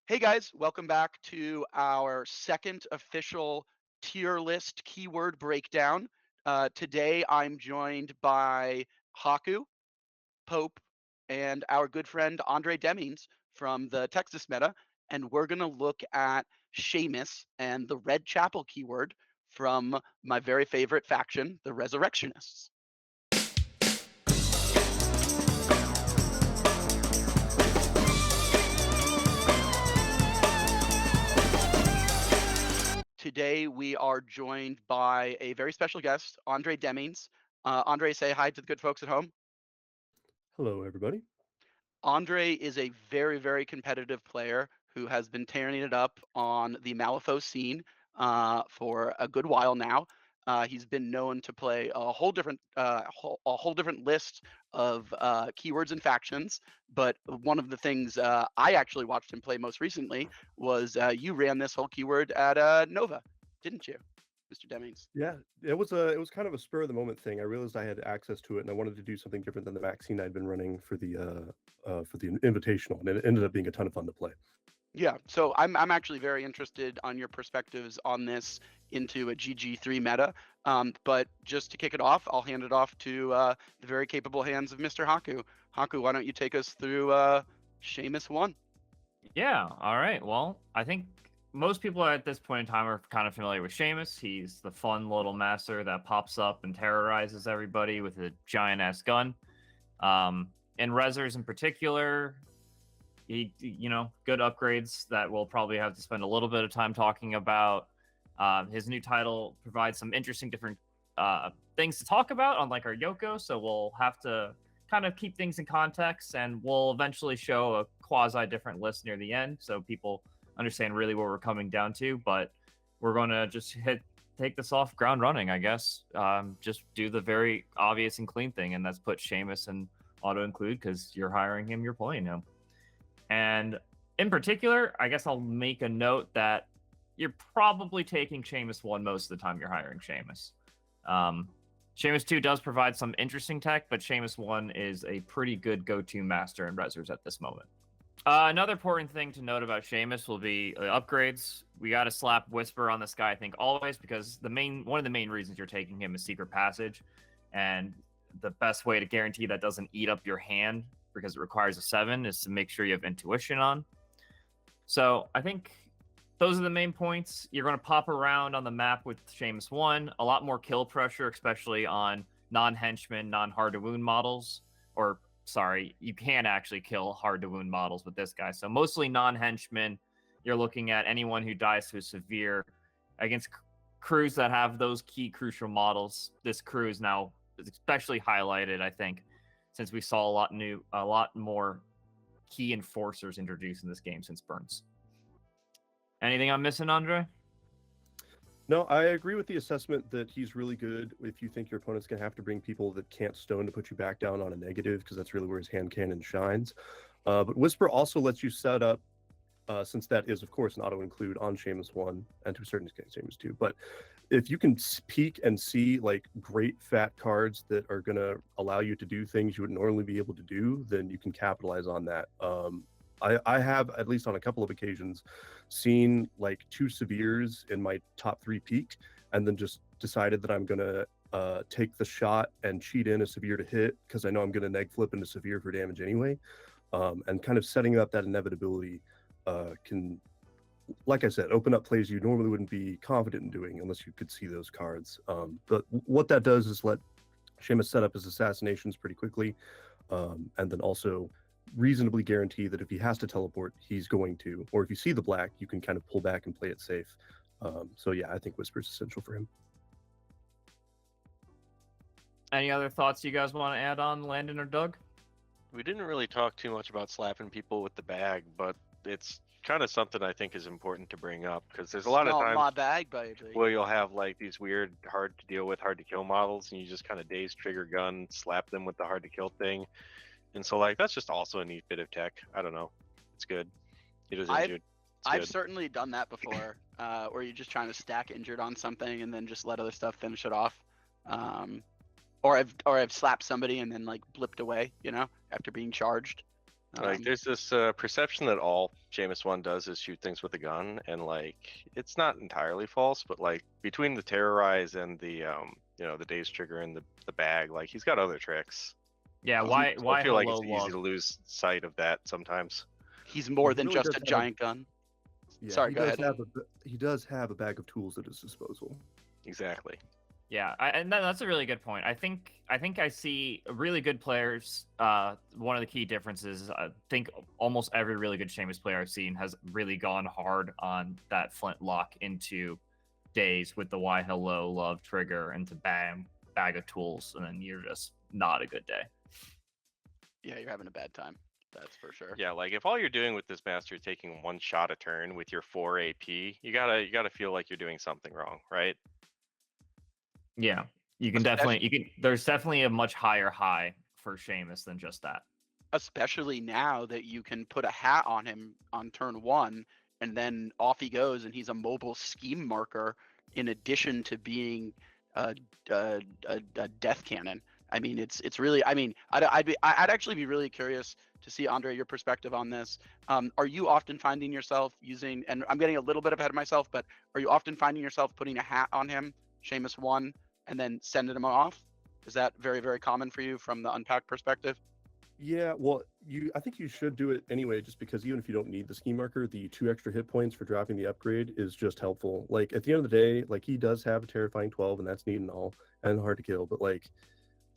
Hey guys, welcome back to our second official tier list keyword breakdown. Today I'm joined by Haku, Pope, and our good friend Andre Demings from the Texas meta, and we're going to look at Seamus and the Red Chapel keyword from my very favorite faction, the Resurrectionists. Today we are joined by a very special guest, Andre Demings. Andre, say hi to the good folks at home. Hello, everybody. Andre is a very, very competitive player who has been tearing it up on the Malifaux scene for a good while now. He's been known to play a whole different list of keywords and factions. But one of the things I actually watched him play most recently was you ran this whole keyword at Nova, didn't you, Mr. Demings? Yeah, it was kind of a spur of the moment thing. I realized I had access to it, and I wanted to do something different than the vaccine I'd been running for the invitational, and it ended up being a ton of fun to play. Yeah, so I'm actually very interested on your perspectives on this into a GG3 meta. But just to kick it off, I'll hand it off to the very capable hands of Mr. Haku. Haku, why don't you take us through Seamus 1? Yeah, all right. Well, I think most people at this point in time are kind of familiar with Seamus. He's the fun little master that pops up and terrorizes everybody with a giant-ass gun. In Resers in particular, good upgrades that we'll probably have to spend a little bit of time talking about. His new title provides some interesting different things to talk about, unlike our Yoko, so we'll have to kind of keep things in context, and we'll eventually show a quasi-different list near the end, so people understand really what we're coming down to, but we're going to just take this off ground running, I guess. Just do the very obvious and clean thing, and that's put Seamus in auto-include, because you're hiring him, you're playing him. And in particular, I guess I'll make a note that you're probably taking Seamus 1 most of the time you're hiring Seamus. Seamus 2 does provide some interesting tech, but Seamus 1 is a pretty good go-to master in Resers at this moment. Another important thing to note about Seamus will be upgrades. We got to slap Whisper on this guy, I think, always, because one of the main reasons you're taking him is Secret Passage, and the best way to guarantee that doesn't eat up your hand, because it requires a 7, is to make sure you have Intuition on. So I think those are the main points. You're going to pop around on the map with Seamus 1. A lot more kill pressure, especially on non-henchmen, non-hard-to-wound models. Or, sorry, you can actually kill hard-to-wound models with this guy. So mostly non-henchmen. You're looking at anyone who dies to a severe. Against crews that have those key crucial models, this crew is now especially highlighted, I think, since we saw a lot more key enforcers introduced in this game since Burns. Anything I'm missing, Andre? No, I agree with the assessment that he's really good if you think your opponent's going to have to bring people that can't stone to put you back down on a negative, because that's really where his hand cannon shines. But Whisper also lets you set up, since that is, of course, an auto-include on Seamus 1, and to a certain extent Seamus 2. But if you can peek and see like great fat cards that are going to allow you to do things you would normally be able to do, then you can capitalize on that. I have, at least on a couple of occasions, seen like 2 severes in my top 3 peak, and then just decided that I'm going to take the shot and cheat in a severe to hit, because I know I'm going to neg flip into severe for damage anyway. And kind of setting up that inevitability can, like I said, open up plays you normally wouldn't be confident in doing unless you could see those cards. But what that does is let Seamus set up his assassinations pretty quickly, and then also reasonably guarantee that if he has to teleport, he's going to, or if you see the black, you can kind of pull back and play it safe. So yeah, I think Whisper's essential for him. Any other thoughts you guys want to add on, Landon or Doug? We didn't really talk too much about slapping people with the bag, but it's kind of something I think is important to bring up, because there's a lot of times my bag, baby. where you'll have like these weird, hard to deal with, hard to kill models, and you just kind of daze trigger gun, slap them with the hard to kill thing. And so like that's just also a neat bit of tech. I don't know. It's good. It is injured. I've certainly done that before, where you're just trying to stack injured on something and then just let other stuff finish it off. Or I've slapped somebody and then like blipped away, after being charged. Like, there's this perception that all Seamus 1 does is shoot things with a gun, and like, it's not entirely false, but like, between the terrorize and the the daze trigger and the bag, like, he's got other tricks. Yeah, So why I feel like hello it's easy love? to lose sight of that sometimes. He's more he than really just does a have giant gun. Yeah, Sorry, he go does ahead. he does have a bag of tools at his disposal. Exactly. Yeah, and that's a really good point. I think I see really good players. One of the key differences is I think almost every really good Seamus player I've seen has really gone hard on that flintlock into days with the why hello love trigger into bam bag of tools, and then you're just not a good day. Yeah, you're having a bad time. That's for sure. Yeah, like, if all you're doing with this master is taking one shot a turn with your 4 AP, you gotta feel like you're doing something wrong, right? Yeah, you can definitely There's definitely a much higher high for Seamus than just that. Especially now that you can put a hat on him on turn 1, and then off he goes, and he's a mobile scheme marker in addition to being a death cannon. I mean, it's really. I mean, I'd actually be really curious to see, Andre, your perspective on this. Are you often finding yourself using? And I'm getting a little bit ahead of myself, but are you often finding yourself putting a hat on him, Seamus 1, and then sending him off? Is that very, very common for you from the unpack perspective? Yeah, well, I think you should do it anyway, just because even if you don't need the scheme marker, the 2 extra hit points for dropping the upgrade is just helpful. Like, at the end of the day, like, he does have a terrifying 12, and that's neat and all, and hard to kill, but like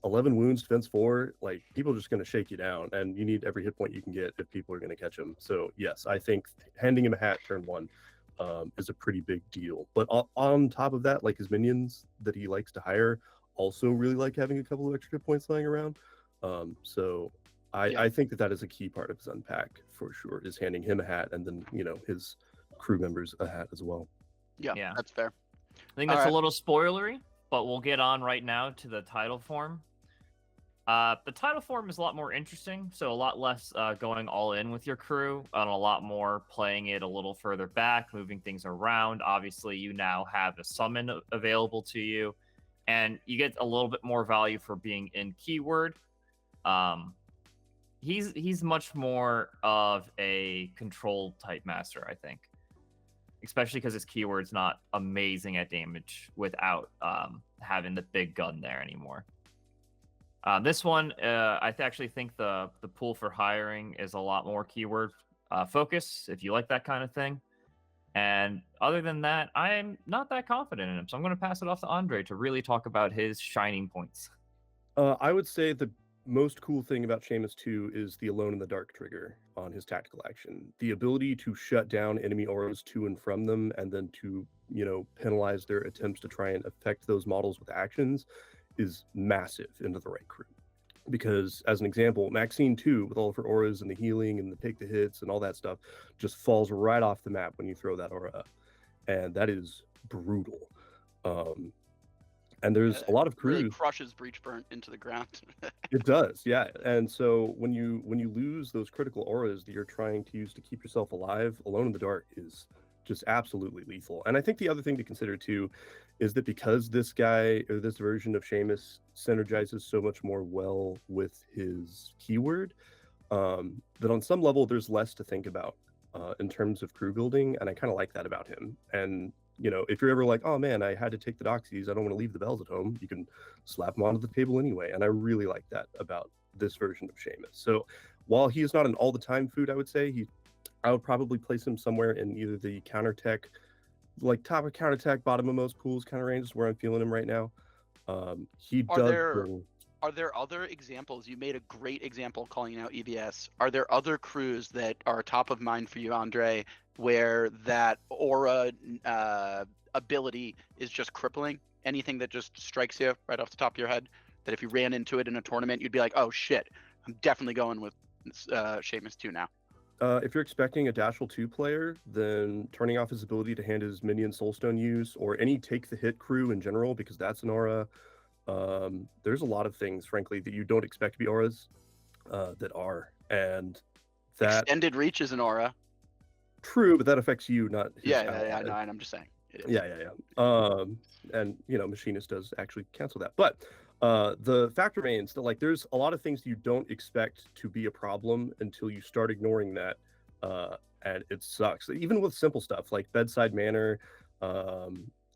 11 wounds, defense 4, like, people are just going to shake you down, and you need every hit point you can get if people are going to catch him. So yes, I think handing him a hat turn 1 is a pretty big deal. But on top of that, like, his minions that he likes to hire also really like having a couple of extra hit points lying around. So I think that is a key part of his unpack for sure, is handing him a hat, and then his crew members a hat as well. Yeah, that's fair. I think that's a little spoilery, but we'll get on right now to the title form. The title form is a lot more interesting, so a lot less going all in with your crew, and a lot more playing it a little further back, moving things around. Obviously, you now have a summon available to you, and you get a little bit more value for being in keyword. He's much more of a control type master, I think, especially because his keyword's not amazing at damage without having the big gun there anymore. This one, I actually think the pool for hiring is a lot more keyword focus, if you like that kind of thing. And other than that, I'm not that confident in him, so I'm going to pass it off to Andre to really talk about his shining points. I would say the most cool thing about Seamus 2 is the Alone in the Dark trigger on his tactical action. The ability to shut down enemy auras to and from them, and then to, penalize their attempts to try and affect those models with actions, is massive into the right crew. Because, as an example, Maxine 2, with all of her auras and the healing and the take the hits and all that stuff, just falls right off the map when you throw that aura up. And that is brutal. And there's a lot of crews. Really crushes Breach Burnt into the ground. It does, yeah. And so when you lose those critical auras that you're trying to use to keep yourself alive, Alone in the Dark is just absolutely lethal. And I think the other thing to consider too is that because this guy, or this version of Seamus, synergizes so much more well with his keyword, that on some level there's less to think about in terms of crew building, and I kind of like that about him. And if you're ever like, oh man, I had to take the Doxies, I don't want to leave the Bells at home, you can slap them onto the table anyway. And I really like that about this version of Seamus. So while he is not an all-the-time food, I would say I would probably place him somewhere in either the counter tech, like top of counter tech, bottom of most pools kind of range is where I'm feeling him right now. Are there other examples? You made a great example calling out EBS. Are there other crews that are top of mind for you, Andre, where that aura ability is just crippling? Anything that just strikes you right off the top of your head, that if you ran into it in a tournament, you'd be like, oh shit, I'm definitely going with Seamus 2 now? If you're expecting a Dashel 2 player, then turning off his ability to hand his minion Soulstone use, or any take the hit crew in general, because that's an aura. There's a lot of things, frankly, that you don't expect to be auras that are. And that extended reach is an aura. True, but that affects you, not his yeah, no, and I'm just saying. Yeah. And Machinist does actually cancel that. But The fact remains that like there's a lot of things you don't expect to be a problem until you start ignoring that, and it sucks. Even with simple stuff like bedside manner,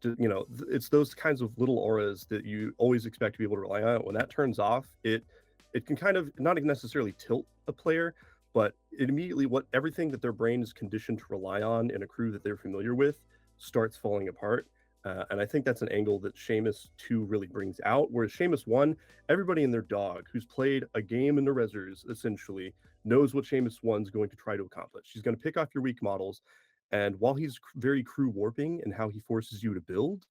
it's those kinds of little auras that you always expect to be able to rely on. When that turns off, it can kind of not necessarily tilt a player, but it immediately everything that their brain is conditioned to rely on in a crew that they're familiar with starts falling apart. And I think that's an angle that Seamus 2 really brings out. Whereas Seamus 1, everybody and their dog who's played a game in the Resers essentially knows what Seamus 1's going to try to accomplish. He's going to pick off your weak models. And while he's very crew warping and how he forces you to build,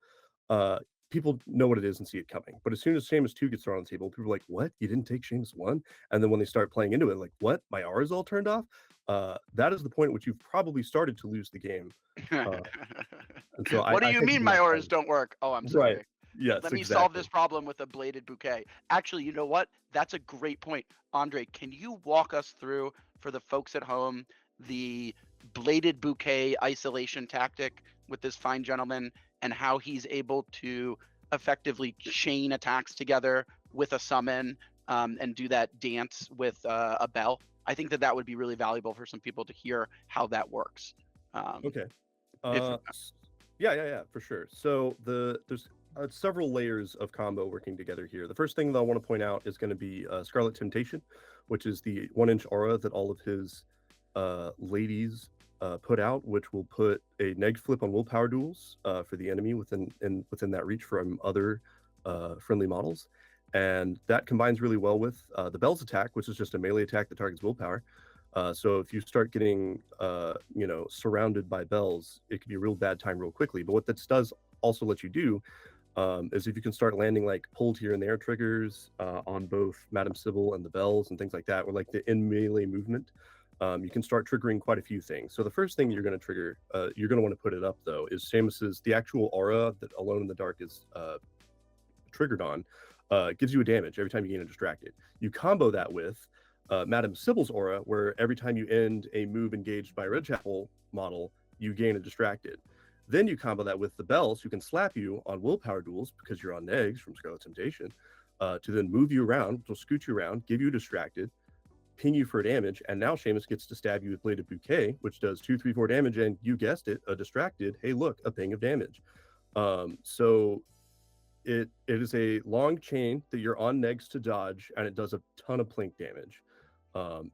people know what it is and see it coming. But as soon as Seamus 2 gets thrown on the table, people are like, what? You didn't take Seamus 1? And then when they start playing into it, like, what? My R's all turned off? That is the point at which you've probably started to lose the game. And so What do I you think mean my auras don't work? Oh, I'm sorry. Right. Yes, Let me exactly. solve this problem with a bladed bouquet. Actually, you know what? That's a great point. Andre, can you walk us through, for the folks at home, the bladed bouquet isolation tactic with this fine gentleman and how he's able to effectively chain attacks together with a summon and do that dance with a Belle? I think that would be really valuable for some people to hear how that works. Okay. Yeah, for sure. So there's several layers of combo working together here. The first thing that I want to point out is going to be Scarlet Temptation, which is the 1-inch aura that all of his ladies put out, which will put a neg flip on willpower duels for the enemy within that reach from other friendly models. And that combines really well with the Belle's attack, which is just a melee attack that targets willpower. So if you start getting surrounded by Belle's, it could be a real bad time real quickly. But what that does also let you do is if you can start landing like pulled here and there triggers on both Madame Sybelle and the Belle's and things like that, or like the in melee movement, you can start triggering quite a few things. So the first thing you're going to trigger, you're going to want to put it up though, is Seamus's the actual aura that Alone in the Dark is triggered on. Gives you a damage every time you gain a distracted. You combo that with Madame Sybelle's aura, where every time you end a move engaged by a Redchapel model, you gain a distracted. Then you combo that with the Belle's, who can slap you on willpower duels because you're on negs from Scarlet Temptation, to then move you around, which will scoot you around, give you a distracted, ping you for damage, and now Seamus gets to stab you with Bladed Bouquet, which does 2, 3, 4 damage, and you guessed it, a distracted, hey look, a ping of damage. So it is a long chain that you're on negs to dodge, and it does a ton of plink damage.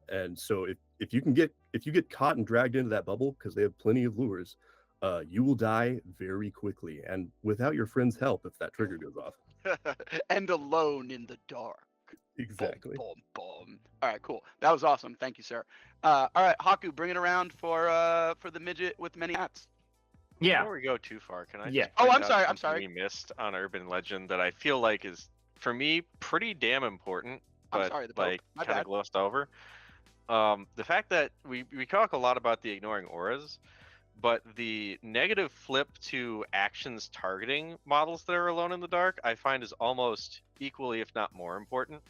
And so if you get caught and dragged into that bubble, because they have plenty of lures, you will die very quickly and without your friend's help if that trigger goes off. And alone in the dark. Exactly. Boom, boom, boom. All right, cool. That was awesome. Thank you, sir. All right, Haku, bring it around for the midget with many hats. Yeah. Before we go too far, can I? Yeah. Just Oh, point I'm out sorry. I'm something sorry. we missed on Urban Legend that I feel like is, for me, pretty damn important, I'm but sorry, the Pope. like My kind bad. of glossed over. The fact that we talk a lot about the ignoring auras, but the negative flip to actions targeting models that are alone in the dark, I find is almost equally, if not more important,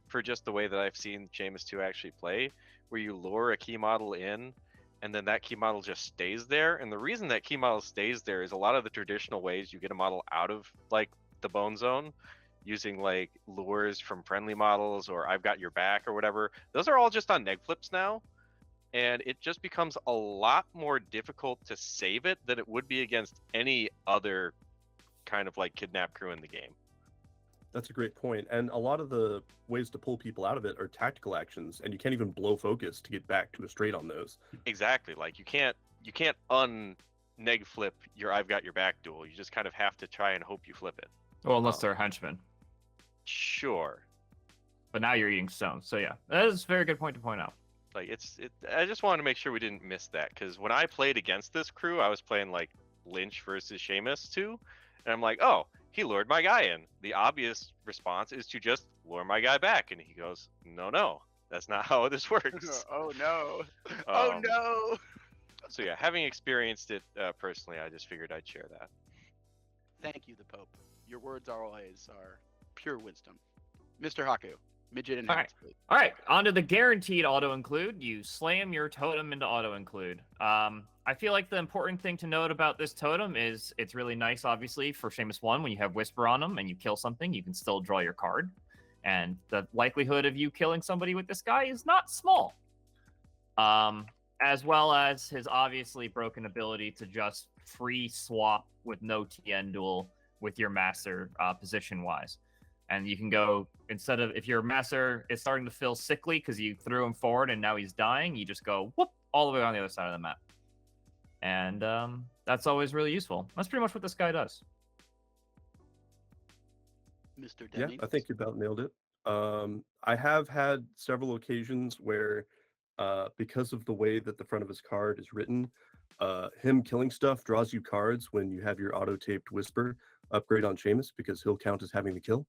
for just the way that I've seen Seamus 2 actually play, where you lure a key model in, and then that key model just stays there. And the reason that key model stays there is a lot of the traditional ways you get a model out of like the bone zone, using like lures from friendly models or I've got your back or whatever. Those are all just on neg flips now. And it just becomes a lot more difficult to save it than it would be against any other kind of like kidnap crew in the game. That's a great point. And a lot of the ways to pull people out of it are tactical actions, and you can't even blow focus to get back to a straight on those. Exactly. Like you can't un-neg flip your I've got your back duel. You just kind of have to try and hope you flip it. Well, unless they're henchmen. Sure. But now you're eating stones. So yeah, that is a very good point to point out. Like I just wanted to make sure we didn't miss that, because when I played against this crew, I was playing like Lynch versus Seamus 2, and I'm like, oh, he lured my guy in. The obvious response is to just lure my guy back, and he goes, no, that's not how this works. Oh no. Oh no. So yeah, having experienced it personally, I just figured I'd share that. Thank you, the Pope. Your words always are pure wisdom. Mr. Haku, midget and hats, please. All right, onto the guaranteed auto include. You slam your totem into auto include. I I feel like the important thing to note about this totem is it's really nice, obviously, for Seamus 1. When you have Whisper on him and you kill something, you can still draw your card. And the likelihood of you killing somebody with this guy is not small. As well as his obviously broken ability to just free swap with no TN duel with your master position-wise. And you can go, instead of, if your master is starting to feel sickly because you threw him forward and now he's dying, you just go, whoop, all the way on the other side of the map. And that's always really useful. That's pretty much what this guy does. Mr. Yeah, Demi? I think you about nailed it. I have had several occasions where, because of the way that the front of his card is written, him killing stuff draws you cards when you have your auto-taped Whisper upgrade on Seamus, because he'll count as having the kill,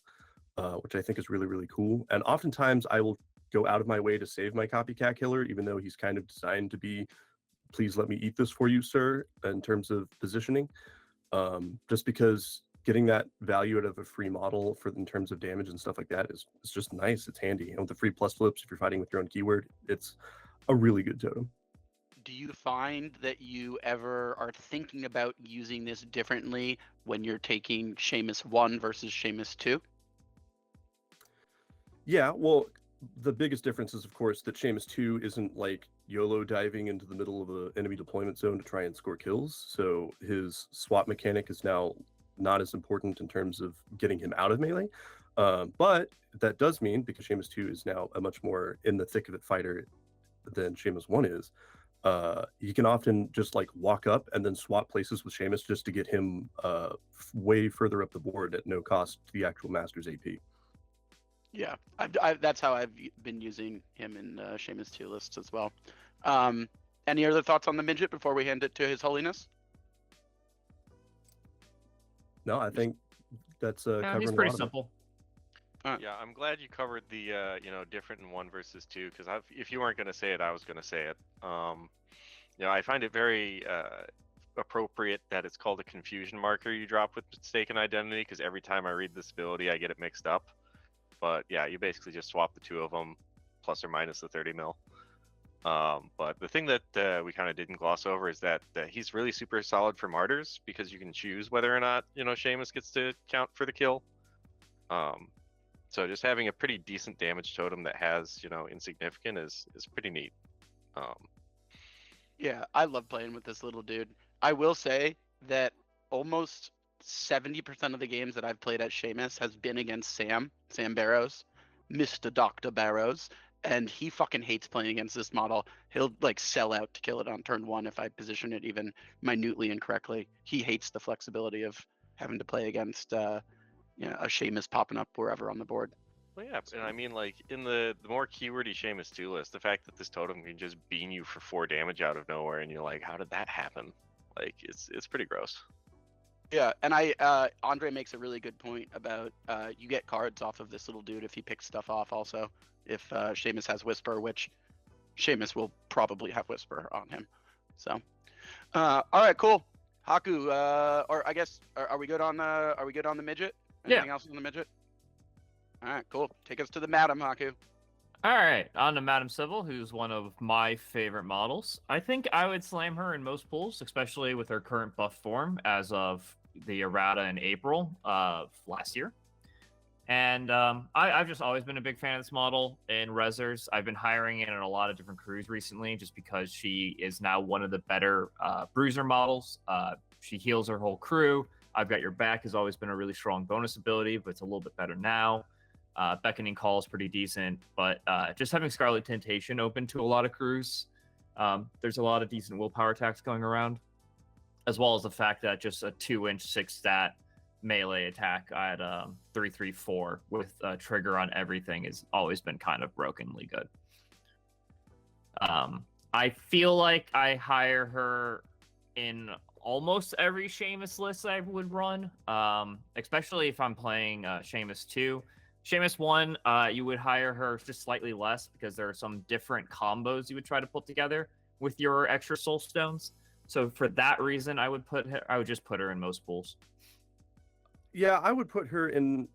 which I think is really, really cool. And oftentimes I will go out of my way to save my copycat killer, even though he's kind of designed to be, please let me eat this for you, sir, in terms of positioning. Just because getting that value out of a free model in terms of damage and stuff like that is just nice. It's handy. And with the free plus flips, if you're fighting with your own keyword, it's a really good totem. Do you find that you ever are thinking about using this differently when you're taking Seamus 1 versus Seamus 2? Yeah, well, the biggest difference is, of course, that Seamus 2 isn't like YOLO diving into the middle of an enemy deployment zone to try and score kills. So his swap mechanic is now not as important in terms of getting him out of melee. But that does mean, because Seamus 2 is now a much more in the thick of it fighter than Seamus 1 is, you can often just like walk up and then swap places with Seamus just to get him way further up the board at no cost to the actual master's AP. Yeah, that's how I've been using him in Seamus 2 lists as well. Any other thoughts on the midget before we hand it to His Holiness? No, I think that's covering he's a pretty lot of it. simple. Yeah, I'm glad you covered the different in 1 versus 2, because if you weren't going to say it, I was going to say it. I find it very appropriate that it's called a confusion marker you drop with mistaken identity, because every time I read this ability, I get it mixed up. But yeah, you basically just swap the two of them, plus or minus the 30 mil. But the thing that we kind of didn't gloss over is that he's really super solid for martyrs, because you can choose whether or not Seamus gets to count for the kill. So just having a pretty decent damage totem that has insignificant is pretty neat. Yeah, I love playing with this little dude. I will say that almost 70% of the games that I've played at Seamus has been against Sam Barrows, Mr. Dr. Barrows, and he fucking hates playing against this model. He'll like sell out to kill it on turn 1 if I position it even minutely incorrectly. He hates the flexibility of having to play against a Seamus popping up wherever on the board. Well, yeah, and I mean, like, in the more keywordy Seamus 2 list, the fact that this totem can just beam you for 4 damage out of nowhere, and you're like, how did that happen? Like, it's pretty gross. Yeah, and Andre makes a really good point about you get cards off of this little dude if he picks stuff off also. If Seamus has Whisper, which Seamus will probably have Whisper on him. So, all right, cool. Haku, or I guess, are we good on the midget? Anything else on the midget? All right, cool. Take us to the Madam, Haku. All right, on to Madam Civil, who's one of my favorite models. I think I would slam her in most pools, especially with her current buff form as of the errata in April of last year. And I've just always been a big fan of this model in Resers. I've been hiring it in a lot of different crews recently just because she is now one of the better bruiser models. She heals her whole crew. I've Got Your Back has always been a really strong bonus ability, but it's a little bit better now. Beckoning Call is pretty decent, but just having Scarlet Temptation open to a lot of crews, there's a lot of decent willpower attacks going around, as well as the fact that just a 2-inch 6-stat melee attack at 3/3/4 with a trigger on everything has always been kind of brokenly good. I feel like I hire her in almost every Seamus list I would run, especially if I'm playing Seamus 2. Seamus 1, you would hire her just slightly less because there are some different combos you would try to put together with your extra soul stones. So for that reason, I would just put her in most pools. Yeah, I would put her in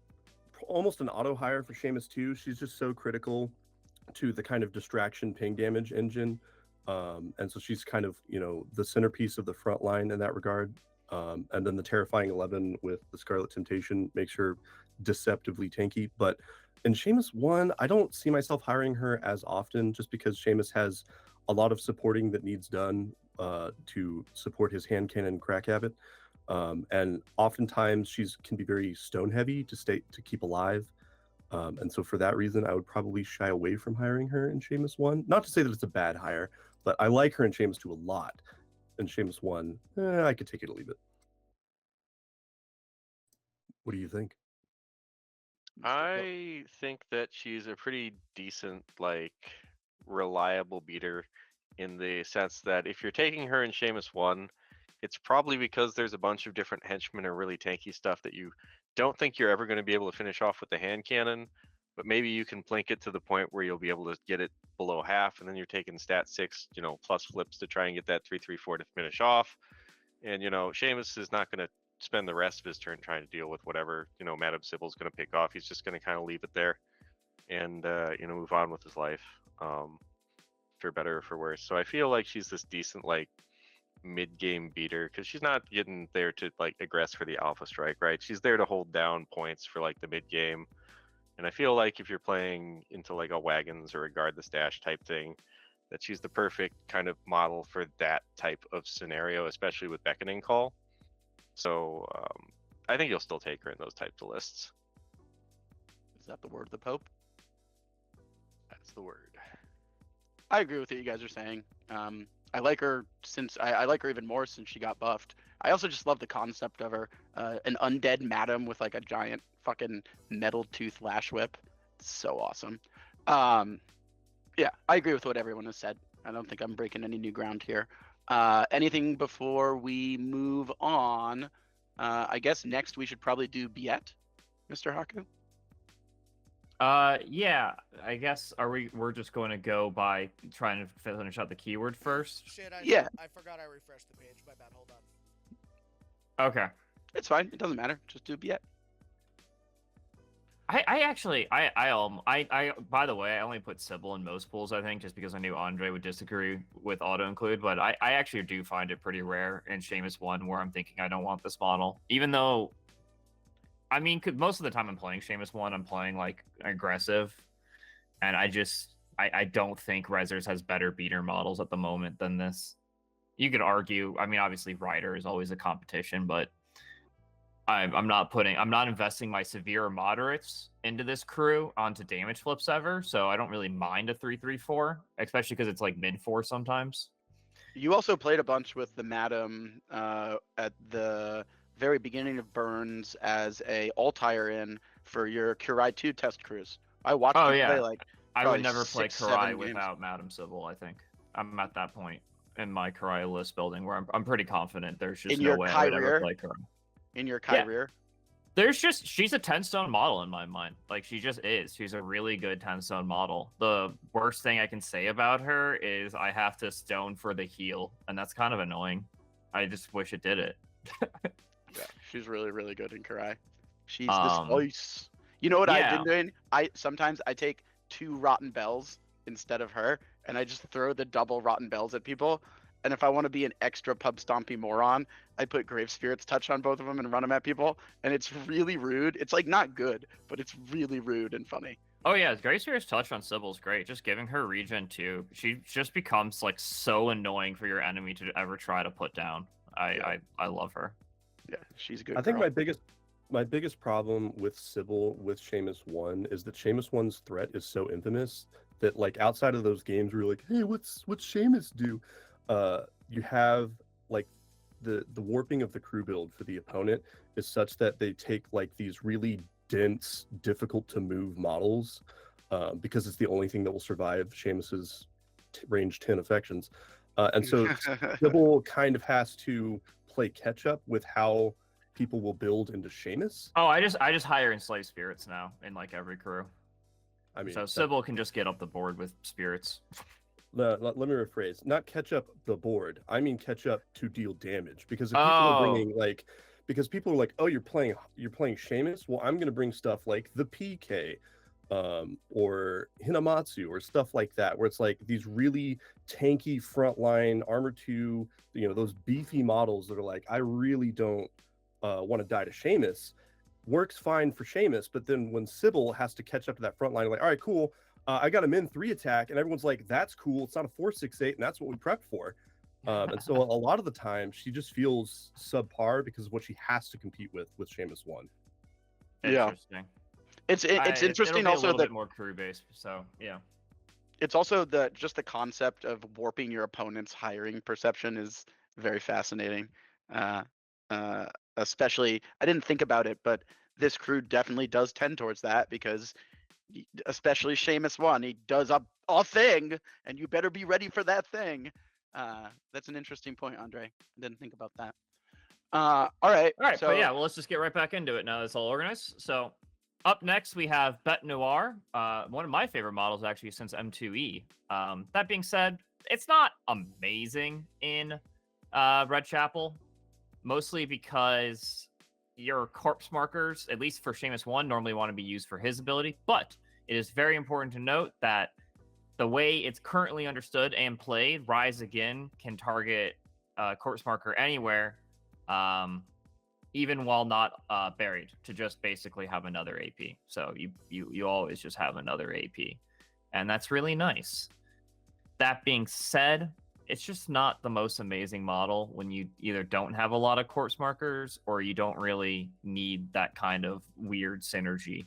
almost an auto hire for Seamus 2. She's just so critical to the kind of distraction ping damage engine And so she's kind of, the centerpiece of the front line in that regard. And then the Terrifying 11 with the Scarlet Temptation makes her deceptively tanky. But in Seamus 1, I don't see myself hiring her as often, just because Seamus has a lot of supporting that needs done to support his hand cannon crack habit. And oftentimes can be very stone heavy to keep alive. And so for that reason, I would probably shy away from hiring her in Seamus 1. Not to say that it's a bad hire, but I like her in Seamus 2 a lot. In Seamus 1, I could take it or leave it. What do you think? I think that she's a pretty decent, reliable beater, in the sense that if you're taking her in Seamus 1, it's probably because there's a bunch of different henchmen or really tanky stuff that you don't think you're ever going to be able to finish off with the hand cannon, but maybe you can plink it to the point where you'll be able to get it below half, and then you're taking stat 6, plus flips to try and get that 3/3/4 to finish off. And Seamus is not going to spend the rest of his turn trying to deal with whatever Madame Sybil's going to pick off. He's just going to kind of leave it there and move on with his life, for better or for worse. So I feel like she's this decent mid-game beater, because she's not getting there to aggress for the alpha strike, right? She's there to hold down points for the mid-game. And I feel like if you're playing into a wagons or a guard the stash type thing, that she's the perfect kind of model for that type of scenario, especially with Beckoning Call. So I think you'll still take her in those types of lists. Is that the word of the Pope? That's the word. I agree with what you guys are saying. I like her since I like her even more since she got buffed. I also just love the concept of her, an undead madam with a giant fucking metal tooth lash whip. It's so awesome. Yeah, I agree with what everyone has said. I don't think I'm breaking any new ground here. Anything before we move on? I guess next we should probably do Bete, Mr. Haku. Yeah, I guess we're just going to go by trying to finish out the keyword first? Shit, I forgot I refreshed the page. My bad, hold on. Okay. It's fine, it doesn't matter. Just do Bete. I actually, by the way, I only put Sybelle in most pools, I think, just because I knew Andre would disagree with auto-include, but I actually do find it pretty rare in Seamus 1 where I'm thinking I don't want this model. Even though, I mean, most of the time I'm playing Seamus 1, I'm playing, aggressive, and I don't think Rezzers has better beater models at the moment than this. You could argue, I mean, obviously Rider is always a competition, but I'm not investing my severe or moderates into this crew onto damage flips ever, so I don't really mind a 3/3/4, especially because it's mid-4 sometimes. You also played a bunch with the Madam at the very beginning of Burns as a Altair in for your Kurai 2 test cruise. I watched you play I would never play 6-7 Kurai games. without Madame Sybelle, I think. I'm at that point in my Kurai list building where I'm pretty confident there's just no way I would ever play Kurai. In your Kyrier? She's a 10-stone model in my mind. She just is. She's a really good 10-stone model. The worst thing I can say about her is I have to stone for the heal, and that's kind of annoying. I just wish it did it. Yeah, she's really, really good in Kurai. She's the spice. You know what I've been doing? Sometimes I take 2 Rotten Bells instead of her, and I just throw the double Rotten Bells at people. And if I want to be an extra pub stompy moron, I put Grave Spirit's touch on both of them and run them at people. And it's really rude. It's not good, but it's really rude and funny. Oh yeah, Grave Spirit's touch on Sybelle's great. Just giving her regen too. She just becomes so annoying for your enemy to ever try to put down. I love her. Yeah, she's a good. I think my biggest problem with Sybelle with Seamus 1 is that Seamus 1's threat is so infamous that outside of those games where you're hey, what's Seamus do? You have the warping of the crew build for the opponent is such that they take these really dense, difficult to move models because it's the only thing that will survive Seamus's range 10 affections, and so Sybelle kind of has to play catch up with how people will build into Seamus. Oh, I just hire Enslaved Spirits now in every crew. I mean, so Sybelle can just get up the board with spirits. Let me rephrase. Not catch up the board. I mean catch up to deal damage. Because if people are bringing because people are oh, you're playing Seamus. Well, I'm going to bring stuff like the PK, or Hinamatsu or stuff like that, where it's like these really tanky frontline armor 2, those beefy models that are like, I really don't want to die to Seamus, works fine for Seamus. But then when Sybelle has to catch up to that front line, like, all right, cool, I got a min 3 attack, and everyone's like, that's cool, it's not a 4-6-8, and that's what we prepped for. And so a lot of the time she just feels subpar because of what she has to compete with Seamus 1. Yeah. Interesting. It's interesting it'll be also a little that bit more crew based. So yeah. it's also the concept of warping your opponent's hiring perception is very fascinating. Especially, I didn't think about it, but this crew definitely does tend towards that because, especially Seamus 1, he does a thing, and you better be ready for that thing. That's an interesting point, Andre. I didn't think about that. All right. All right, So but yeah, well, let's just get right back into it now. That's all organized. So up next, we have Bete Noire, one of my favorite models actually since M2E. That being said, it's not amazing in Red Chapel, mostly because your corpse markers, at least for Seamus 1, normally want to be used for his ability. But it is very important to note that the way it's currently understood and played, Rise Again can target corpse marker anywhere, even while not buried, to just basically have another AP. So you always just have another AP, and that's really nice. That being said, it's just not the most amazing model when you either don't have a lot of corpse markers or you don't really need that kind of weird synergy.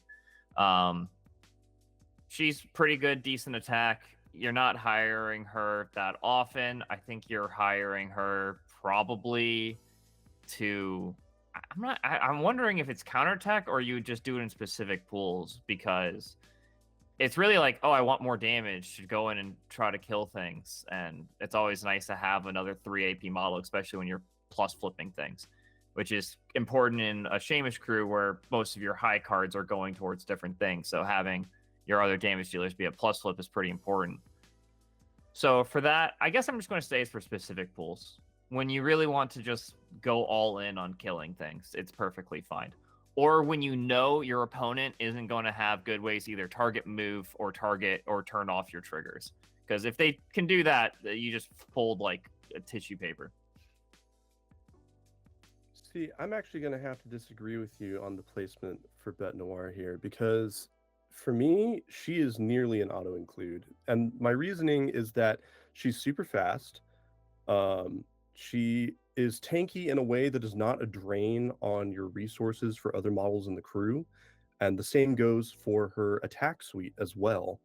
She's pretty good, decent attack. You're not hiring her that often. I think you're hiring her probably to... I'm wondering if it's counterattack or you would just do it in specific pools, because it's really like, oh, I want more damage to go in and try to kill things. And it's always nice to have another 3 AP model, especially when you're plus flipping things, which is important in a Seamus crew where most of your high cards are going towards different things. So having your other damage dealers be a plus flip is pretty important. So for that, I guess I'm just going to say it's for specific pools. When you really want to just go all in on killing things, it's perfectly fine. Or when you know your opponent isn't going to have good ways to either target, move, or target or turn off your triggers. Because if they can do that, you just fold like a tissue paper. See, I'm actually going to have to disagree with you on the placement for Bete Noire here, because for me, she is nearly an auto-include. And my reasoning is that she's super fast. She is tanky in a way that is not a drain on your resources for other models in the crew. And the same goes for her attack suite as well.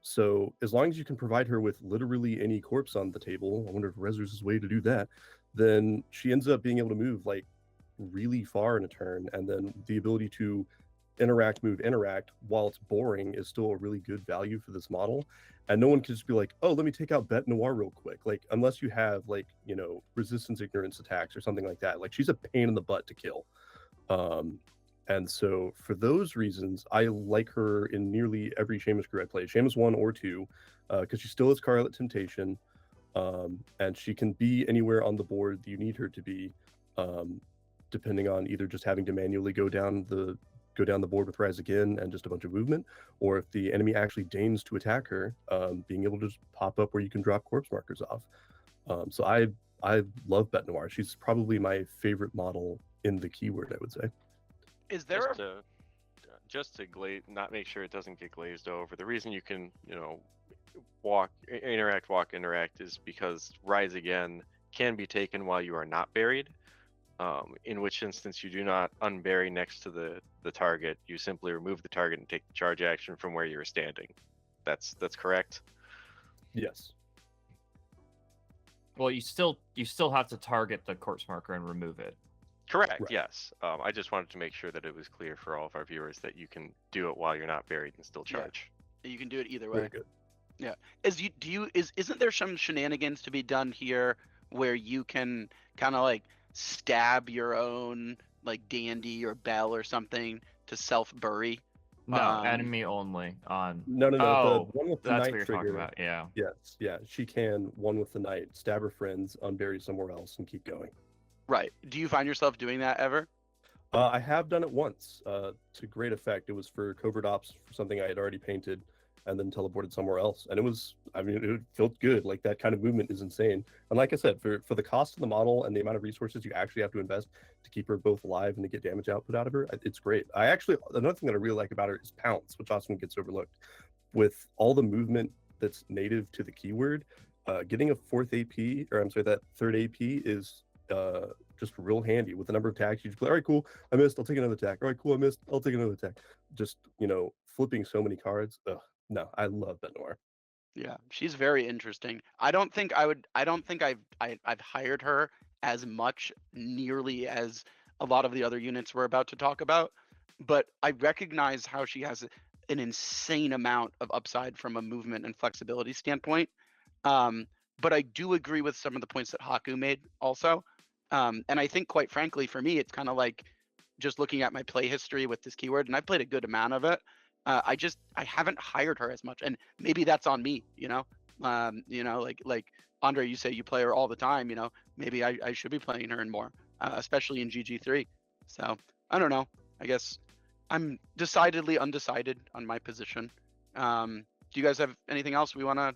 So as long as you can provide her with literally any corpse on the table, I wonder if Resur's way to do that, then she ends up being able to move like really far in a turn. And then the ability to interact, move, interact while it's boring is still a really good value for this model. And no one can just be like, oh, let me take out Bete Noire real quick. Like, unless you have like, resistance ignorance attacks or something like that. Like, she's a pain in the butt to kill. And so for those reasons, I like her in nearly every Seamus crew I play, Seamus 1 or 2, because she still has Scarlet Temptation, and she can be anywhere on the board that you need her to be, depending on either just having to manually go down the board with Rise Again and just a bunch of movement, or if the enemy actually deigns to attack her, being able to just pop up where you can drop corpse markers off. So I love Bete Noire. She's probably my favorite model in the keyword, I would say. is there just to not make sure it doesn't get glazed over, the reason you can interact is because Rise Again can be taken while you are not buried, in which instance you do not unbury next to the target. You simply remove the target and take the charge action from where you were standing. That's correct? Yes. Well, you still have to target the corpse marker and remove it. Correct, Right. yes. I just wanted to make sure that it was clear for all of our viewers that you can do it while you're not buried and still Yeah. charge. You can do it either Very way. good. Yeah. Isn't there some shenanigans to be done here where you can kind of like stab your own like Dandy or Belle or something to self-bury? No, enemy only on... No. Oh, the one with the that's night what you're trigger, talking about, yeah. Yes, yeah. She can, one with the night, stab her friends, unbury somewhere else, and keep going. Right. Do you find yourself doing that ever? I have done it once to great effect. It was for covert ops for something I had already painted and then teleported somewhere else. And it was, I mean, it felt good. Like that kind of movement is insane. And like I said, for the cost of the model and the amount of resources you actually have to invest to keep her both alive and to get damage output out of her, it's great. Another thing that I really like about her is pounce, which often gets overlooked. With all the movement that's native to the keyword, getting a that third AP is just real handy. With the number of attacks you just play, all right, cool, I missed, I'll take another attack. All right, cool, I missed, I'll take another attack. Just, flipping so many cards. No, I love Bete Noire. Yeah, she's very interesting. I don't think I've hired her as much nearly as a lot of the other units we're about to talk about, but I recognize how she has an insane amount of upside from a movement and flexibility standpoint. But I do agree with some of the points that Haku made also. And I think, quite frankly, for me, it's kind of like just looking at my play history with this keyword, and I played a good amount of it. I haven't hired her as much, and maybe that's on me. Like Andre, you say you play her all the time. Maybe I should be playing her in more, especially in GG3. So I don't know. I guess I'm decidedly undecided on my position. Do you guys have anything else we want to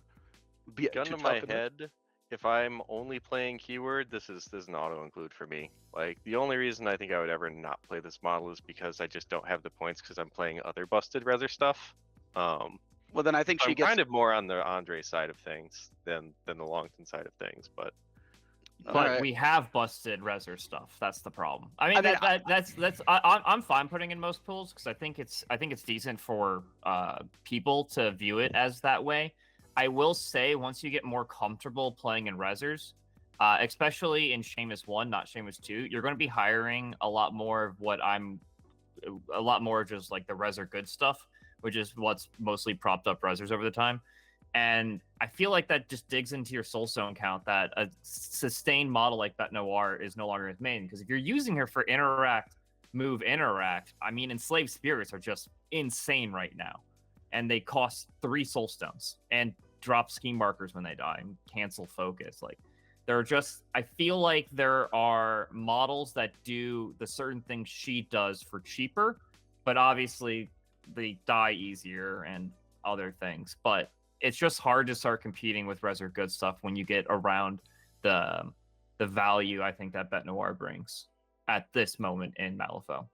be? Gun to my head, if I'm only playing keyword, this is an auto include for me. Like, the only reason I think I would ever not play this model is because I just don't have the points because I'm playing other busted Reser stuff. Well, then I think I'm she gets kind of more on the Andre side of things than the Longton side of things, but But we have busted Reser stuff. That's the problem. I mean, I'm fine putting in most pools because I think it's decent for people to view it as that way. I will say, once you get more comfortable playing in Resers, especially in Seamus 1, not Seamus 2, you're going to be hiring a lot more of just like the Reser good stuff, which is what's mostly propped up Resers over the time. And I feel like that just digs into your soul stone count that a sustained model like Bete Noire is no longer his main. Because if you're using her for interact, I mean, Enslaved Spirits are just insane right now. And they cost 3 soul stones and drop scheme markers when they die and cancel focus. Like, I feel like there are models that do the certain things she does for cheaper, but obviously they die easier and other things. But it's just hard to start competing with Reser good stuff when you get around the value I think that Bete Noire brings at this moment in Malifaux.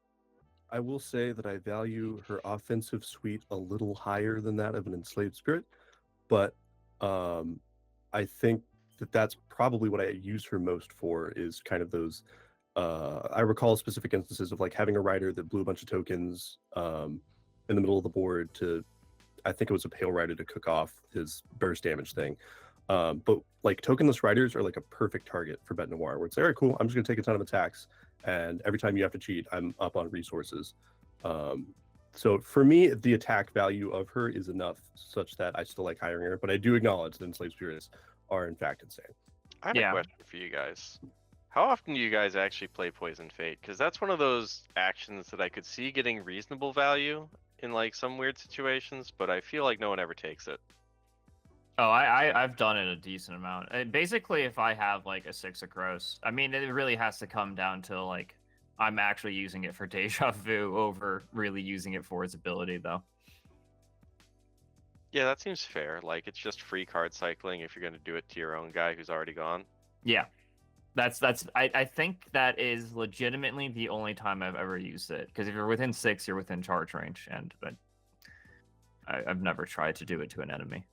I will say that I value her offensive suite a little higher than that of an Enslaved Spirit, but I think that's probably what I use her most for, is kind of those. I recall specific instances of like having a rider that blew a bunch of tokens in the middle of the board to, I think it was a Pale Rider to cook off his burst damage thing. But like tokenless riders are like a perfect target for Bete Noire, where it's like, all right, cool, I'm just gonna take a ton of attacks, and every time you have to cheat, I'm up on resources. So for me, the attack value of her is enough such that I still like hiring her, but I do acknowledge that Enslaved Spirits are in fact insane. I have a question for you guys. How often do you guys actually play Poison Fate? Because that's one of those actions that I could see getting reasonable value in like some weird situations, but I feel like no one ever takes it. Oh, I've done it a decent amount. Basically, if I have like a 6 of gross, I mean, it really has to come down to like I'm actually using it for deja vu over really using it for its ability, though. Yeah, that seems fair. Like, it's just free card cycling if you're going to do it to your own guy who's already gone. Yeah, I think that is legitimately the only time I've ever used it. Because if you're within 6, you're within charge range, and I've never tried to do it to an enemy.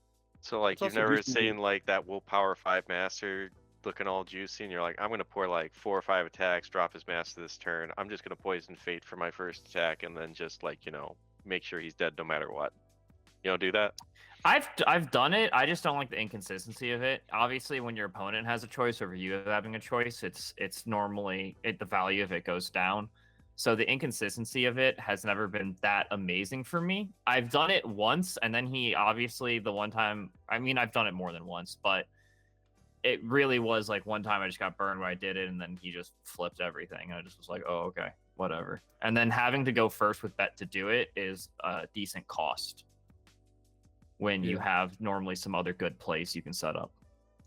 So like, you've never seen like that willpower 5 master looking all juicy, and you're like, I'm gonna pour like 4 or 5 attacks, drop his master this turn. I'm just gonna poison fate for my first attack, and then just like, make sure he's dead no matter what. You don't do that? I've done it. I just don't like the inconsistency of it. Obviously, when your opponent has a choice over you having a choice, it's normally the value of it goes down. So the inconsistency of it has never been that amazing for me. I've done it once, and then he obviously the one time. I mean, I've done it more than once, but it really was like one time I just got burned where I did it, and then he just flipped everything. And I just was like, oh, okay, whatever. And then having to go first with Bet to do it is a decent cost when you have normally some other good plays you can set up.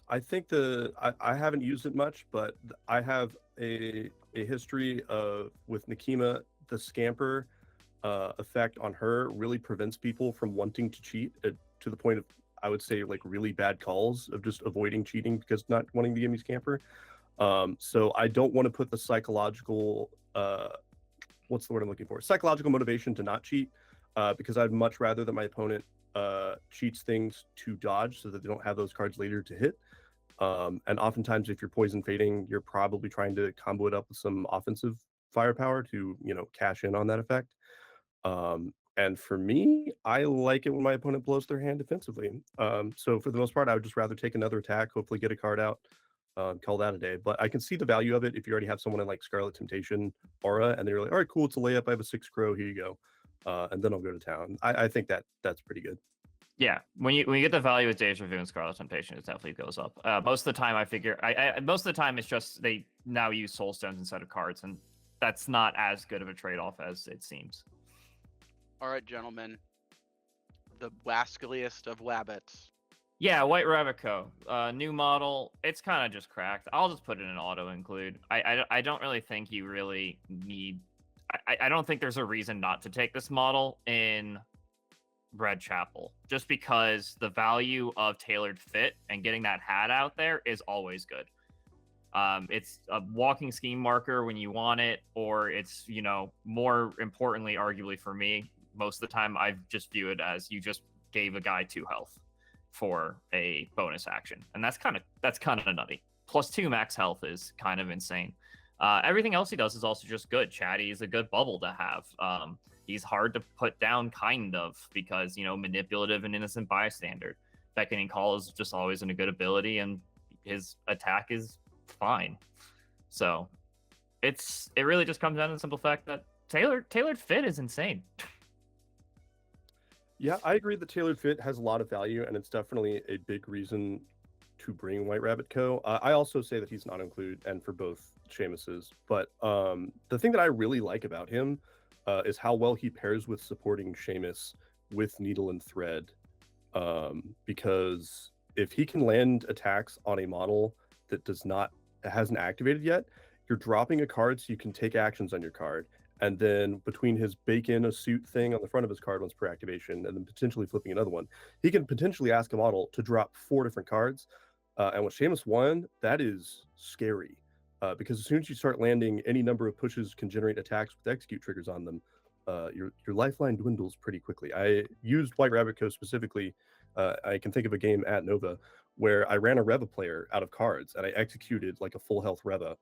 I think I haven't used it much, but I have a history of with Nikima, the scamper effect on her really prevents people from wanting to cheat to the point of, I would say, like really bad calls of just avoiding cheating because not wanting to give me scamper. So I don't want to put the psychological what's the word I'm looking for? Psychological motivation to not cheat, because I'd much rather that my opponent cheats things to dodge so that they don't have those cards later to hit. And oftentimes, if you're poison fading, you're probably trying to combo it up with some offensive firepower to, cash in on that effect. And for me, I like it when my opponent blows their hand defensively. So for the most part, I would just rather take another attack, hopefully get a card out, call that a day. But I can see the value of it if you already have someone in like Scarlet Temptation aura, and they're like, all right, cool, it's a layup. I have a 6 crow. Here you go. And then I'll go to town. I think that's pretty good. Yeah, when you get the value with Deja Vu and Scarlet Temptation, it definitely goes up. Most of the time, I figure most of the time it's just they now use Soul Stones instead of cards, and that's not as good of a trade-off as it seems. All right, gentlemen, the wascaliest of wabbits. Yeah, White Rabbit Co. New model. It's kind of just cracked. I'll just put it in auto include. I don't really think you really need. I don't think there's a reason not to take this model in Red Chapel, just because the value of tailored fit and getting that hat out there is always good. It's a walking scheme marker when you want it, or it's, more importantly, arguably for me, most of the time I just view it as you just gave a guy 2 health for a bonus action, and that's kind of nutty. +2 max health is kind of insane. Everything else he does is also just good. Chatty is a good bubble to have. He's hard to put down, kind of, because, manipulative and innocent bystander. Beckoning Call is just always a good ability, and his attack is fine. So it really just comes down to the simple fact that tailored fit is insane. Yeah, I agree that tailored fit has a lot of value, and it's definitely a big reason to bring White Rabbit Co. I also say that he's not included, and for both Seamuses. But the thing that I really like about him is how well he pairs with supporting Seamus with Needle and Thread. Because if he can land attacks on a model that hasn't activated yet, you're dropping a card so you can take actions on your card. And then between his bake in a suit thing on the front of his card once per activation, and then potentially flipping another one, he can potentially ask a model to drop 4 different cards. And with Seamus 1, that is scary. Because as soon as you start landing, any number of pushes can generate attacks with execute triggers on them. Your lifeline dwindles pretty quickly. I used White Rabbit Co. specifically. I can think of a game at Nova where I ran a Reva player out of cards, and I executed like a full health Reva.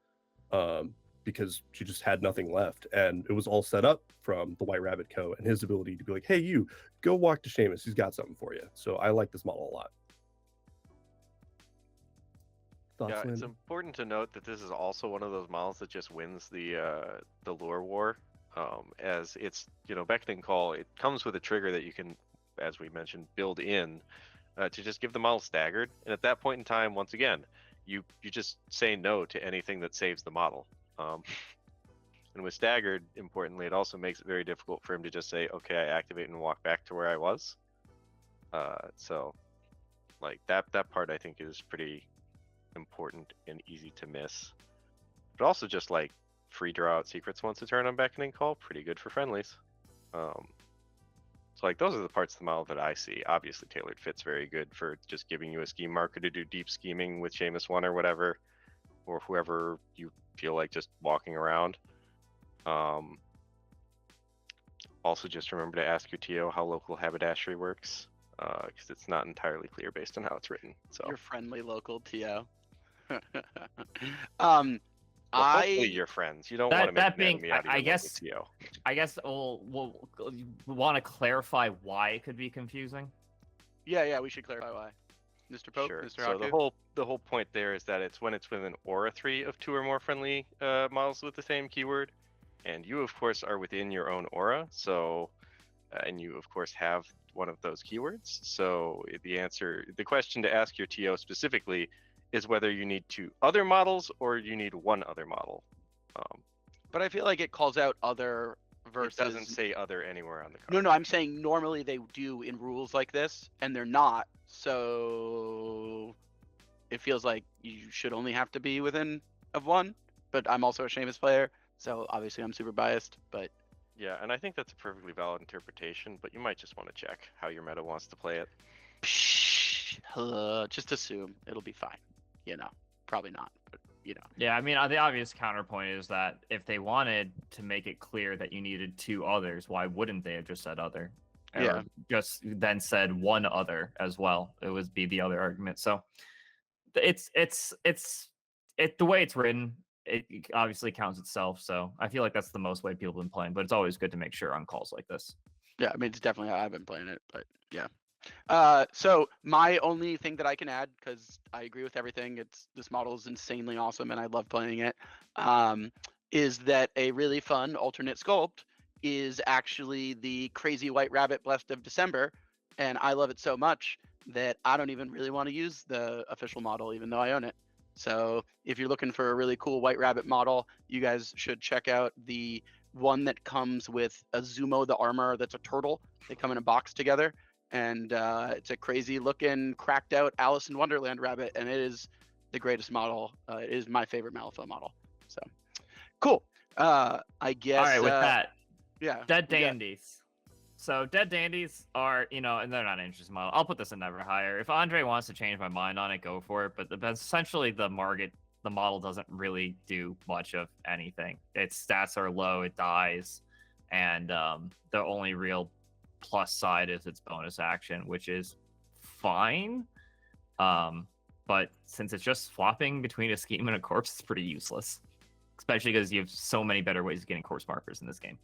Because she just had nothing left, and it was all set up from the White Rabbit Co. and his ability to be like, hey, you go walk to Seamus, he's got something for you. So I like this model a lot. Thoughts, Yeah, it's Landon? important to note that this is also one of those models that just wins the lure war, as it's, Beckoning Call, it comes with a trigger that you can, as we mentioned, build in to just give the model staggered, and at that point in time, once again, you just say no to anything that saves the model. And with staggered, importantly, it also makes it very difficult for him to just say, okay, I activate and walk back to where I was. So like that part I think is pretty important and easy to miss. But also just like free draw out secrets once a turn on Beckoning Call, pretty good for friendlies. So like those are the parts of the model that I see. Obviously tailored fit's very good for just giving you a scheme marker to do deep scheming with Seamus 1 or whatever, or whoever you feel like just walking around. Also just remember to ask your TO how local haberdashery works, because it's not entirely clear based on how it's written. So Your friendly local TO. well, hopefully you're friends. You don't want to make That an being, enemy out of I your guess, local TO. I guess we'll want to clarify why it could be confusing. Yeah, we should clarify why. Mr. Pope, Sure. Mr. So Haku? the whole point there is that it's when it's with an aura 3 of 2 or more friendly models with the same keyword, and you of course are within your own aura. So, and you of course have one of those keywords. So the question to ask your TO specifically is whether you need 2 other models or you need 1 other model. But I feel like it calls out other versus. It doesn't say other anywhere on the card. No, I'm saying normally they do in rules like this, and they're not. So it feels like you should only have to be within of one. But I'm also a Seamus player, so obviously I'm super biased. But Yeah, and I think that's a perfectly valid interpretation, but you might just want to check how your meta wants to play it. just assume it'll be fine. You know, probably not, but you know. Yeah, I mean, the obvious counterpoint is that if they wanted to make it clear that you needed 2 others, why wouldn't they have just said other? Or Yeah. just then said 1 other as well. It would be the other argument. So it's the way it's written, it obviously counts itself. So I feel like that's the most way people have been playing, but it's always good to make sure on calls like this. Yeah, I mean, it's definitely how I've been playing it, but yeah. So my only thing that I can add, because I agree with everything, this model is insanely awesome and I love playing it, is that a really fun alternate sculpt is actually the Crazy White Rabbit Blessed of December, and I love it so much that I don't even really want to use the official model, even though I own it. So if you're looking for a really cool White Rabbit model, you guys should check out the one that comes with Azumo the armor that's a turtle. They come in a box together. And it's a crazy looking, cracked out Alice in Wonderland rabbit, and it is the greatest model. It is my favorite Malifaux model. So cool. I guess. All right, with that, yeah. Dead Dandies. So Dead Dandies are, and they're not an interesting model. I'll put this in never higher. If Andre wants to change my mind on it, go for it. But essentially the model doesn't really do much of anything. Its stats are low, it dies, and the only real plus side is its bonus action, which is fine. But since it's just flopping between a scheme and a corpse, it's pretty useless. Especially because you have so many better ways of getting corpse markers in this game.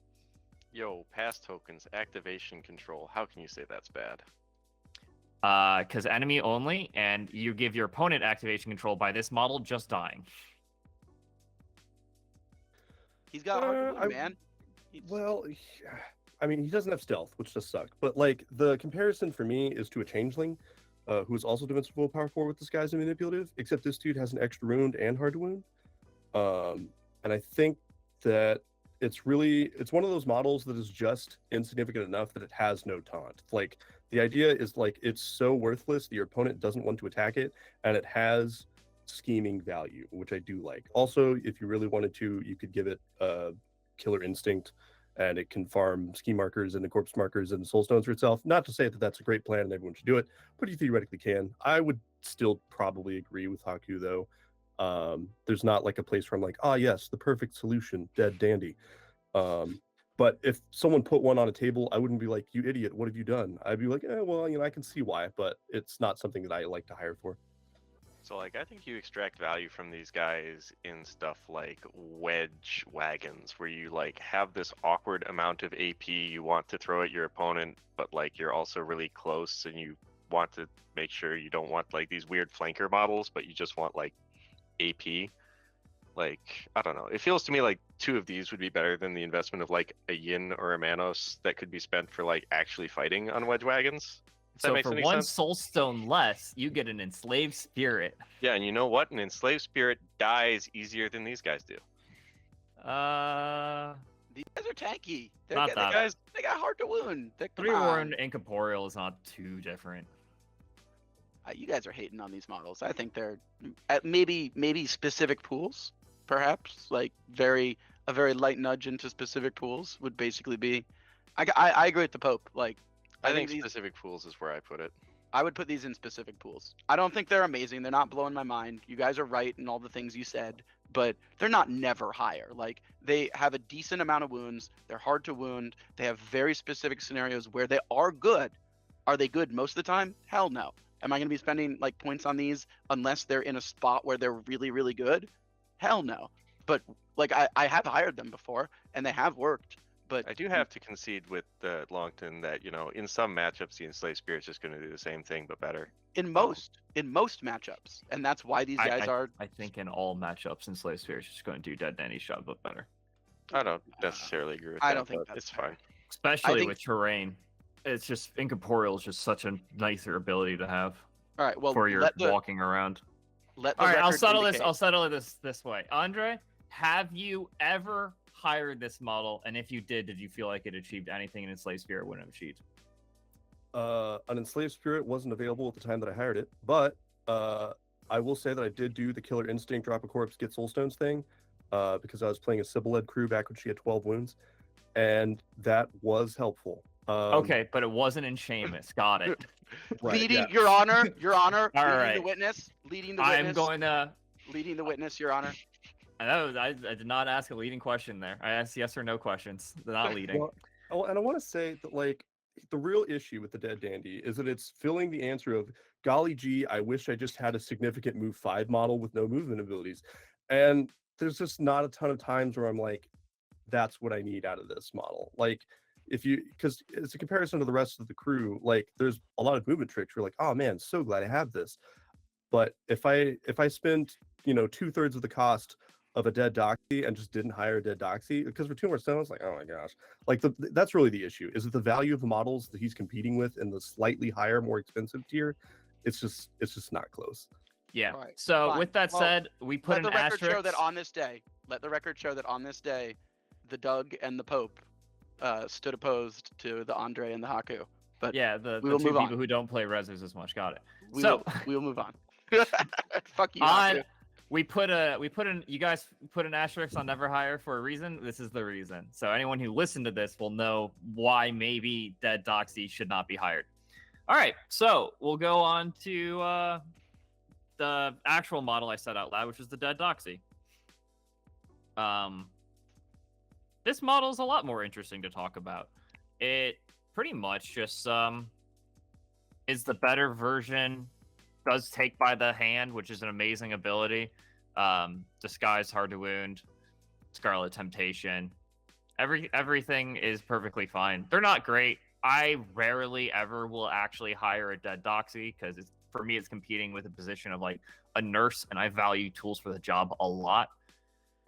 Yo, pass tokens, activation control. How can you say that's bad? Because enemy only, and you give your opponent activation control by this model just dying. He's got hard to win, man. Well, I mean, he doesn't have stealth, which does suck. But like the comparison for me is to a changeling, who is also defensive willpower 4 with disguise and manipulative, except this dude has an extra wound and hard to wound. And I think that it's one of those models that is just insignificant enough that it has no taunt. Like the idea is like it's so worthless that your opponent doesn't want to attack it, and it has scheming value, which I do like. Also, if you really wanted to, you could give it a killer instinct, and it can farm ski markers and the corpse markers and soul stones for itself. Not to say that that's a great plan and everyone should do it, but you theoretically can. I would still probably agree with Haku, though. There's not like a place where I'm like, yes, the perfect solution, Dead Dandy. But if someone put one on a table, I wouldn't be like, you idiot, what have you done? I'd be like, well, I can see why, but it's not something that I like to hire for. So, like, I think you extract value from these guys in stuff like wedge wagons, where you, like, have this awkward amount of AP you want to throw at your opponent, but, like, you're also really close and you want to make sure you don't want, like, these weird flanker models, but you just want, like, AP. Like, I don't know. It feels to me like 2 of these would be better than the investment of, like, a Yin or a Manos that could be spent for, like, actually fighting on wedge wagons. So for 1 soul stone less, you get an Enslaved Spirit. Yeah, and you know what? An Enslaved Spirit dies easier than these guys do. These guys are tanky. They Not that. They got hard to wound. 3 Warren Incorporeal is not too different. You guys are hating on these models. I think they're at maybe specific pools, perhaps. Like a very light nudge into specific pools would basically be. I agree with the Pope. Like. I think specific pools is where I put it. I would put these in specific pools. I don't think they're amazing. They're not blowing my mind. You guys are right in all the things you said, but they're not never higher. Like, they have a decent amount of wounds. They're hard to wound. They have very specific scenarios where they are good. Are they good most of the time? Hell no. Am I going to be spending like points on these unless they're in a spot where they're really, really good? Hell no. But like I have hired them before and they have worked. But I do have to concede with Longton that, in some matchups, the Enslaved Spirit's just going to do the same thing, but better. In most matchups. And that's why these guys are... I think in all matchups, Enslaved Spirit's just going to do Dead Dandy's job, but better. I don't necessarily agree with that. I don't think that's it's fair. fine. Especially with terrain. It's just, Incorporeal is just such a nicer ability to have. All right, well... For your walking around. All right, I'll settle this way. Andre, have you ever hired this model, and if you did you feel like it achieved anything an Enslaved Spirit wouldn't have achieved? An Enslaved Spirit wasn't available at the time that I hired it, but I will say that I did do the Killer Instinct, drop a corpse, get soulstones thing, because I was playing a Sybelle crew back when she had 12 wounds, and that was helpful. Okay, but it wasn't in Seamus. Got it. Right, leading, yeah. Your Honor, Your Honor, All leading right. the witness, leading the I'm witness, going to. leading the witness, Your Honor. I did not ask a leading question there. I asked yes or no questions. They're not leading. Well, and I want to say that, like, the real issue with the Dead Dandy is that it's filling the answer of, golly gee, I wish I just had a significant move 5 model with no movement abilities. And there's just not a ton of times where I'm like, that's what I need out of this model. Like, because it's a comparison to the rest of the crew, like, there's a lot of movement tricks. You're like, oh man, so glad I have this. But if I spend, 2/3 of the cost of a dead Doxy and just didn't hire a dead Doxy, because for 2 more stones, like, oh my gosh, like, that's really the issue. Is it the value of the models that he's competing with in the slightly higher, more expensive tier? It's just not close. Yeah. All right, So fine. with that Well, said, we put Let an the record asterisk. show that on this day, the Doug and the Pope stood opposed to the Andre and the Haku. But Yeah, the we two will move people on. who don't play Reses as much. Got it. we So will move on. Fuck you, on Haku. you guys put an asterisk on never hire for a reason. This is the reason. So anyone who listened to this will know why maybe dead Doxy should not be hired. All right, so we'll go on to the actual model I said out loud, which is the dead Doxy. This model is a lot more interesting to talk about. It pretty much just is the better version. Does take by the hand, which is an amazing ability. Disguise, hard to wound, Scarlet Temptation. Everything is perfectly fine. They're not great. I rarely ever will actually hire a dead Doxy because for me it's competing with a position of like a nurse, and I value tools for the job a lot.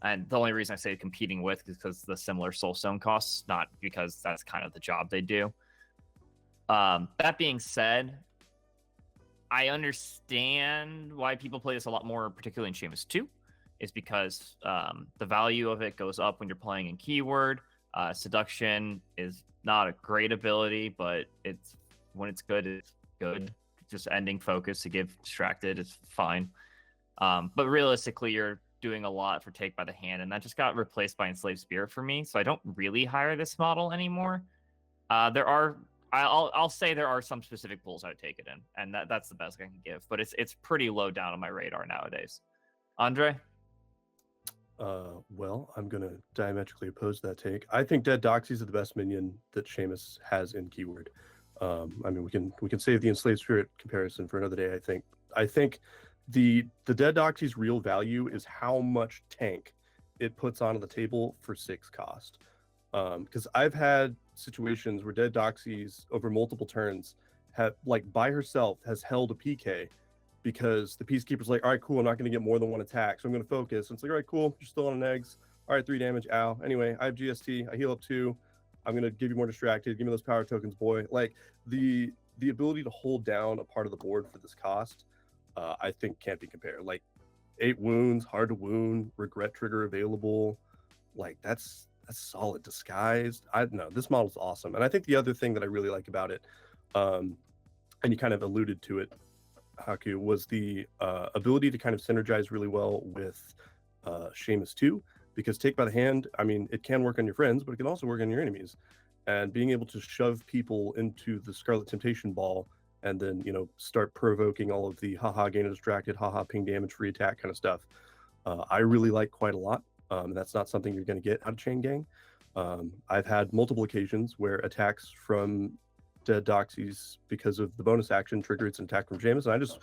And the only reason I say competing with is because the similar soulstone costs, not because that's kind of the job they do. That being said, I understand why people play this a lot more, particularly in Seamus 2, is because the value of it goes up when you're playing in Keyword. Seduction is not a great ability, but when it's good, it's good. Just ending focus to give distracted is fine. But realistically, you're doing a lot for take by the hand, and that just got replaced by Enslaved Spirit for me, so I don't really hire this model anymore. I'll say there are some specific pulls I would take it in, and that's the best I can give. But it's pretty low down on my radar nowadays. Andre? Well, I'm gonna diametrically oppose that take. I think Dead Doxy's are the best minion that Seamus has in Keyword. I mean, we can save the Enslaved Spirit comparison for another day. I think the Dead Doxy's real value is how much tank it puts onto the table for 6 cost. Because I've had situations where Dead Doxy's over multiple turns have, like, by herself has held a PK because the Peacekeeper's like, all right, cool, I'm not going to get more than 1 attack, so I'm going to focus. And it's like, all right, cool, you're still on an eggs. All right, 3 damage, ow. Anyway, I have GST, I heal up 2. I'm going to give you more distracted. Give me those power tokens, boy. Like, the ability to hold down a part of the board for this cost, I think can't be compared. Like, 8 wounds, hard to wound, regret trigger available. Like, that's solid. Disguised. I don't know. This model's awesome. And I think the other thing that I really like about it, and you kind of alluded to it, Haku, was the ability to kind of synergize really well with Seamus 2, because take by the hand, I mean, it can work on your friends, but it can also work on your enemies. And being able to shove people into the Scarlet Temptation ball and then, start provoking all of the haha gain a distracted, haha ping damage, free attack kind of stuff, I really like quite a lot. That's not something you're going to get out of Chain Gang. I've had multiple occasions where attacks from Dead Doxies, because of the bonus action, trigger its attack from Seamus, and I just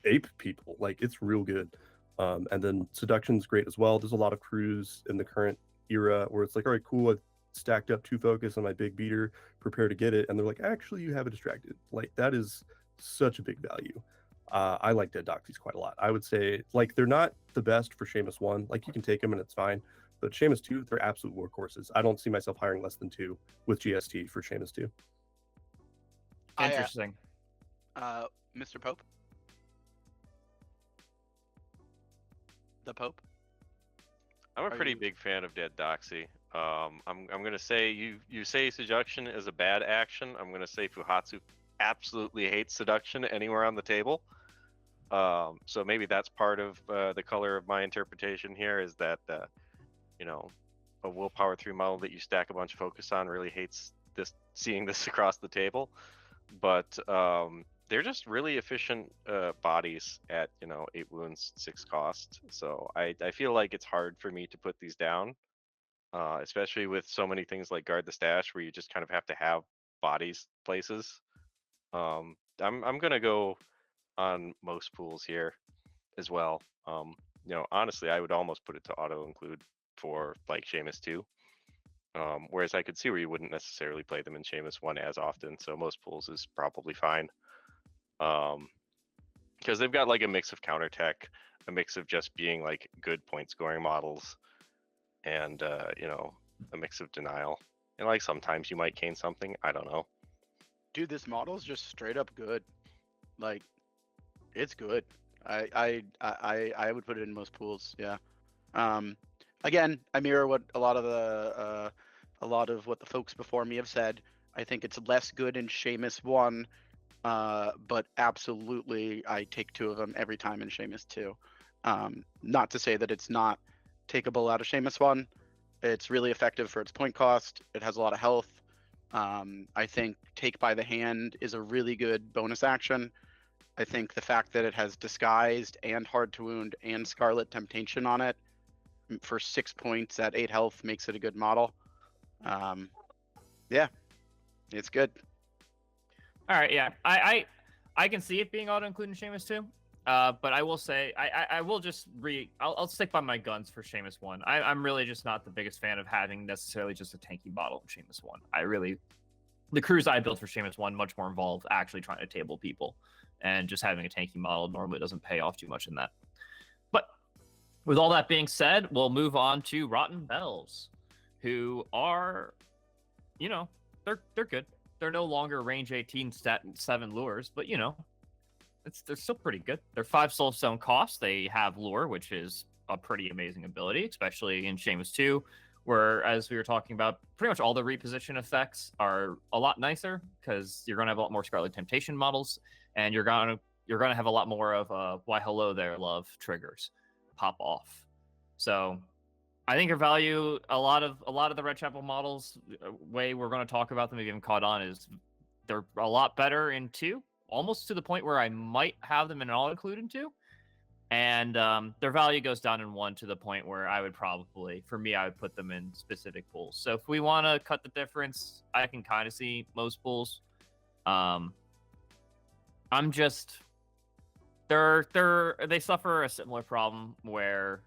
ape people. Like, it's real good. And then Seduction's great as well. There's a lot of crews in the current era where it's like, all right, cool, I've stacked up 2 focus on my big beater, prepare to get it, and they're like, actually, you have a distracted. Like, that is such a big value. I like Dead Doxies quite a lot. I would say, like, they're not the best for Seamus 1. Like, you can take them and it's fine. But Seamus 2, they're absolute workhorses. I don't see myself hiring less than 2 with GST for Seamus 2. Interesting. Mr. Pope? The Pope? I'm a pretty big fan of Dead Doxy. I'm gonna say you say seduction is a bad action. I'm gonna say Fuhatsu absolutely hates seduction anywhere on the table. So maybe that's part of the color of my interpretation here is that you know, a willpower 3 model that you stack a bunch of focus on really hates seeing this across the table. But they're just really efficient bodies at 8 wounds, 6 cost. So I feel like it's hard for me to put these down, especially with so many things like guard the stash where you just kind of have to have bodies places. I'm gonna go on most pools here as well. Honestly, I would almost put it to auto include for like Seamus 2. Whereas I could see where you wouldn't necessarily play them in Seamus 1 as often, so most pools is probably fine. Because they've got like a mix of counter tech, a mix of just being like good point scoring models, and a mix of denial. And like sometimes you might cane something, I don't know. Dude, this model's just straight up good. Like, it's good. I would put it in most pools. Yeah. Again, I mirror what a lot of what the folks before me have said. I think it's less good in Seamus 1, but absolutely I take 2 of them every time in Seamus 2. Not to say that it's not takeable out of Seamus 1. It's really effective for its point cost. It has a lot of health. I think Take by the Hand is a really good bonus action. I think the fact that it has Disguised and Hard to Wound and Scarlet Temptation on it for 6 points at 8 health makes it a good model. Yeah, it's good. All right, yeah, I can see it being auto included in Seamus 2. But I will say I will just I'll stick by my guns for Seamus 1. I'm really just not the biggest fan of having necessarily just a tanky model in Seamus 1. The crews I built for Seamus 1 much more involved actually trying to table people, and just having a tanky model normally doesn't pay off too much in that. But with all that being said, we'll move on to Rotten Belles, who are, they're good. They're no longer range 18 stat 7 lures, but they're still pretty good. They're 5 soulstone cost. They have lure, which is a pretty amazing ability, especially in Seamus 2, where, as we were talking about, pretty much all the reposition effects are a lot nicer because you're going to have a lot more Scarlet Temptation models, and you're going to have a lot more of why hello there love triggers pop off. So I think your value, a lot of the Redchapel models, way we're going to talk about them if you haven't caught on, is they're a lot better in 2, almost to the point where I might have them in all include in 2. And their value goes down in 1 to the point where I would put them in specific pools. So if we want to cut the difference, I can kind of see most pools. I'm just they suffer a similar problem where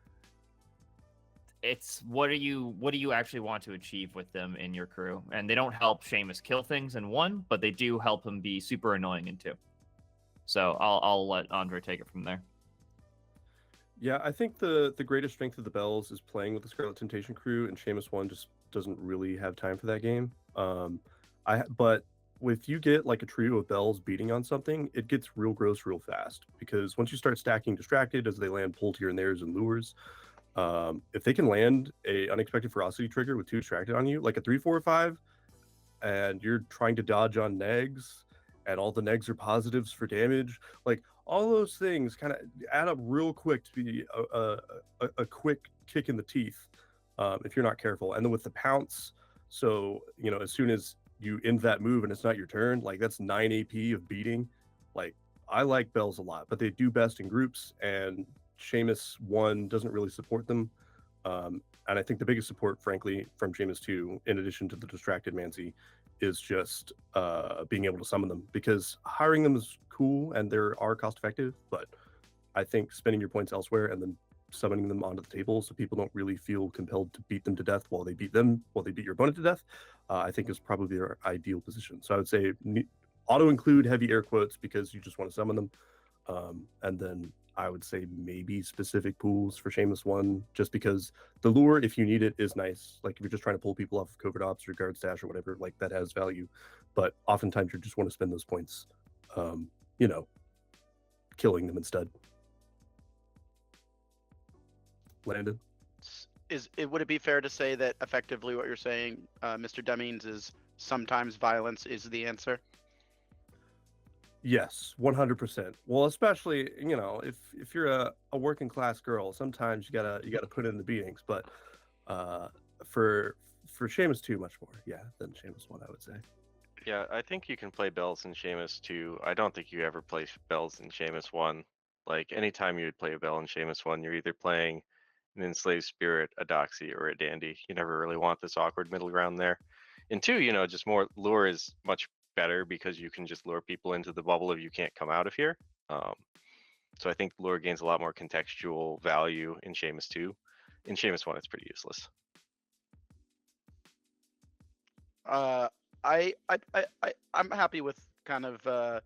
it's what do you actually want to achieve with them in your crew, and they don't help Seamus kill things in 1, but they do help him be super annoying in 2. So I'll let Andre take it from there. Yeah, I think the greatest strength of the Belles is playing with the Scarlet Temptation crew, and Seamus 1 just doesn't really have time for that game. But if you get like a trio of Belles beating on something, it gets real gross real fast, because once you start stacking Distracted as they land pulled here and there's and lures, if they can land a unexpected ferocity trigger with 2 distracted on you, like a 3, 4, or 5, and you're trying to dodge on negs, and all the negs are positives for damage, like all those things kind of add up real quick to be a quick kick in the teeth if you're not careful. And then with the pounce, so as soon as you end that move and it's not your turn, like that's 9 AP of beating. Like, I like Belles a lot, but they do best in groups, and Seamus 1 doesn't really support them. And I think the biggest support, frankly, from Seamus 2, in addition to the Distracted Mancy, is just being able to summon them, because hiring them is cool and they are cost effective, but I think spending your points elsewhere and then summoning them onto the table so people don't really feel compelled to beat them to death while they beat your opponent to death, I think is probably their ideal position. So I would say auto include heavy air quotes because you just want to summon them, and then I would say maybe specific pools for Seamus 1, just because the lure, if you need it, is nice. Like if you're just trying to pull people off of covert ops or guard stash or whatever, like that has value. But oftentimes you just want to spend those points, killing them instead. Landon? Would it be fair to say that effectively what you're saying, Mr. Demings, is sometimes violence is the answer? Yes, 100%. Well, especially, if you're a working class girl, sometimes you gotta put in the beatings. But uh, for Seamus 2, much more, yeah, than Seamus 1, I would say. Yeah, I think you can play Bells in Seamus 2. I don't think you ever play Bells in Seamus 1. Like, anytime you would play a Bell in Seamus 1, you're either playing an Enslaved Spirit, a Doxy, or a Dandy. You never really want this awkward middle ground there. In 2, just more lure is much better because you can just lure people into the bubble if you can't come out of here. So I think lure gains a lot more contextual value in Seamus 2. In Seamus 1, it's pretty useless. I'm happy with kind of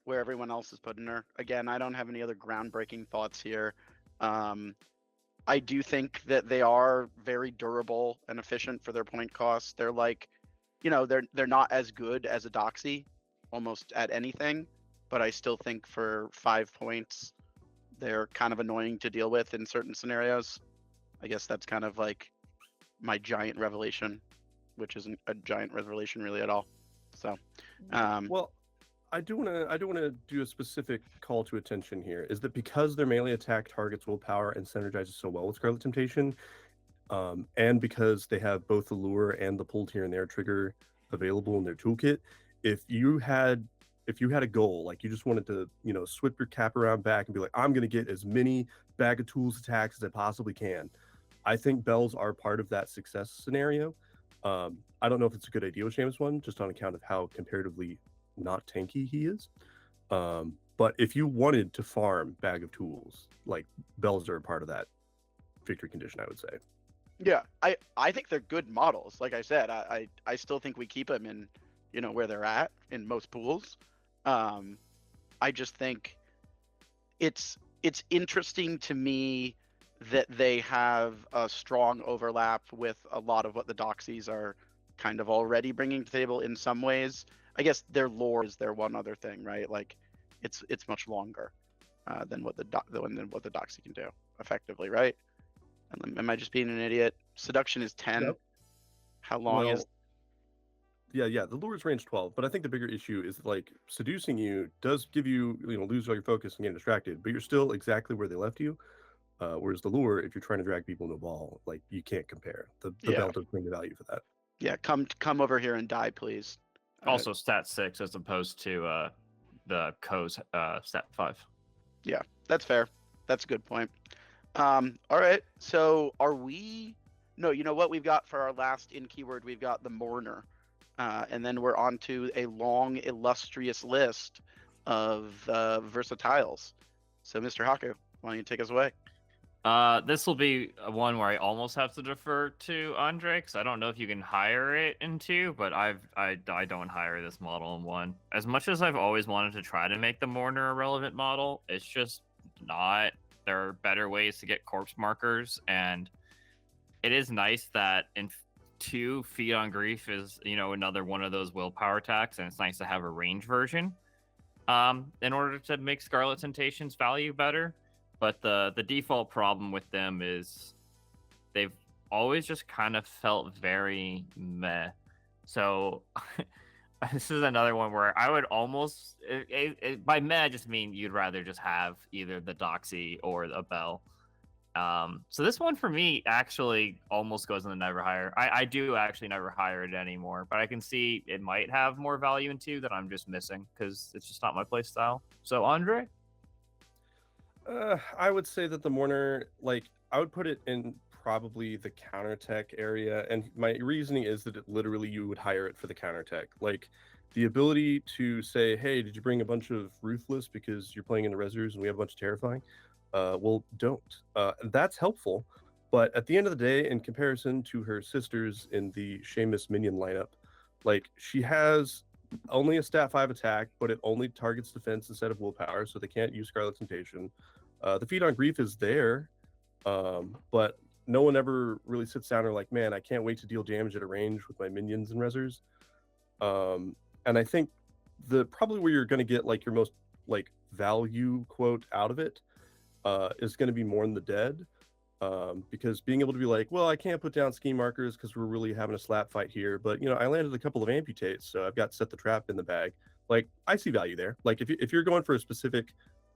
where everyone else is putting her. Again, I don't have any other groundbreaking thoughts here. I do think that they are very durable and efficient for their point costs. They're like, they're not as good as a Doxy, almost at anything, but I still think for 5 points, they're kind of annoying to deal with in certain scenarios. I guess that's kind of like my giant revelation, which isn't a giant revelation really at all. So, Well, I do want to do a specific call to attention here. Is that because their melee attack targets willpower and synergizes so well with Scarlet Temptation, and because they have both the lure and the pull here and there trigger available in their toolkit, if you had a goal, like you just wanted to, swip your cap around back and be like, I'm going to get as many bag of tools attacks as I possibly can, I think bells are part of that success scenario. I don't know if it's a good idea with Seamus 1, just on account of how comparatively not tanky he is. But if you wanted to farm bag of tools, like bells are a part of that victory condition, I would say. yeah, I think they're good models. Like I said, I still think we keep them in, where they're at in most pools. I just think it's interesting to me that they have a strong overlap with a lot of what the Doxies are kind of already bringing to the table in some ways. I guess their lore is their one other thing, right? Like, it's much longer than what the Doxy can do effectively, right? Am I just being an idiot? Seduction is 10. Yep. How long is? Yeah. The lure's range 12, but I think the bigger issue is like seducing you does give you, lose all your focus and get distracted, but you're still exactly where they left you. Whereas the lure, if you're trying to drag people into a ball, like you can't compare. The belt does bring the value for that. Yeah, come over here and die, please. Also, stat 6 as opposed to the Co's stat 5. Yeah, that's fair. That's a good point. All right, so are we? No, you know what we've got for our last in keyword? We've got the Mourner, and then we're on to a long, illustrious list of versatiles. So, Mr. Haku, why don't you take us away? This will be one where I almost have to defer to Andre, because I don't know if you can hire it in 2, but I don't hire this model in 1. As much as I've always wanted to try to make the Mourner a relevant model, it's just not. There are better ways to get corpse markers, and it is nice that in 2, Feed on Grief is, another one of those willpower attacks, and it's nice to have a range version in order to make Scarlet Temptation's value better. But the default problem with them is they've always just kind of felt very meh. So this is another one where I would almost, by meh, I just mean you'd rather just have either the Doxy or a Belle. So this one for me actually almost goes in the never hire. I do actually never hire it anymore, but I can see it might have more value in 2 that I'm just missing because it's just not my play style. So Andre? I would say that the Mourner, I would put it in probably the counter-tech area, and my reasoning is that literally you would hire it for the counter-tech. Like, the ability to say, hey, did you bring a bunch of Ruthless because you're playing in the Resers and we have a bunch of Terrifying? Well, don't. That's helpful, but at the end of the day, in comparison to her sisters in the Seamus minion lineup, she has only a stat 5 attack, but it only targets defense instead of willpower, so they can't use Scarlet Temptation. The Feed on Grief is there, but no one ever really sits down and like, man, I can't wait to deal damage at a range with my minions and Resers. And I think probably where you're going to get your most value quote out of it is going to be Mourn the Dead, because being able to be like, well, I can't put down scheme markers because we're really having a slap fight here, but I landed a couple of amputates, so I've got Set the Trap in the bag. Like, I see value there. Like, if you're going for a specific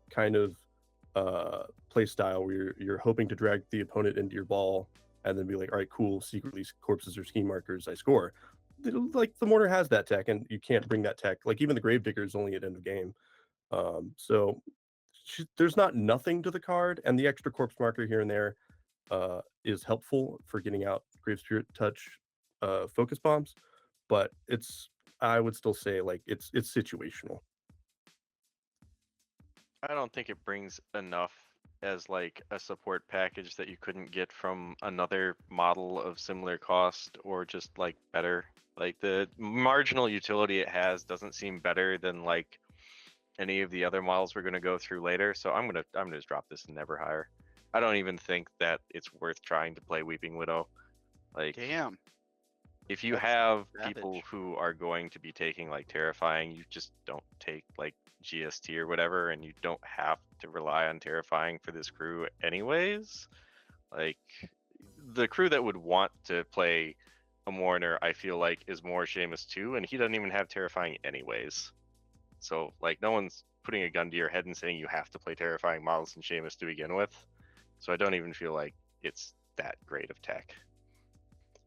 kind of play style where you're hoping to drag the opponent into your ball and then be like, all right, cool, secretly corpses or scheme markers, I score. Like, the Mourner has that tech, and you can't bring that tech. Like, even the Gravedigger is only at end of game. So there's not nothing to the card, and the extra corpse marker here and there is helpful for getting out Grave Spirit Touch focus bombs, but I would still say like it's situational. I don't think it brings enough as like a support package that you couldn't get from another model of similar cost or just like better. Like the marginal utility it has doesn't seem better than like any of the other models we're going to go through later. So I'm gonna just drop this and never hire. I don't even think that it's worth trying to play Weeping Widow. Like, Damn. if you That's have savage. people who are going to be taking like Terrifying, you just don't take like GST or whatever, and you don't have to rely on Terrifying for this crew anyways. Like, the crew that would want to play a Mourner, I feel like, is more Seamus too, and he doesn't even have Terrifying anyways. So like, no one's putting a gun to your head and saying you have to play Terrifying models in Seamus to begin with. So I don't even feel like it's that great of tech.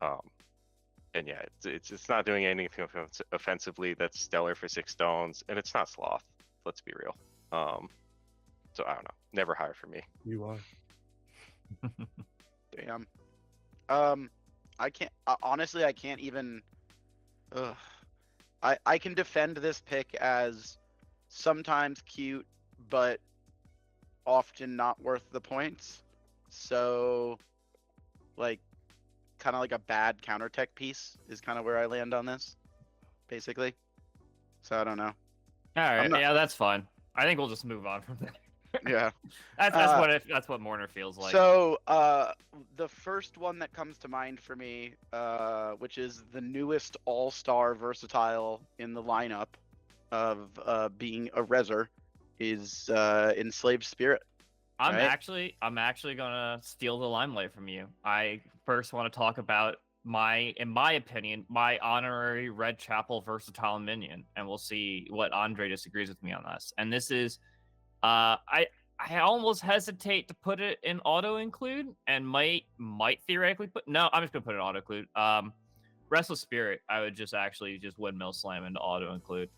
And yeah, it's not doing anything offensively that's stellar for 6 stones, and it's not Sloth. Let's be real. So I don't know. Never hire for me. You are. Damn. I can't. Honestly, I can't even. Ugh. I can defend this pick as sometimes cute, but often not worth the points. So, like, kind of like a bad counter tech piece is kind of where I land on this, basically. So I don't know. All right, not- yeah, that's fine. I think we'll just move on from there. Yeah. That's what Mourner feels like. So the first one that comes to mind for me, which is the newest all-star versatile in the lineup of being a Reser, is Enslaved Spirit. I'm right? actually gonna steal the limelight from you. I first want to talk about in my opinion, my honorary Red Chapel versatile minion, and we'll see what Andre disagrees with me on this. And this is, I almost hesitate to put it in auto include, and might theoretically put. No, I'm just gonna put it in auto include. Restless Spirit, I would just windmill slam into auto include.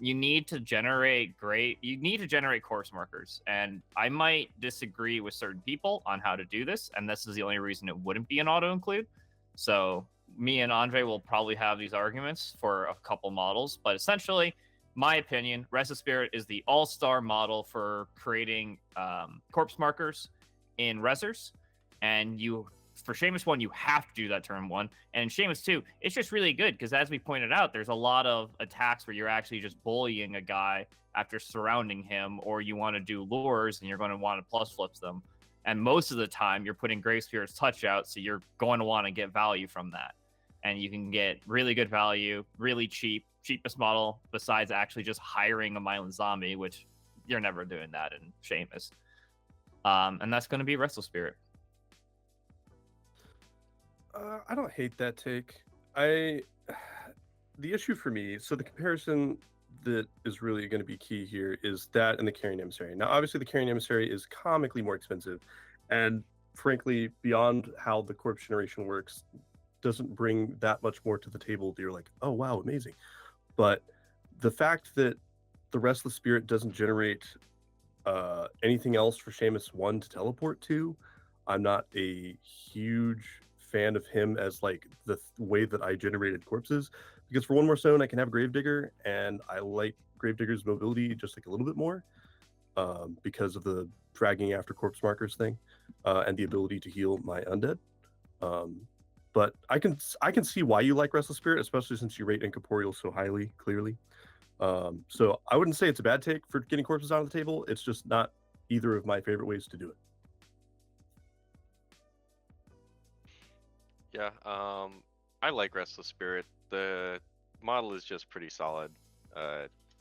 You need to generate corpse markers, and I might disagree with certain people on how to do this, and this is the only reason it wouldn't be an auto include. So me and Andre will probably have these arguments for a couple models, but essentially, my opinion, Restless Spirit is the all-star model for creating corpse markers in Resers, and for Seamus 1, you have to do that turn 1. And in Seamus 2, it's just really good because, as we pointed out, there's a lot of attacks where you're actually just bullying a guy after surrounding him, or you want to do lures and you're going to want to plus flips them. And most of the time, you're putting Grave Spirit's touch out, so you're going to want to get value from that. And you can get really good value, really cheapest model, besides actually just hiring a Mylan Zombie, which you're never doing that in Seamus. And that's going to be Restless Spirit. I don't hate that take. The issue for me, so the comparison that is really going to be key here is that and the Carrion Emissary. Now, obviously, the Carrion Emissary is comically more expensive, and frankly, beyond how the corpse generation works, doesn't bring that much more to the table. You're like, oh wow, amazing. But the fact that the Restless Spirit doesn't generate anything else for Seamus 1 to teleport to, I'm not a huge fan of him as like the way that I generated corpses, because for 1 more stone I can have Gravedigger, and I like Gravedigger's mobility just like a little bit more because of the dragging after corpse markers thing and the ability to heal my undead. But I can see why you like Restless Spirit, especially since you rate Incorporeal so highly, clearly. So I wouldn't say it's a bad take for getting corpses out of the table. It's just not either of my favorite ways to do it. Yeah, I like Restless Spirit. The model is just pretty solid.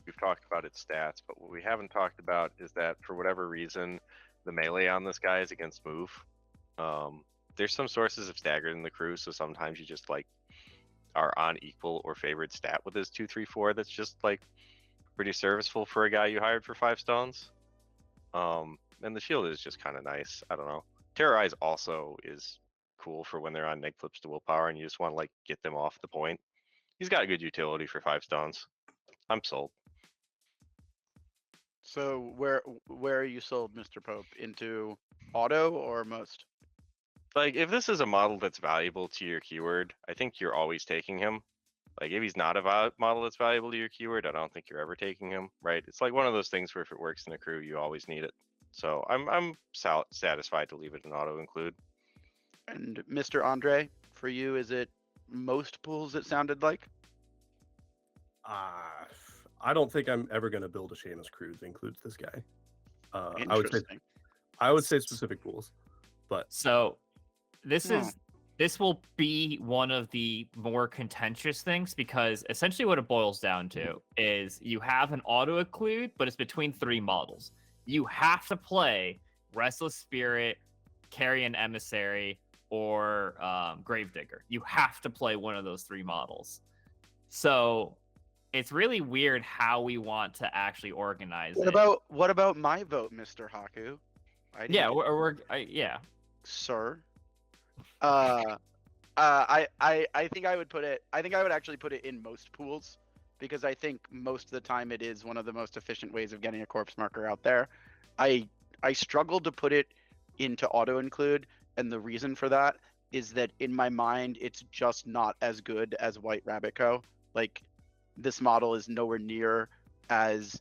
We've talked about its stats, but what we haven't talked about is that for whatever reason, the melee on this guy is against move. There's some sources of stagger in the crew, so sometimes you just like are on equal or favored stat with his 2/3/4. That's just like pretty serviceable for a guy you hired for 5 stones. And the shield is just kind of nice. I don't know. Terrorize also is cool for when they're on neg flips to willpower and you just want to like get them off the point. He's got a good utility for 5 stones. I'm sold. So where are you sold, Mr. Pope? Into auto or most? Like if this is a model that's valuable to your keyword, I think you're always taking him. Like if he's not a model that's valuable to your keyword, I don't think you're ever taking him, right? It's like one of those things where if it works in a crew, you always need it. So I'm satisfied to leave it in auto include. And Mr. Andre, for you, is it most pools? It sounded like. I don't think I'm ever going to build a Seamus crew that includes this guy. Interesting. I would say specific pools, but So this will be one of the more contentious things because essentially what it boils down to is you have an auto include, but it's between 3 models. You have to play Restless Spirit, Carrion Emissary, or Gravedigger. You have to play one of those 3 models. So it's really weird how we want to actually organize it. What about my vote, Mr. Haku? Yeah. Sir. I think I would put it. I think I would actually put it in most pools because I think most of the time it is one of the most efficient ways of getting a corpse marker out there. I struggled to put it into auto include, and the reason for that is that in my mind it's just not as good as White Rabbit Co. Like this model is nowhere near as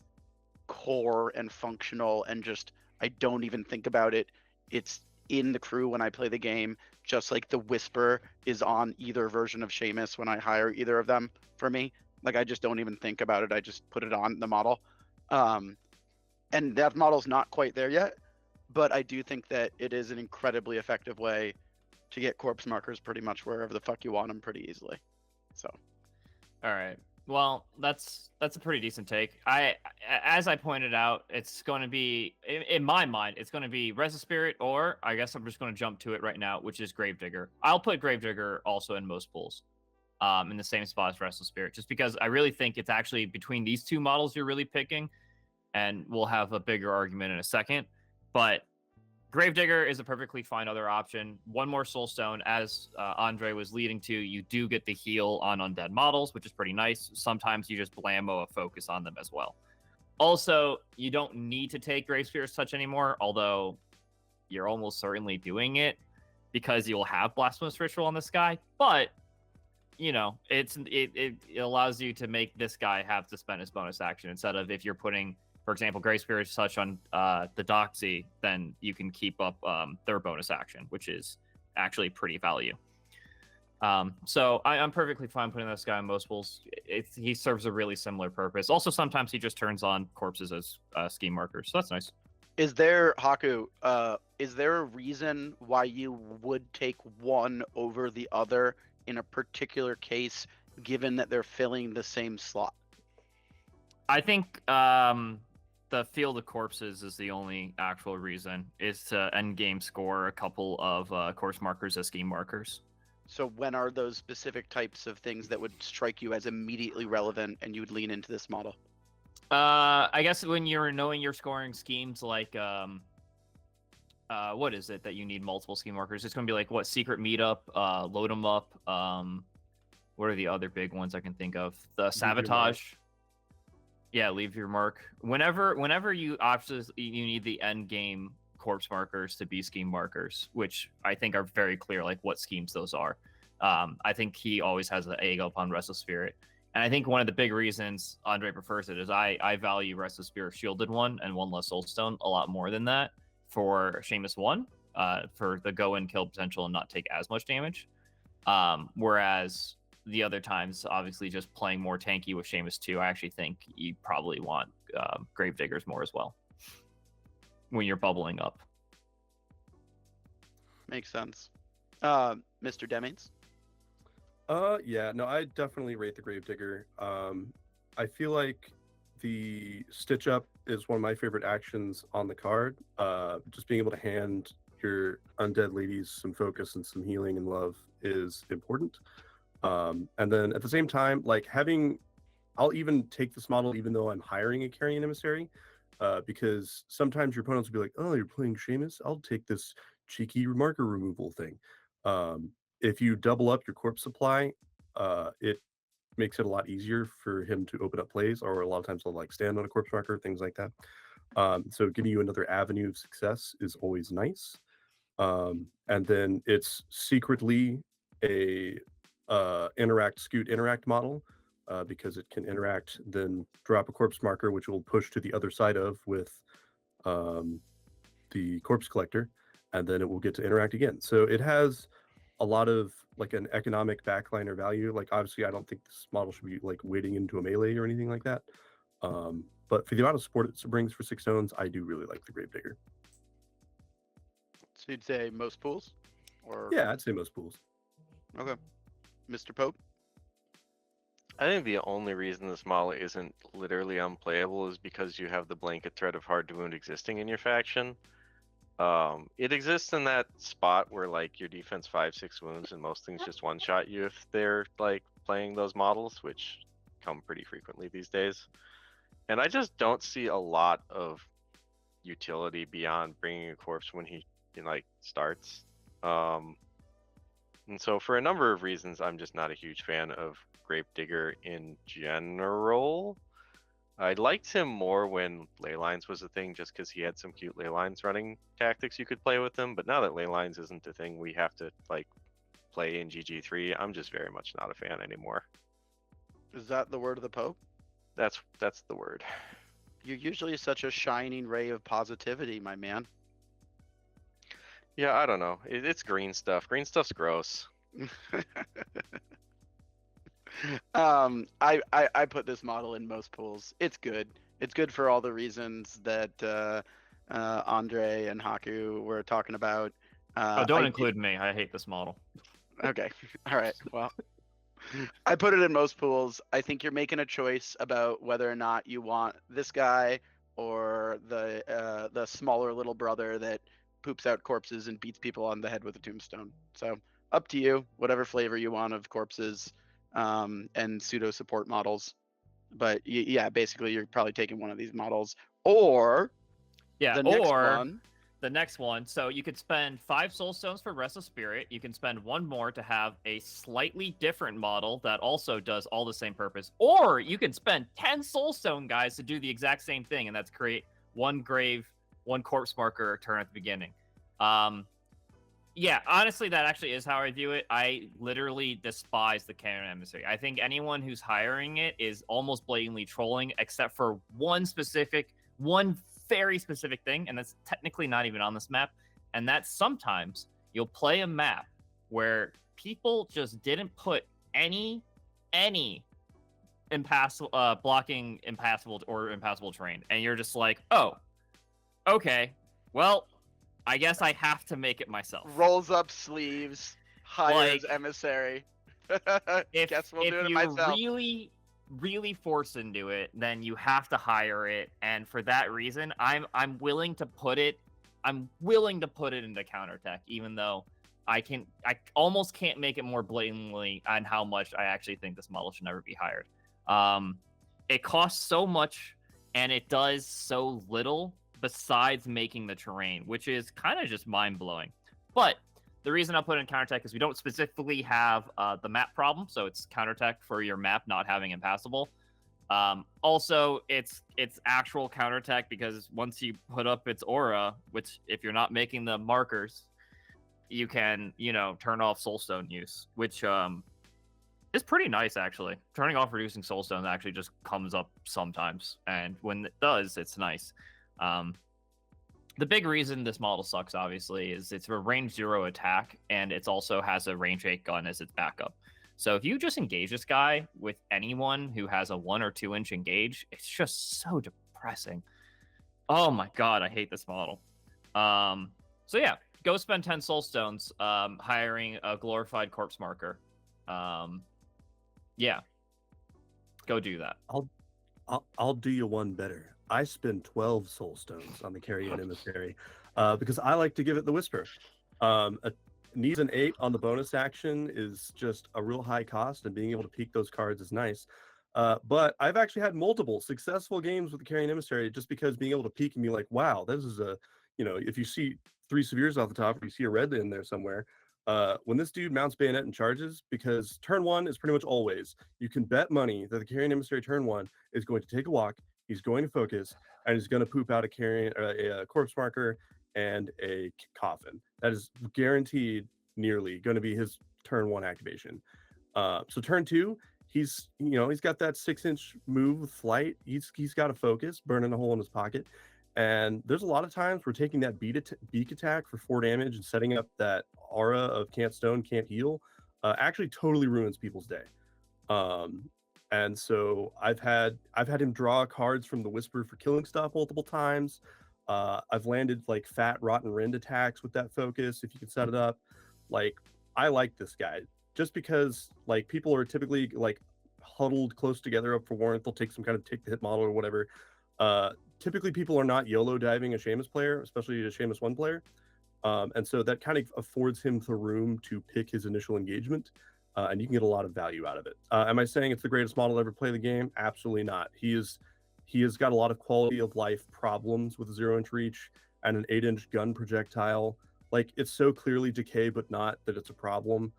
core and functional, and just I don't even think about it. It's in the crew when I play the game, just like the Whisper is on either version of Seamus when I hire either of them for me. Like I just don't even think about it. I just put it on the model. And that model's not quite there yet, but I do think that it is an incredibly effective way to get corpse markers pretty much wherever the fuck you want them pretty easily. So. All right. Well, that's a pretty decent take. As I pointed out, it's going to be in my mind, it's going to be Restless Spirit, or I guess I'm just going to jump to it right now, which is Gravedigger. I'll put Gravedigger also in most pools, in the same spot as Restless Spirit, just because I really think it's actually between these 2 models you're really picking, and we'll have a bigger argument in a second. But Gravedigger is a perfectly fine other option. 1 more Soulstone, as Andre was leading to, you do get the heal on undead models, which is pretty nice. Sometimes you just blammo a focus on them as well. Also, you don't need to take Grave Spirit's Touch anymore, although you're almost certainly doing it because you'll have Blasphemous Ritual on this guy. But, you know, it allows you to make this guy have to spend his bonus action instead of if you're putting, for example, Grave Spirit's Touch on the Doxy, then you can keep up their bonus action, which is actually pretty value. So I'm perfectly fine putting this guy in most pools. He serves a really similar purpose. Also, sometimes he just turns on corpses as scheme markers, so that's nice. Is there, Haku, is there a reason why you would take one over the other in a particular case, given that they're filling the same slot? I think the Field of Corpses is the only actual reason, is to end game score a couple of corpse markers as scheme markers. So when are those specific types of things that would strike you as immediately relevant and you would lean into this model? I guess when you're knowing you're scoring schemes like what is it that you need multiple scheme markers? It's going to be like what, Secret Meetup, Load 'em Up. What are the other big ones I can think of? The Sabotage. Yeah, Leave Your Mark. Whenever you need the end game corpse markers to be scheme markers, which I think are very clear, like what schemes those are. I think he always has the egg up on Restless Spirit. And I think one of the big reasons Andre prefers it is I value Restless Spirit shielded one and 1 less Soulstone a lot more than that for Seamus 1, for the go and kill potential and not take as much damage. Whereas the other times, obviously, just playing more tanky with Seamus 2, I actually think you probably want Gravediggers more as well when you're bubbling up. Makes sense. Mr. Demings? Yeah, no, I definitely rate the Gravedigger. I feel like the Stitch Up is one of my favorite actions on the card. Just being able to hand your undead ladies some focus and some healing and love is important. And then at the same time, like I'll even take this model even though I'm hiring a Carrion Emissary, because sometimes your opponents will be like, "Oh, you're playing Seamus? I'll take this cheeky marker removal thing." If you double up your corpse supply, it makes it a lot easier for him to open up plays, or a lot of times he'll like stand on a corpse marker, things like that. So giving you another avenue of success is always nice. And then it's secretly a interact model, because it can interact, then drop a corpse marker, which will push to the other side of with the corpse collector, and then it will get to interact again. So it has a lot of like an economic backliner value. Like obviously, I don't think this model should be like wading into a melee or anything like that. But for the amount of support it brings for 6 stones, I do really like the Gravedigger. So you'd say most pools, or Yeah, I'd say most pools. okay, Mr. Pope. I think the only reason this model isn't literally unplayable is because you have the blanket threat of hard to wound existing in your faction. It exists in that spot where like your defense 5-6 wounds and most things just one shot you if they're like playing those models, which come pretty frequently these days. And I just don't see a lot of utility beyond bringing a corpse when he like starts. And so for a number of reasons, I'm just not a huge fan of Gravedigger in general. I liked him more when Leylines was a thing, just because he had some cute Leylines running tactics you could play with him. But now that Leylines isn't a thing we have to like play in GG3, I'm just very much not a fan anymore. Is that the word of the Pope? That's the word. You're usually such a shining ray of positivity, my man. Yeah, I don't know. It's green stuff. Green stuff's gross. I put this model in most pools. It's good. It's good for all the reasons that Andre and Haku were talking about. Don't include me. I hate this model. Okay. All right. Well, I put it in most pools. I think you're making a choice about whether or not you want this guy or the smaller little brother that poops out corpses and beats people on the head with a tombstone. So up to you, whatever flavor you want of corpses and pseudo support models. But yeah, basically you're probably taking one of these models, or Yeah, the next one. So you could spend 5 soul stones for Restless Spirit. You can spend 1 more to have a slightly different model that also does all the same purpose. Or you can spend 10 soul stone guys to do the exact same thing, and that's create 1 grave, 1 corpse marker turn at the beginning. Yeah, honestly, that actually is how I view it. I literally despise the Carrion Emissary. I think anyone who's hiring it is almost blatantly trolling, except for one very specific thing, and that's technically not even on this map, and that's sometimes you'll play a map where people just didn't put any blocking impassable terrain, and you're just like, oh, okay, well, I guess I have to make it myself. Rolls up sleeves, hires emissary. Guess we'll do it myself. If you really forced into it, then you have to hire it, and for that reason, I'm willing to put it into counterattack, even though I almost can't make it more blatantly on how much I actually think this model should never be hired. It costs so much, and it does so little besides making the terrain, which is kind of just mind-blowing. But the reason I put it in counterattack is we don't specifically have the map problem, so it's counterattack for your map not having impassable. Also, it's actual counterattack because once you put up its aura, which if you're not making the markers, you can, turn off soulstone use, which is pretty nice, actually. Turning off reducing soulstone actually just comes up sometimes, and when it does, it's nice. The big reason this model sucks, obviously, is it's a range 0 attack, and it also has a range 8 gun as its backup. So if you just engage this guy with anyone who has a 1 or 2 inch engage, it's just so depressing. Oh my god, I hate this model. So yeah, go spend 10 soul stones hiring a glorified corpse marker. Yeah, go do that. I'll do you one better. I spend 12 soul stones on the Carrion Emissary because I like to give it the whisper. needs an 8 on the bonus action is just a real high cost, and being able to peek those cards is nice. But I've actually had multiple successful games with the Carrion Emissary just because being able to peek and be like, wow, this is a, if you see 3 Severes off the top, or you see a red in there somewhere, when this dude mounts bayonet and charges, because turn 1 is pretty much always, you can bet money that the Carrion Emissary turn 1 is going to take a walk, he's going to focus, and he's going to poop out a corpse marker and a coffin. That is guaranteed nearly going to be his turn 1 activation. So turn 2, he's got that 6-inch move with flight. He's got to focus, burning a hole in his pocket. And there's a lot of times we're taking that beak attack for 4 damage and setting up that aura of can't stone, can't heal, actually totally ruins people's day. And so I've had him draw cards from the Whisper for killing stuff multiple times. I've landed like fat rotten rend attacks with that focus if you can set it up. Like, I like this guy just because like people are typically like huddled close together up for warrant. They'll take some kind of take the hit model or whatever. Typically people are not YOLO diving a Seamus player, especially a Seamus 1 player. And so that kind of affords him the room to pick his initial engagement. And you can get a lot of value out of it. Am I saying it's the greatest model to ever play the game? Absolutely not. He has got a lot of quality of life problems with a 0-inch reach and an 8-inch gun projectile. Like, it's so clearly decay, but not that it's a problem.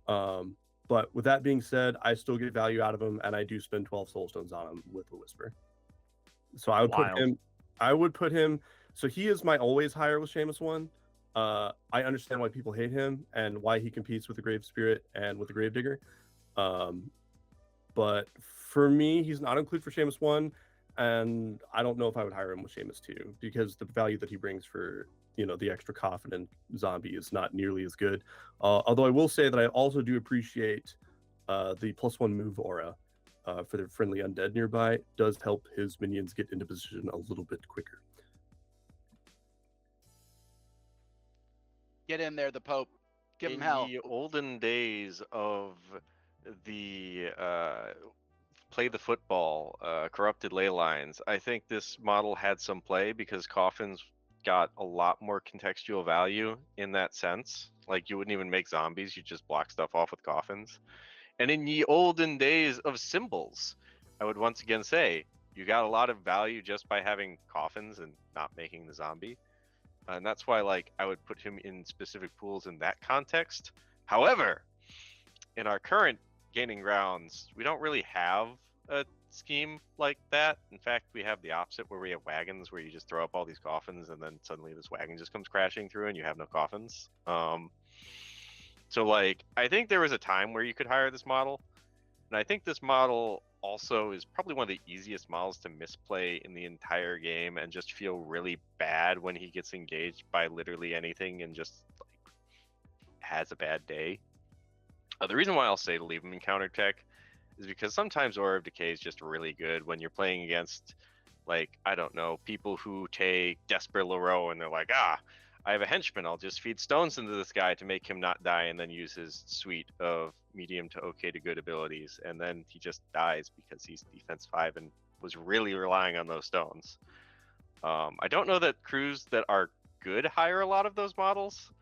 But with that being said, I still get value out of him, and I do spend 12 soulstones on him with the Whisper. So I would put him. So he is my always higher with Seamus 1. I understand why people hate him and why he competes with the Grave Spirit and with the Gravedigger. But for me, he's not included for Seamus 1, and I don't know if I would hire him with Seamus 2 because the value that he brings for the extra coffin and zombie is not nearly as good. Although I will say that I also do appreciate the +1 move aura for the friendly undead nearby. It does help his minions get into position a little bit quicker. Get in there, the Pope. Give him hell. In the olden days of the play the football, corrupted ley lines, I think this model had some play because coffins got a lot more contextual value in that sense. Like, you wouldn't even make zombies, you just block stuff off with coffins. And in the olden days of symbols, I would once again say, you got a lot of value just by having coffins and not making the zombie. And that's why, like, I would put him in specific pools in that context. However, in our current gaining grounds, we don't really have a scheme like that. In fact, we have the opposite, where we have wagons where you just throw up all these coffins and then suddenly this wagon just comes crashing through and you have no coffins. So, like, I think there was a time where you could hire this model, and I think this model also is probably one of the easiest models to misplay in the entire game and just feel really bad when he gets engaged by literally anything and just like has a bad day. The reason why I'll say to leave him in counter tech is because sometimes Aura of Decay is just really good when you're playing against, like, I don't know, people who take Desper Leroux and they're like, I have a henchman, I'll just feed stones into this guy to make him not die and then use his suite of medium to okay to good abilities, and then he just dies because he's defense 5 and was really relying on those stones. I don't know that crews that are good hire a lot of those models,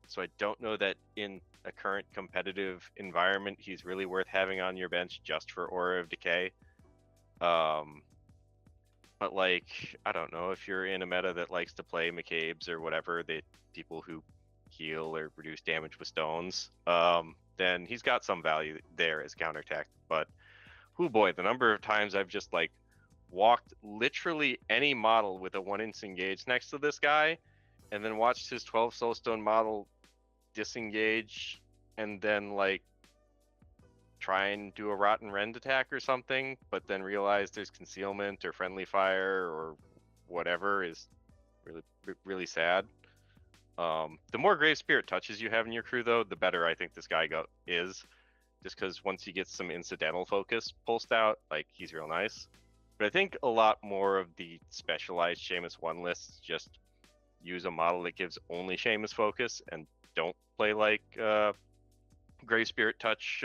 so I don't know that in a current competitive environment he's really worth having on your bench just for Aura of Decay. But, like, I don't know, if you're in a meta that likes to play McCabe's or whatever, the people who heal or reduce damage with stones, then he's got some value there as counter tech. But, oh boy, the number of times I've just, like, walked literally any model with a 1-inch engage next to this guy, and then watched his 12 soulstone model disengage, and then, like, try and do a rotten rend attack or something, but then realize there's concealment or friendly fire or whatever is really sad. The more Grave Spirit touches you have in your crew, though, the better I think this guy is, just because once he gets some incidental focus pulsed out, like, he's real nice. But I think a lot more of the specialized Seamus 1 lists just use a model that gives only Seamus focus and don't play like Grave Spirit touch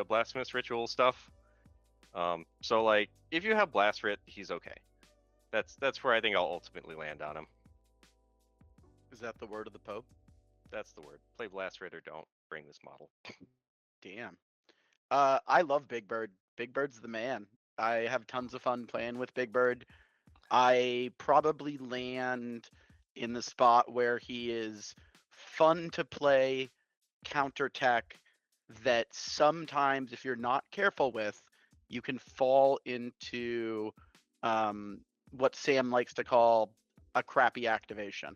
blasphemous ritual stuff. So, like, if you have blast writ, he's okay. That's where I think I'll ultimately land on him. Is that the word of the Pope? That's the word. Play Blast Rid or don't bring this model. Damn. I love Big Bird. Big Bird's the man. I have tons of fun playing with Big Bird. I probably land in the spot where he is fun to play, counter tech, that sometimes, if you're not careful with, you can fall into what Sam likes to call a crappy activation.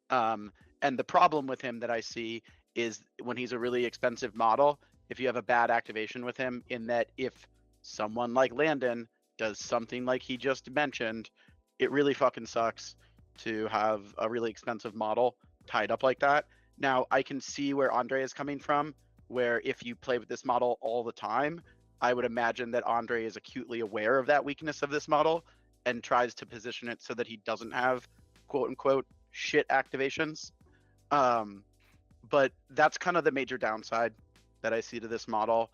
And the problem with him that I see is when he's a really expensive model, if you have a bad activation with him, in that if someone like Landon does something like he just mentioned, it really fucking sucks to have a really expensive model tied up like that. Now, I can see where Andre is coming from, where if you play with this model all the time, I would imagine that Andre is acutely aware of that weakness of this model and tries to position it so that he doesn't have quote unquote shit activations. But that's kind of the major downside that I see to this model.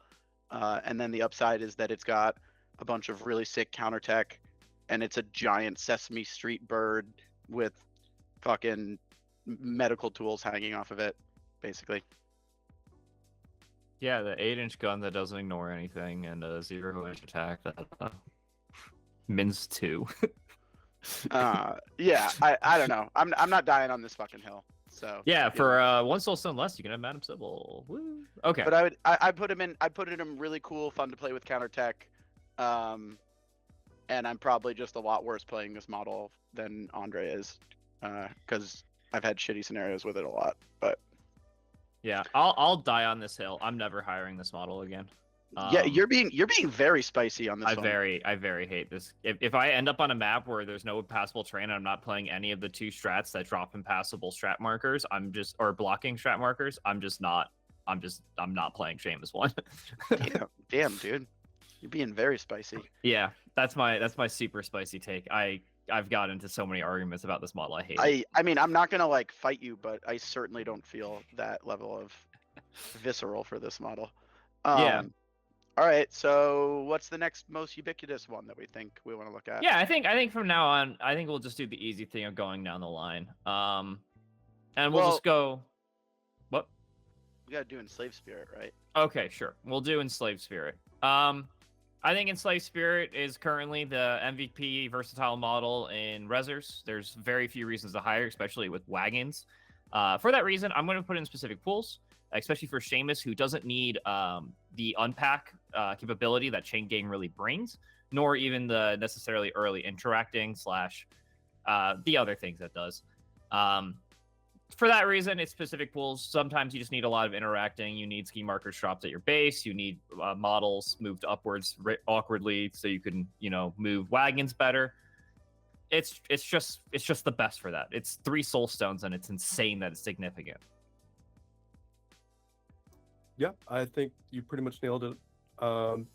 And then the upside is that it's got a bunch of really sick counter tech, and it's a giant Sesame Street bird with fucking medical tools hanging off of it, basically. Yeah, the 8-inch gun that doesn't ignore anything, and a 0-inch attack that mins 2. Yeah, I don't know. I'm not dying on this fucking hill. So yeah, for one soul stone less, you can have Madame Sybil. Woo. Okay. But I put him in. I put him really cool, fun to play with counter tech. And I'm probably just a lot worse playing this model than Andre is, because I've had shitty scenarios with it a lot. But yeah, I'll die on this hill. I'm never hiring this model again. Yeah, you're being very spicy on this one. I very hate this. If I end up on a map where there's no passable terrain and I'm not playing any of the 2 strats that drop impassable strat markers, or blocking strat markers, I'm not playing Seamus 1. Damn, dude. You're being very spicy. Yeah, that's my super spicy take. I've got into so many arguments about this model. I hate it. I mean, I'm not gonna like fight you, but I certainly don't feel that level of visceral for this model. Yeah. All right, so what's the next most ubiquitous one that we think we want to look at? Yeah, I think from now on, I think we'll just do the easy thing of going down the line. And we'll just go. What? We gotta do Enslaved Spirit, right? Okay, sure. We'll do Enslaved Spirit. I think Enslaved Spirit is currently the MVP versatile model in Resers. There's very few reasons to hire, especially with wagons. For that reason, I'm going to put in specific pools, especially for Seamus, who doesn't need the unpack capability that Chain Gang really brings, nor even the necessarily early interacting / the other things that does. For that reason, it's specific pools. Sometimes you just need a lot of interacting. You need ski markers dropped at your base. You need models moved upwards awkwardly so you can, move wagons better. It's just the best for that. It's 3 soul stones, and it's insane that it's significant. Yeah, I think you pretty much nailed it.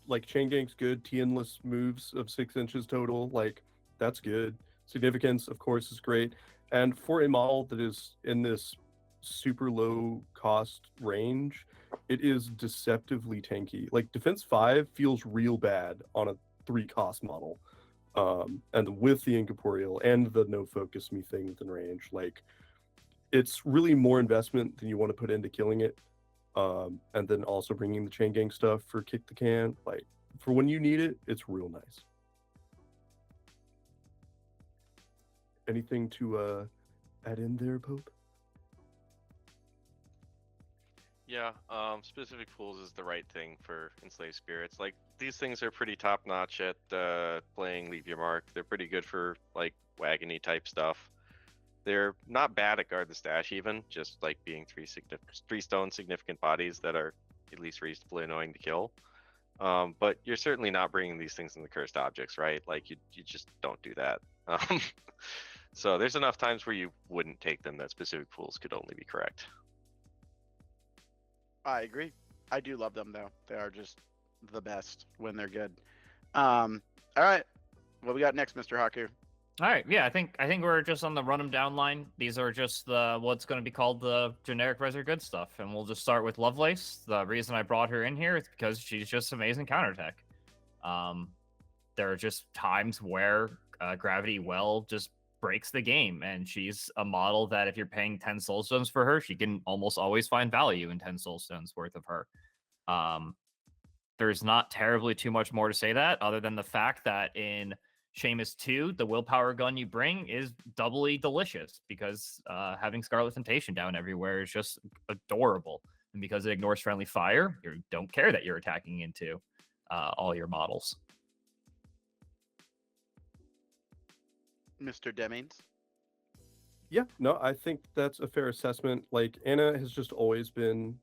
Like Chain Gang's good. T-endless moves of 6 inches total. Like, that's good. Significance, of course, is great. And for a model that is in this super low cost range, it is deceptively tanky. Like, Defense 5 feels real bad on a 3 cost model. And with the Incorporeal and the no focus me thing within range, like, it's really more investment than you want to put into killing it. And then also bringing the Chain Gang stuff for kick the can. Like, for when you need it, it's real nice. Anything to add in there, Pope? Yeah, specific pools is the right thing for Enslaved Spirits. Like, these things are pretty top notch at playing Leave Your Mark. They're pretty good for like wagony type stuff. They're not bad at Guard the Stash even, just like being 3 stone significant bodies that are at least reasonably annoying to kill. But you're certainly not bringing these things in the cursed objects, right? Like, you just don't do that. So there's enough times where you wouldn't take them that specific pools could only be correct. I agree. I do love them though. They are just the best when they're good. All right, what we got next, Mr. Haku? All right, yeah, I think we're just on the run them down line. These are just what's going to be called the generic Reser good stuff, and we'll just start with Lovelace. The reason I brought her in here is because she's just amazing counterattack. There are just times where Gravity Well just breaks the game, and she's a model that if you're paying 10 soulstones for her, she can almost always find value in 10 soulstones worth of her. There's not terribly too much more to say that, other than the fact that in Seamus 2, the willpower gun you bring is doubly delicious, because having Scarlet Temptation down everywhere is just adorable. And because it ignores friendly fire, you don't care that you're attacking into all your models. Mr. Demings. Yeah, no, I think that's a fair assessment. Like, Anna has just always been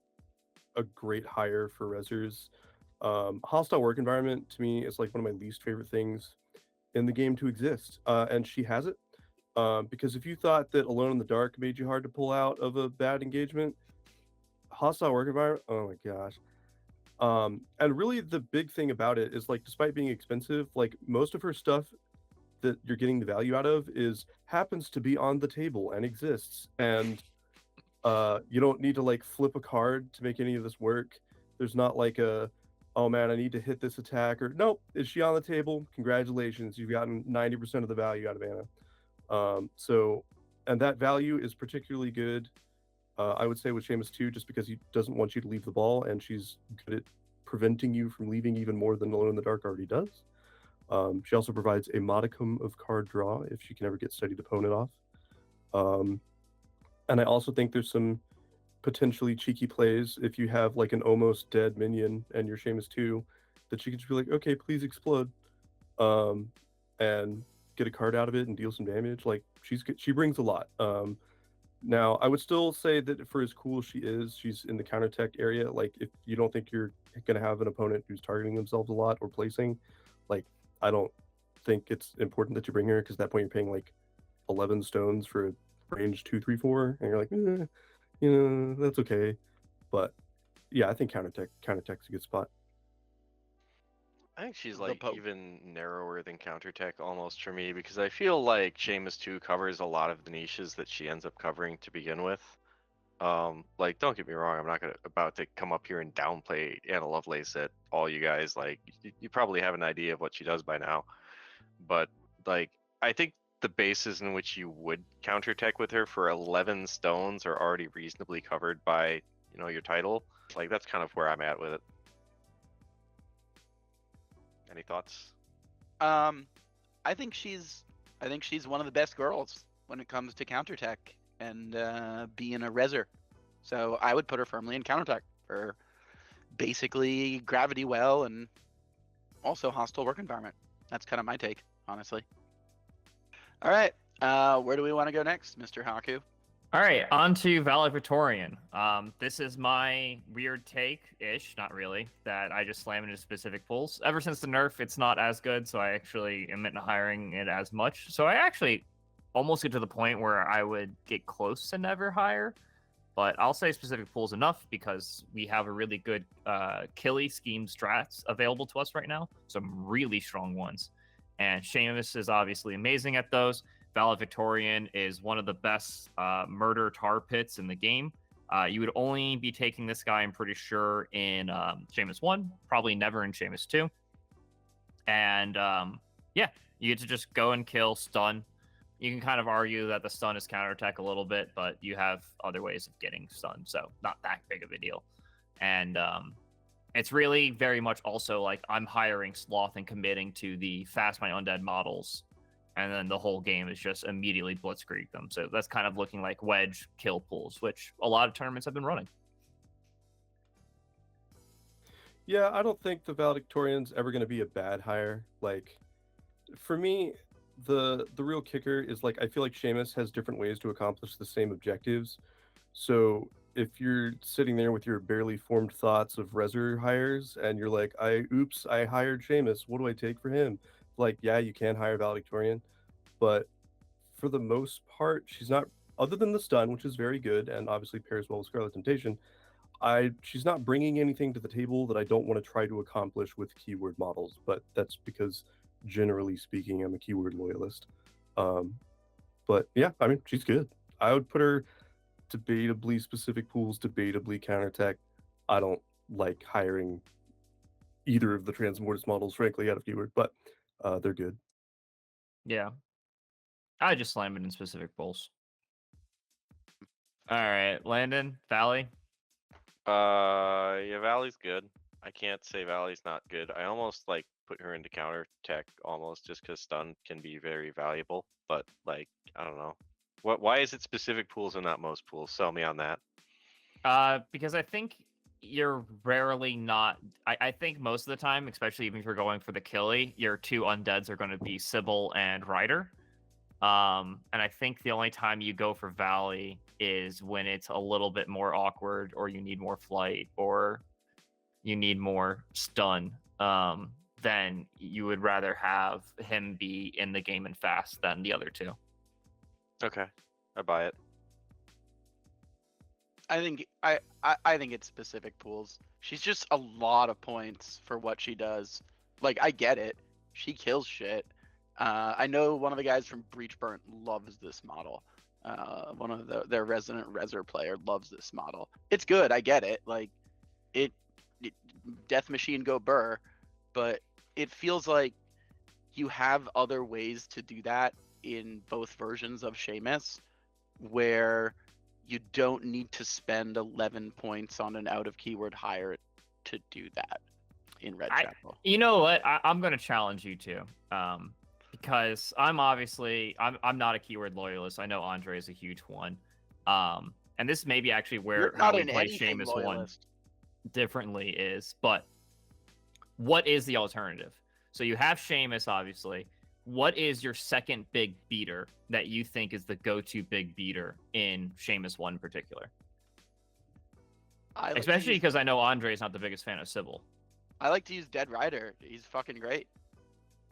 a great hire for Resers. Hostile work environment to me is like one of my least favorite things in the game to exist, and she has it. Because if you thought that Alone in the Dark made you hard to pull out of a bad engagement, hostile work environment, oh my gosh. And really the big thing about it is, like, despite being expensive, like, most of her stuff that you're getting the value out of happens to be on the table and exists, and you don't need to like flip a card to make any of this work. There's not like a, oh man, I need to hit this attack, or nope, is she on the table? Congratulations, you've gotten 90% of the value out of Anna. And that value is particularly good, I would say, with Seamus 2, just because he doesn't want you to leave the ball, and she's good at preventing you from leaving even more than Alone in the Dark already does. She also provides a modicum of card draw if she can ever get Studied Opponent off. And I also think there's some potentially cheeky plays if you have like an almost dead minion and your Seamus 2, that she could just be like, okay, please explode, and get a card out of it and deal some damage. Like, she brings a lot. Now, I would still say that for as cool as she is, she's in the counter tech area. Like, if you don't think you're going to have an opponent who's targeting themselves a lot or placing, like, I don't think it's important that you bring her, because at that point you're paying like 11 stones for a range 2, 3, 4, and you're like, that's okay. But yeah, I think counter tech's a good spot. I think she's like even narrower than countertech almost for me, because I feel like Seamus 2 covers a lot of the niches that she ends up covering to begin with. Like, don't get me wrong, I'm not about to come up here and downplay Anna Lovelace at all you guys. Like, you probably have an idea of what she does by now. But like, I think the bases in which you would countertech with her for 11 stones are already reasonably covered by, your title. Like, that's kind of where I'm at with it. Any thoughts? I think she's one of the best girls when it comes to countertech and being a reser. So I would put her firmly in countertech for basically gravity well and also hostile work environment. That's kind of my take, honestly. All right, where do we want to go next, Mr. Haku? All right, on to Valedictorian. This is my weird take-ish, not really, that I just slam into specific pools. Ever since the nerf, it's not as good, so I actually am not hiring it as much. So I actually almost get to the point where I would get close to never hire, but I'll say specific pools enough because we have a really good killy scheme strats available to us right now, some really strong ones. And Seamus is obviously amazing at those. Valedictorian is one of the best murder tar pits in the game. You would only be taking this guy, I'm pretty sure, in Seamus 1, probably never in Seamus 2. And yeah, you get to just go and kill, stun. You can kind of argue that the stun is counterattack a little bit, but you have other ways of getting stun, so not that big of a deal. And it's really very much also like I'm hiring Sloth and committing to the fast my undead models, and then the whole game is just immediately blitzkrieg them. So that's kind of looking like wedge kill pools, which a lot of tournaments have been running. Yeah, I don't think the Valedictorian's ever going to be a bad hire. Like, for me, the real kicker is, like, I feel like Seamus has different ways to accomplish the same objectives. So if you're sitting there with your barely formed thoughts of Reser hires and you're like, I hired Seamus, what do I take for him? Like, yeah, you can hire Valedictorian, but for the most part, she's not, other than the stun, which is very good and obviously pairs well with Scarlet Temptation, she's not bringing anything to the table that I don't want to try to accomplish with keyword models, but that's because, generally speaking, I'm a keyword loyalist. But yeah, I mean, she's good. I would put her debatably specific pools, debatably countertech. I don't like hiring either of the Transmortis models, frankly, out of keyword, but they're good. Yeah. I just slam it in specific pools. All right, Landon, Valley. Yeah, Valley's good. I can't say Valley's not good. I almost like put her into counter tech almost just because stun can be very valuable. But like, I don't know. Why is it specific pools and not most pools? Sell me on that. Because I think you're rarely not. I think most of the time, especially even if you're going for the killy, your two undeads are going to be Sybelle and Ryder. And I think the only time you go for Valley is when it's a little bit more awkward, or you need more flight, or you need more stun. Then you would rather have him be in the game and fast than the other two. Okay, I buy it. I think it's specific pools. She's just a lot of points for what she does. Like, I get it. She kills shit. I know one of the guys from Breachburnt loves this model. One of their resident Reser player loves this model. It's good. I get it. Like, it Death Machine go burr, but it feels like you have other ways to do that in both versions of Seamus, where you don't need to spend 11 points on an out of keyword hire to do that in Red Chapel. You know what? I'm going to challenge you too, because I'm not a keyword loyalist. I know Andre is a huge one, and this may be actually where how we play Seamus loyalist. 1 differently is. But what is the alternative? So you have Seamus, obviously. What is your second big beater that you think is the go-to big beater in Seamus 1 in particular? Especially because I know Andre is not the biggest fan of Sybelle. I like to use Dead Rider. He's fucking great.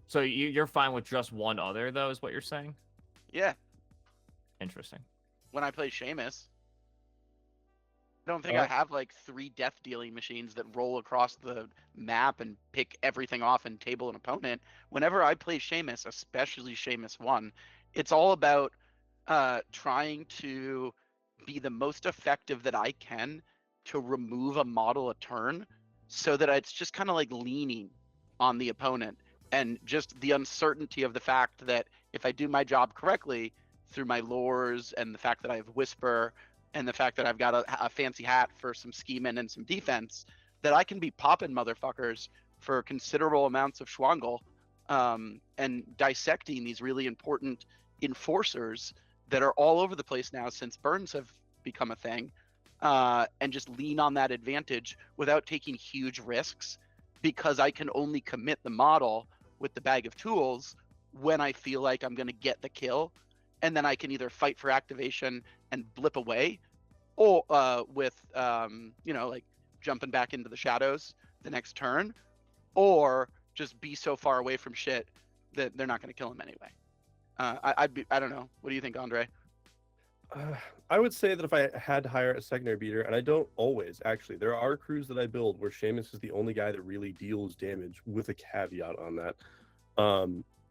So you're fine with just one other, though, is what you're saying? Yeah. Interesting. When I play Seamus, I don't think I have like 3 death dealing machines that roll across the map and pick everything off and table an opponent. Whenever I play Seamus, especially Seamus 1, it's all about trying to be the most effective that I can to remove a model a turn, so that it's just kind of like leaning on the opponent, and just the uncertainty of the fact that if I do my job correctly through my lures and the fact that I have Whisper and the fact that I've got a fancy hat for some scheming and some defense, that I can be popping motherfuckers for considerable amounts of Schwangel, and dissecting these really important enforcers that are all over the place now since burns have become a thing, and just lean on that advantage without taking huge risks, because I can only commit the model with the bag of tools when I feel like I'm going to get the kill, and then I can either fight for activation and blip away, or with like jumping back into the shadows the next turn, or just be so far away from shit that they're not going to kill him anyway. I don't know. What do you think, Andre? I would say that if I had to hire a secondary beater, and I don't always, actually, there are crews that I build where Seamus is the only guy that really deals damage, with a caveat on that,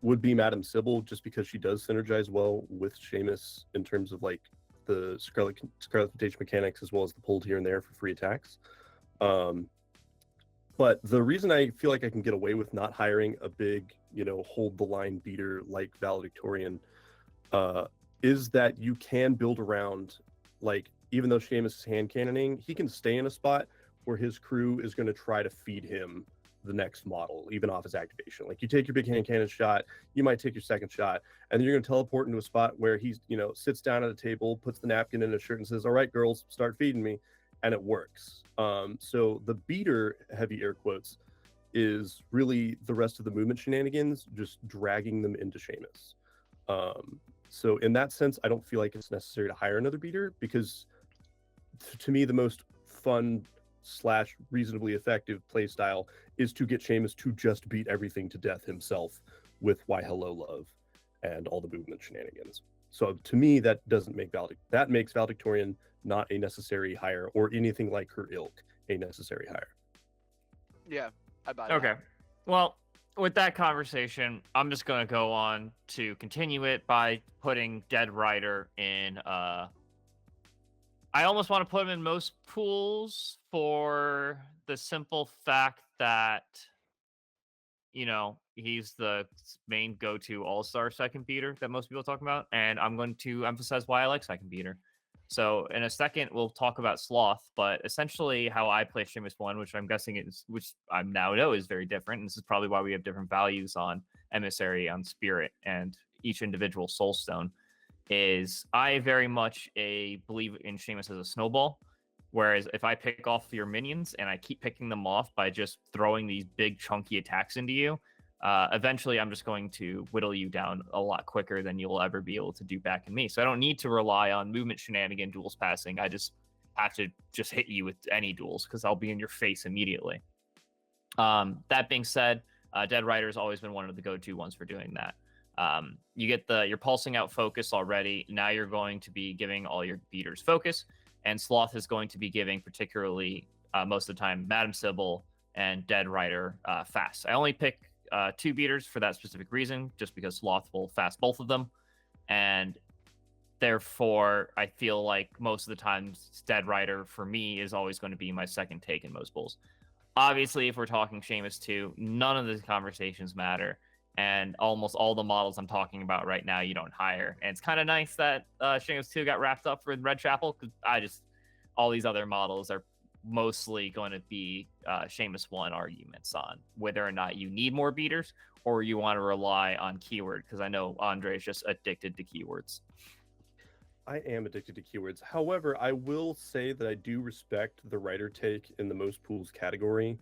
would be Madame Sybelle, just because she does synergize well with Seamus in terms of like the Scarlet Temptation mechanics, as well as the pulled here and there for free attacks. But the reason I feel like I can get away with not hiring a big, hold the line beater like Valedictorian, is that you can build around, like, even though Seamus is hand cannoning, he can stay in a spot where his crew is going to try to feed him the next model, even off his activation. Like, you take your big hand cannon shot, you might take your second shot, and then you're going to teleport into a spot where he's, sits down at a table, puts the napkin in his shirt and says, "All right, girls, start feeding me." And it works. So the beater, heavy air quotes, is really the rest of the movement shenanigans, just dragging them into Seamus. So in that sense, I don't feel like it's necessary to hire another beater, because to me, the most fun / reasonably effective play style is to get Seamus to just beat everything to death himself with Why Hello Love and all the movement shenanigans. So to me, that doesn't make that makes Valedictorian not a necessary hire, or anything like her ilk a necessary hire. Yeah, I buy Okay. that. Well, with that conversation, I'm just going to go on to continue it by putting Dead Rider in. I almost want to put him in most pools for the simple fact that, he's the main go-to all-star second beater that most people talk about, and I'm going to emphasize why I like second beater. So in a second, we'll talk about Sloth, but essentially how I play Seamus 1, which I'm guessing is, which I now know is very different, and this is probably why we have different values on Emissary, on Spirit, and each individual Soul Stone, is I very much believe in Seamus as a snowball. Whereas if I pick off your minions and I keep picking them off by just throwing these big chunky attacks into you, eventually I'm just going to whittle you down a lot quicker than you'll ever be able to do back in me. So I don't need to rely on movement shenanigan duels passing. I just have to just hit you with any duels because I'll be in your face immediately. That being said, Dead Rider's always been one of the go-to ones for doing that. You get you're pulsing out focus already. Now you're going to be giving all your beaters focus. And Sloth is going to be giving particularly most of the time Madam Sybelle and Dead Rider fast. I only pick 2 beaters for that specific reason, just because Sloth will fast both of them. And therefore, I feel like most of the time Dead Rider for me is always going to be my second take in most pools. Obviously, if we're talking Seamus 2, none of these conversations matter. And almost all the models I'm talking about right now, you don't hire. And it's kind of nice that Seamus 2 got wrapped up with Redchapel, because all these other models are mostly going to be Seamus 1 arguments on whether or not you need more beaters or you want to rely on keyword, because I know Andre is just addicted to keywords. I am addicted to keywords. However, I will say that I do respect the Rider take in the most pools category.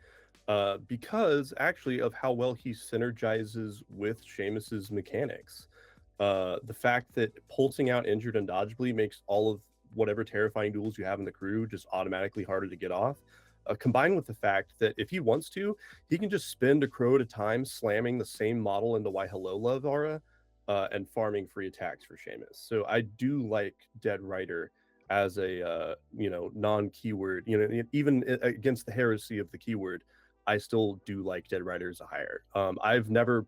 Because actually of how well he synergizes with Seamus's mechanics. The fact that pulsing out injured undodgeably makes all of whatever terrifying duels you have in the crew just automatically harder to get off. Combined with the fact that if he wants to, he can just spend a crow at a time slamming the same model into Why Hello Love aura and farming free attacks for Seamus. So I do like Dead Rider as a non-keyword, even against the heresy of the keyword. I still do like Dead Rider as a hire. I've never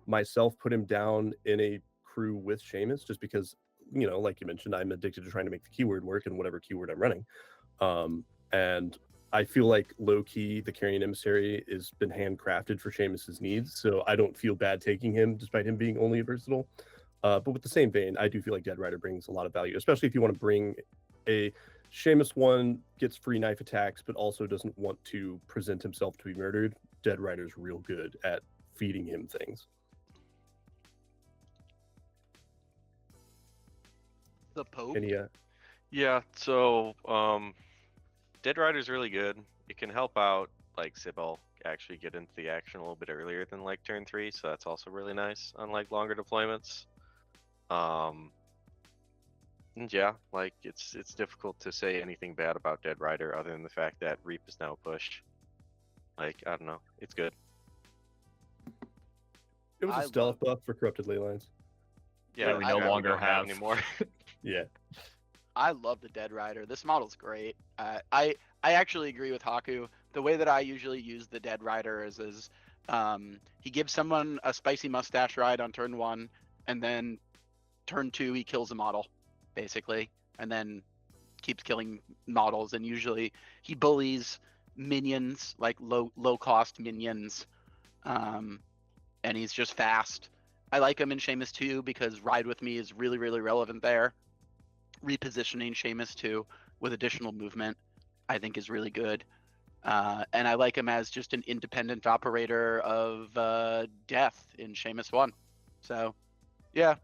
myself put him down in a crew with Seamus just because, like you mentioned, I'm addicted to trying to make the keyword work in whatever keyword I'm running. And I feel like low-key, the Carrion Emissary has been handcrafted for Seamus's needs, so I don't feel bad taking him despite him being only versatile. But with the same vein, I do feel like Dead Rider brings a lot of value, especially if you want to bring a Seamus 1 gets free knife attacks, but also doesn't want to present himself to be murdered. Dead Rider's real good at feeding him things. The Pope? Yeah, so Dead Rider's really good. It can help out like Sybelle actually get into the action a little bit earlier than like turn 3, so that's also really nice on like longer deployments. And yeah, like it's difficult to say anything bad about Dead Rider other than the fact that Reap is now pushed. Like, I don't know, it's good. It was a stealth buff for corrupted ley lines. Yeah, we no longer have anymore. Yeah. I love the Dead Rider. This model's great. I actually agree with Haku. The way that I usually use the Dead Rider is he gives someone a spicy mustache ride on turn 1, and then turn 2 he kills a model, basically, and then keeps killing models. And usually he bullies minions, like low cost minions, and he's just fast. I like him in Seamus 2 because Ride With Me is really, really relevant there. Repositioning Seamus 2 with additional movement, I think, is really good. And I like him as just an independent operator of death in Seamus 1. So, yeah.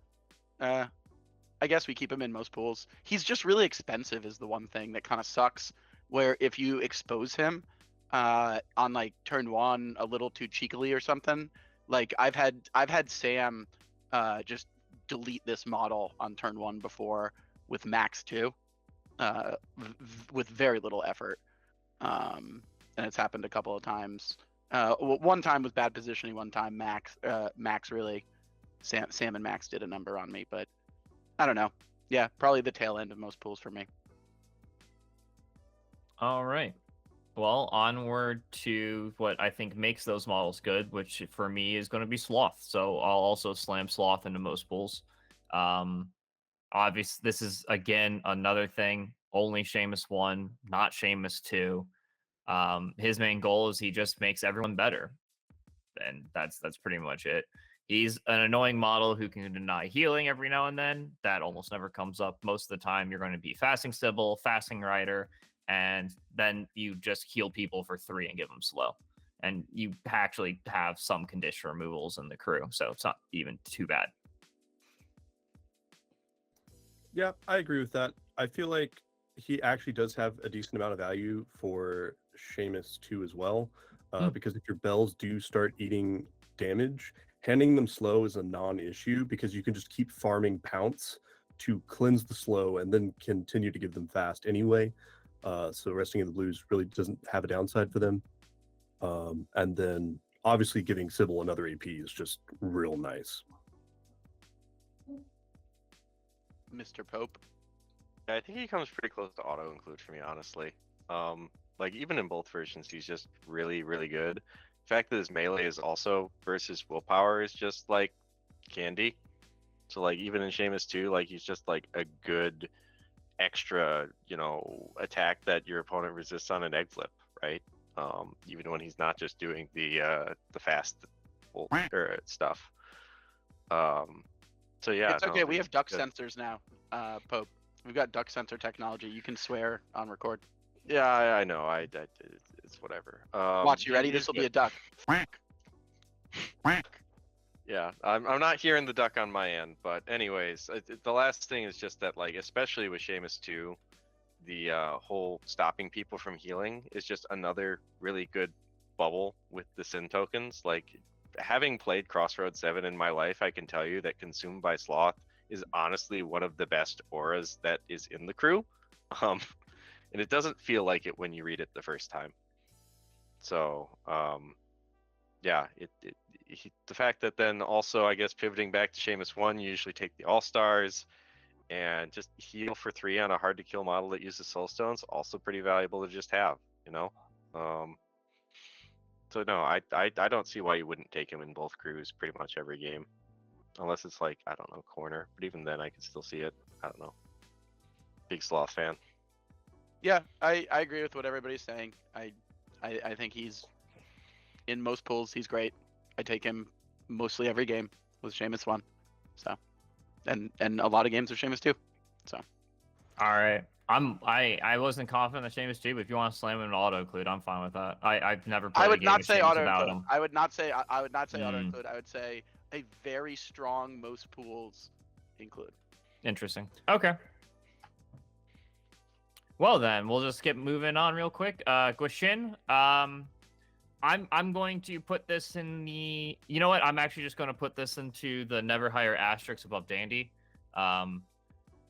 I guess we keep him in most pools. He's just really expensive is the one thing that kind of sucks, where if you expose him on like turn 1 a little too cheekily or something, like I've had Sam just delete this model on turn 1 before with max 2 with very little effort, and it's happened a couple of times. One time with bad positioning, one time Max really Sam and Max did a number on me, but I don't know. Yeah, probably the tail end of most pools for me. All right. Well, onward to what I think makes those models good, which for me is going to be Sloth. So I'll also slam Sloth into most pools. Obviously, this is, again, another thing. Only Seamus 1, not Seamus 2. His main goal is he just makes everyone better. and that's pretty much it. He's an annoying model who can deny healing every now and then. That almost never comes up. Most of the time, you're going to be fasting Sybelle, fasting Rider, and then you just heal people for 3 and give them slow. And you actually have some condition removals in the crew, so it's not even too bad. Yeah, I agree with that. I feel like he actually does have a decent amount of value for Seamus too as well, because if your bells do start eating damage, handing them slow is a non-issue because you can just keep farming pounce to cleanse the slow and then continue to give them fast anyway. So resting in the blues really doesn't have a downside for them. And then obviously giving Sybelle another AP is just real nice. Mr. Pope. I think he comes pretty close to auto include for me, honestly. Like even in both versions, he's just really, really good. The fact that his melee is also versus willpower is just like candy. So like even in Seamus 2, like he's just like a good extra, you know, attack that your opponent resists on an egg flip, right? Even when he's not just doing the fast or stuff. So yeah, It's okay. no, We he's have duck good. sensors now, Pope. We've got duck sensor technology. You can swear on record. Yeah, I know. It's whatever. Watch, you ready? he's This will be good. a duck. Yeah, I'm not hearing the duck on my end, but anyways, the last thing is just that, like, especially with Seamus 2, the whole stopping people from healing is just another really good bubble with the sin tokens. Like, having played Crossroads 7 in my life, I can tell you that Consumed by Sloth is honestly one of the best auras that is in the crew. And it doesn't feel like it when you read it the first time. So, yeah, the fact that then also, I guess, pivoting back to Seamus 1, you usually take the All-Stars and just heal for 3 on a hard-to-kill model that uses Soul Stones, also pretty valuable to just have, you know? So no, I don't see why you wouldn't take him in both crews pretty much every game. Unless it's like, I don't know, corner. But even then, I can still see it. I don't know. Big Sloth fan. Yeah, I agree with what everybody's saying. I think he's in most pools. He's great. I take him mostly every game with Seamus 1. So, and a lot of games with Seamus 2. So, All right. I wasn't confident that Seamus 2, but if you want to slam him in auto include, I'm fine with that. I've never played I a would game not of say Seamus auto without include. him. I would not say auto include. I would say a very strong most pools include. Interesting. Okay. Well then, we'll just get moving on real quick. Gwisin, I'm going to put this in the. You know what? I'm actually just going to put this into the never hire asterisk above Dandy.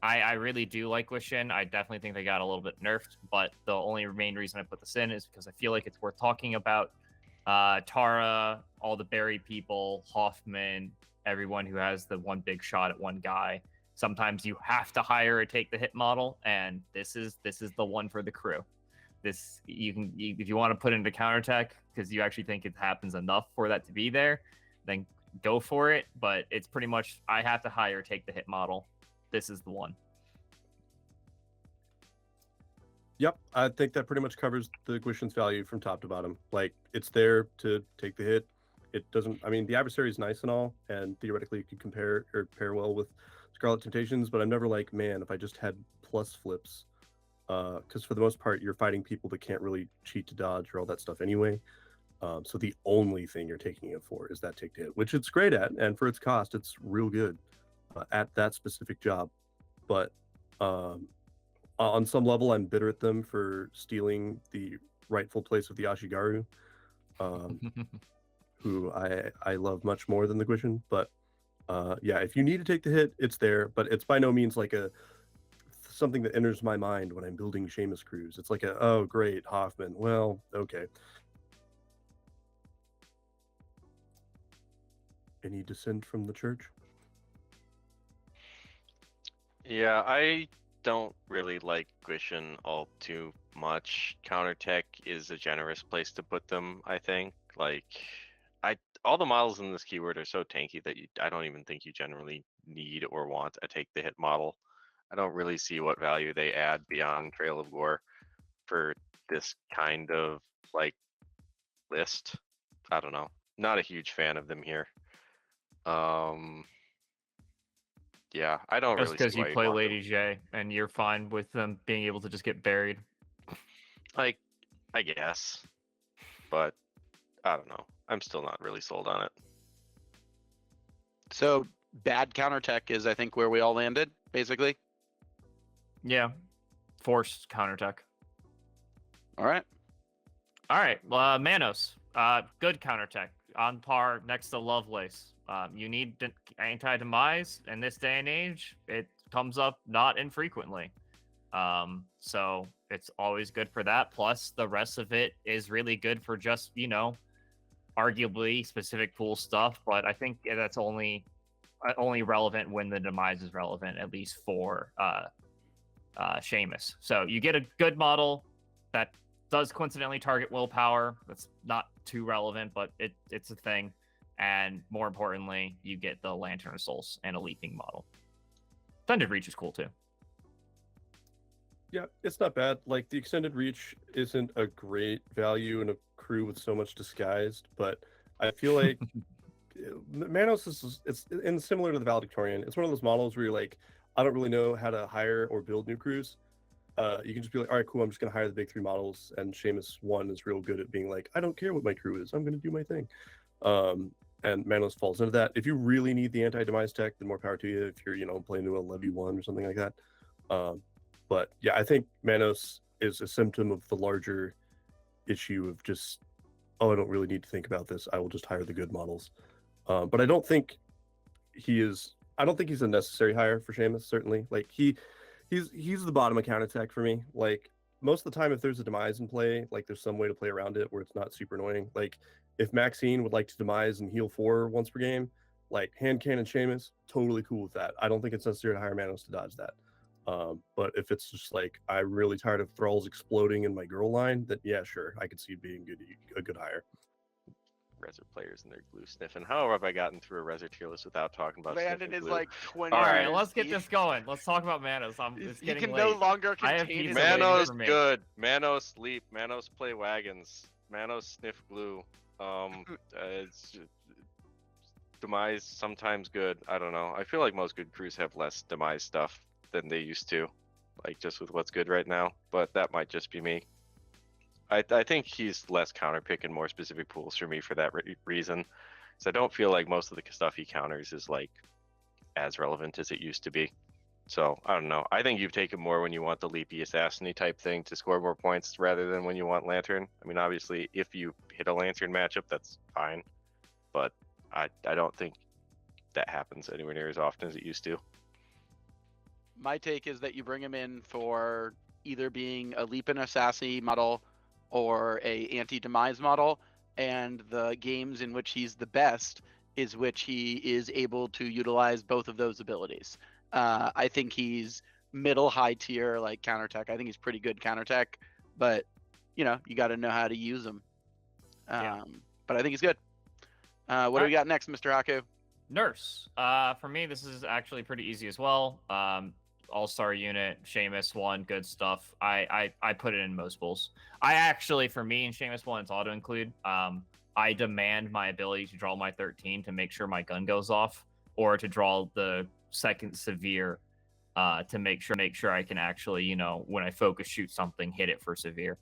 I really do like Gwisin. I definitely think they got a little bit nerfed, but the only main reason I put this in is because I feel like it's worth talking about. Tara, all the Barry people, Hoffman, everyone who has the one big shot at one guy. Sometimes you have to hire a take the hit model, and this is the one for the crew. This if you want to put into counterattack because you actually think it happens enough for that to be there, then go for it. But it's pretty much I have to hire take the hit model. This is the one. Yep, I think that pretty much covers the Gwisin's value from top to bottom. Like, it's there to take the hit. It doesn't. I mean, the adversary is nice and all, and theoretically you could compare or pair well with Scarlet Temptations, but I'm never like, man, if I just had plus flips, because for the most part you're fighting people that can't really cheat to dodge or all that stuff anyway. So the only thing you're taking it for is that take to hit, which it's great at, and for its cost, it's real good at that specific job. But on some level, I'm bitter at them for stealing the rightful place of the Ashigaru, who I love much more than the Gwisin. But yeah, if you need to take the hit, it's there, but it's by no means like something that enters my mind when I'm building Seamus crews. It's like oh great, Hoffman. Well, okay. Any dissent from the church? Yeah, I don't really like Gwisin all too much. Countertech is a generous place to put them, I think. Like, all the models in this keyword are so tanky that I don't even think you generally need or want a take the hit model. I don't really see what value they add beyond Trail of Gore for this kind of like list. I don't know. not a huge fan of them here. Yeah, I don't Just really because see you why you'd play want them. Lady J and you're fine with them being able to just get buried. Like, I guess, but I don't know. I'm still not really sold on it. So bad counter tech is, I think, where we all landed, basically. Yeah, forced counterattack. All right. All right, Manos, good counterattack, on par next to Lovelace. You need anti-demise in this day and age. It comes up not infrequently. So it's always good for that. Plus, the rest of it is really good for just, you know, arguably specific pool stuff. But I think that's only relevant when the demise is relevant, at least for Seamus. So you get a good model that does coincidentally target willpower. That's not too relevant, but it's a thing. And more importantly, you get the Lantern of Souls and a leaping model. Extended Reach is cool too. Yeah, it's not bad. Like, the extended reach isn't a great value in a crew with so much disguised, but I feel like Manos it's similar to the Valedictorian. It's one of those models where you're like, I don't really know how to hire or build new crews. You can just be like, all right, cool, I'm just gonna hire the big three models, and Seamus 1 is real good at being like, I don't care what my crew is, I'm gonna do my thing. And Manos falls into that. If you really need the anti-demise tech, then more power to you. If you're, you know, playing to a Levy 1 or something like that. But yeah, I think Manos is a symptom of the larger issue of just, oh, I don't really need to think about this, I will just hire the good models. But I don't think he's a necessary hire for Seamus, certainly. Like, he's the bottom of counterattack for me. Like, most of the time, if there's a demise in play, like, there's some way to play around it where it's not super annoying. Like, if Maxine would like to demise and heal 4 once per game, like, hand cannon Seamus, totally cool with that. I don't think it's necessary to hire Manos to dodge that. But if it's just like, I'm really tired of thralls exploding in my girl line, then yeah, sure, I could see it being a good hire. Reser players and their glue sniffing. How have I gotten through a Reser tier list without talking about Landon sniffing is glue? like 20 All right, years let's get deep. this going. Let's talk about Manos. It's You getting can late. no longer I have contain pizza it. waiting Manos for me. good. Manos leap. Manos play wagons. Manos sniff glue. It's demise sometimes good. I don't know. I feel like most good crews have less demise stuff than they used to, like just with what's good right now. But that might just be me. I think he's less counter pick and more specific pools for me for that reason. So I don't feel like most of the stuff he counters is like as relevant as it used to be. So I don't know. I think you've taken more when you want the leapy assassin type thing to score more points rather than when you want lantern. I mean, obviously, if you hit a lantern matchup, that's fine. But I don't think that happens anywhere near as often as it used to. My take is that you bring him in for either being a leap and assassin model or a anti-demise model, and the games in which he's the best is which he is able to utilize both of those abilities. I think he's middle high tier, like counterattack. I think he's pretty good counterattack, but you know, you got to know how to use him. But I think he's good. What do we got next, Mr. Haku? Nurse. For me, this is actually pretty easy as well. All-star unit, Seamus 1, good stuff. I put it in most pools. I actually, for me and Seamus 1, it's auto-include. I demand my ability to draw my 13 to make sure my gun goes off, or to draw the second severe to make sure I can actually, you know, when I focus shoot something, hit it for severe.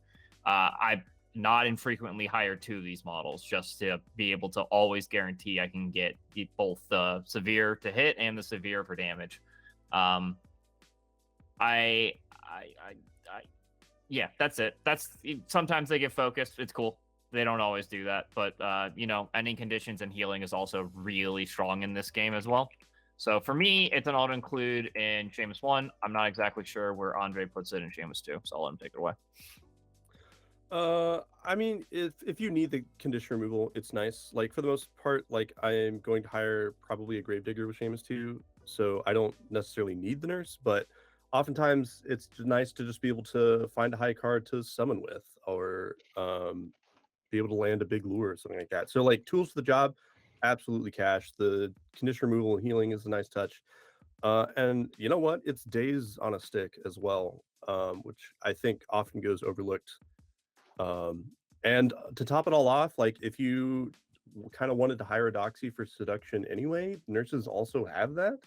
I not infrequently hire 2 of these models just to be able to always guarantee I can get both the severe to hit and the severe for damage. Yeah, that's it. Sometimes they get focused. It's cool. They don't always do that, but you know, ending conditions and healing is also really strong in this game as well. So for me, it's an auto include in Seamus 1. I'm not exactly sure where Andre puts it in Seamus 2, so I'll let him take it away. I mean, if you need the condition removal, it's nice. Like, for the most part, like, I am going to hire probably a Gravedigger with Seamus 2, so I don't necessarily need the nurse, but oftentimes it's nice to just be able to find a high card to summon with, or be able to land a big lure or something like that. So, like, tools for the job, absolutely cash. The condition removal and healing is a nice touch. And you know what? It's days on a stick as well, which I think often goes overlooked. And to top it all off, like, if you kind of wanted to hire a Doxy for seduction anyway. Nurses also have that.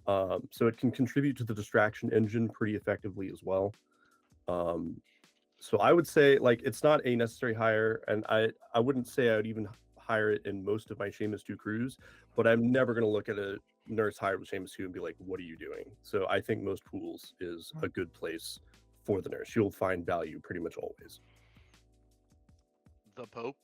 So it can contribute to the distraction engine pretty effectively as well. So I would say like it's not a necessary hire, and I wouldn't say I would even hire it in most of my Seamus 2 crews, but I'm never going to look at a nurse hired with Seamus 2 and be like, what are you doing? So I think most pools is a good place for the nurse. You'll find value pretty much always. The Pope.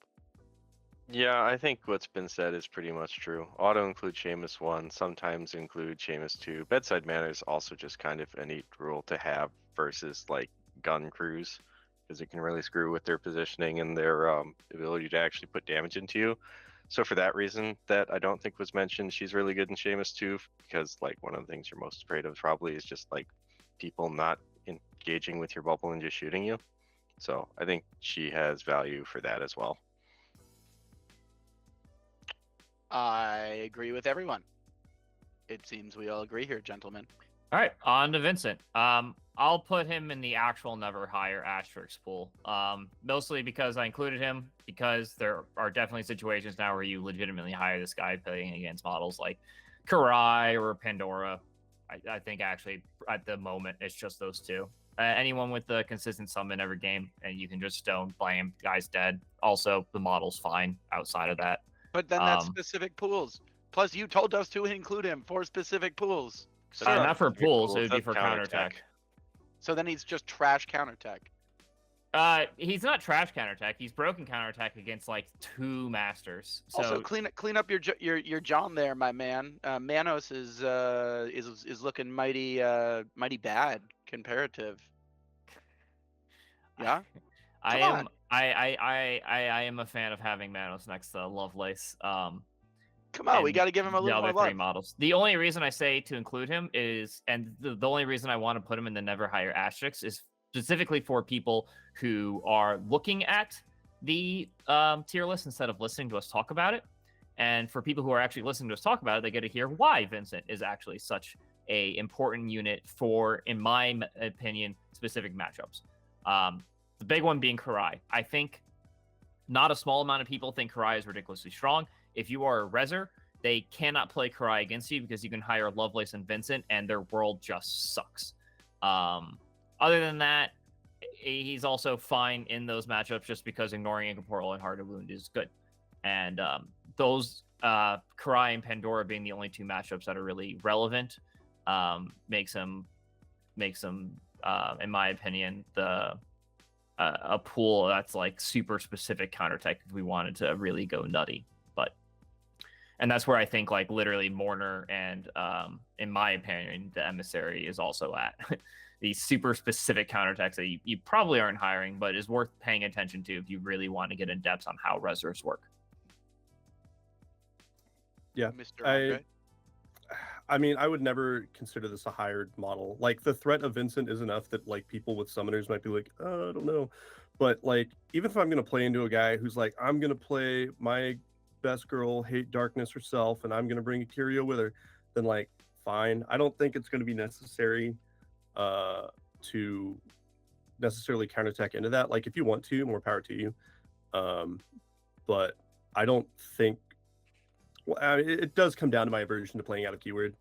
Yeah, I think what's been said is pretty much true. Auto include Seamus 1, sometimes include Seamus 2. Bedside manner is also just kind of a neat rule to have versus like gun crews, because it can really screw with their positioning and their ability to actually put damage into you. So for that reason, that I don't think was mentioned, she's really good in Seamus 2, because like one of the things you're most afraid of probably is just like people not engaging with your bubble and just shooting you. So I think she has value for that as well. I agree with everyone. It seems we all agree here, gentlemen. All right, on to Vincent. I'll put him in the actual never hire asterisk pool. Mostly because I included him, because there are definitely situations now where you legitimately hire this guy playing against models like Karai or Pandora. I think actually at the moment it's just those two. Anyone with the consistent summon every game, and you can just stone, blam, guy's dead. Also, the model's fine outside of that. But then that's specific pools. Plus, you told us to include him for specific pools. Not for pools, it would be That's for counterattack. So then he's just trash counterattack. He's not trash counterattack. He's broken counterattack against like 2 masters. So Also, clean up your John there, my man. Manos is looking mighty bad comparative. Yeah. I am a fan of having Manos next to Lovelace. Come on, we got to give him a the little other more 3 love. models. The only reason I say to include him is, and the only reason I want to put him in the never hire asterisks is specifically for people who are looking at the tier list instead of listening to us talk about it. And for people who are actually listening to us talk about it, they get to hear why Vincent is actually such a important unit for, in my opinion, specific matchups. The big one being Karai. I think not a small amount of people think Karai is ridiculously strong. If you are a Reser, they cannot play Karai against you because you can hire Lovelace and Vincent, and their world just sucks. Other than that, he's also fine in those matchups just because ignoring Incorporeal and Heart of Wound is good. And those Karai and Pandora being the only 2 matchups that are really relevant makes him, in my opinion, a pool that's like super specific counterattack if we wanted to really go nutty. And that's where I think like literally Mourner and in my opinion the Emissary is also at. These super specific counterattacks that you probably aren't hiring, but is worth paying attention to if you really want to get in depth on how Resers work. Yeah, Mr. Andre? I mean, I would never consider this a hired model. Like, the threat of Vincent is enough that, like, people with summoners might be like, I don't know. But, like, even if I'm going to play into a guy who's like, I'm going to play my best girl, hate darkness herself, and I'm going to bring a Curio with her, then, like, fine. I don't think it's going to be necessary to necessarily counterattack into that. Like, if you want to, more power to you. But I don't think... Well, it does come down to my aversion to playing out of keyword.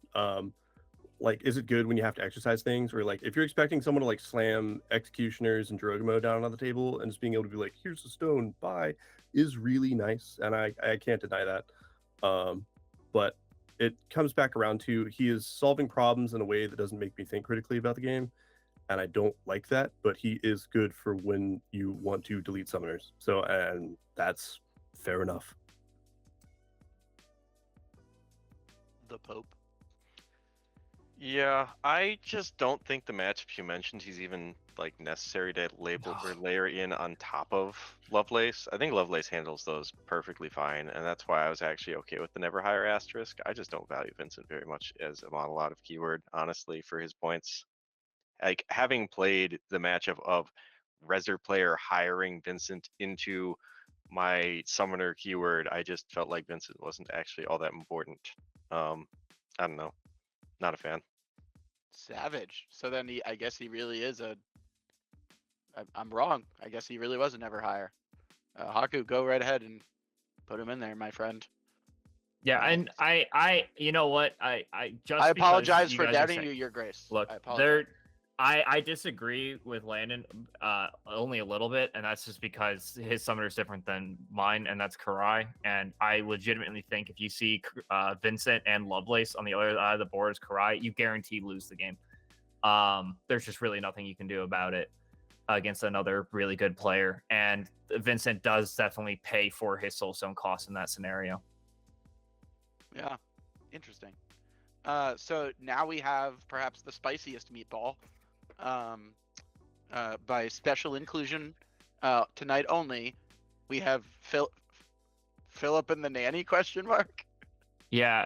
Like, is it good when you have to exercise things? Or, like, if you're expecting someone to, like, slam Executioners and Drogamo down on the table and just being able to be like, here's the stone, bye, is really nice. And I can't deny that. But it comes back around to he is solving problems in a way that doesn't make me think critically about the game. And I don't like that. But he is good for when you want to delete summoners. So, and that's fair enough. The Pope. Yeah, I just don't think the matchup you mentioned he's even like necessary to label or layer in on top of Lovelace. I think Lovelace handles those perfectly fine, and that's why I was actually okay with the never hire asterisk. I just don't value Vincent very much as a model out of keyword, honestly, for his points. Like, having played the matchup of Reser player hiring Vincent into my summoner keyword, I just felt like Vincent wasn't actually all that important. I don't know. Not a fan. Savage. So then I guess he really is I'm wrong. I guess he really was a never hire. Haku, go right ahead and Put him in there, my friend. Yeah, and I, you know what? I just I because apologize you for guys are doubting saying- you, Your Grace. Look, I apologize. I disagree with Landon only a little bit, and that's just because his summoner is different than mine, and that's Karai. And I legitimately think if you see Vincent and Lovelace on the other side of the board as Karai, you guarantee lose the game. There's just really nothing you can do about it against another really good player, and Vincent does definitely pay for his soulstone costs in that scenario. Yeah, interesting. So now we have perhaps the spiciest meatball. By special inclusion, tonight only, we have Philip and the nanny ? Yeah,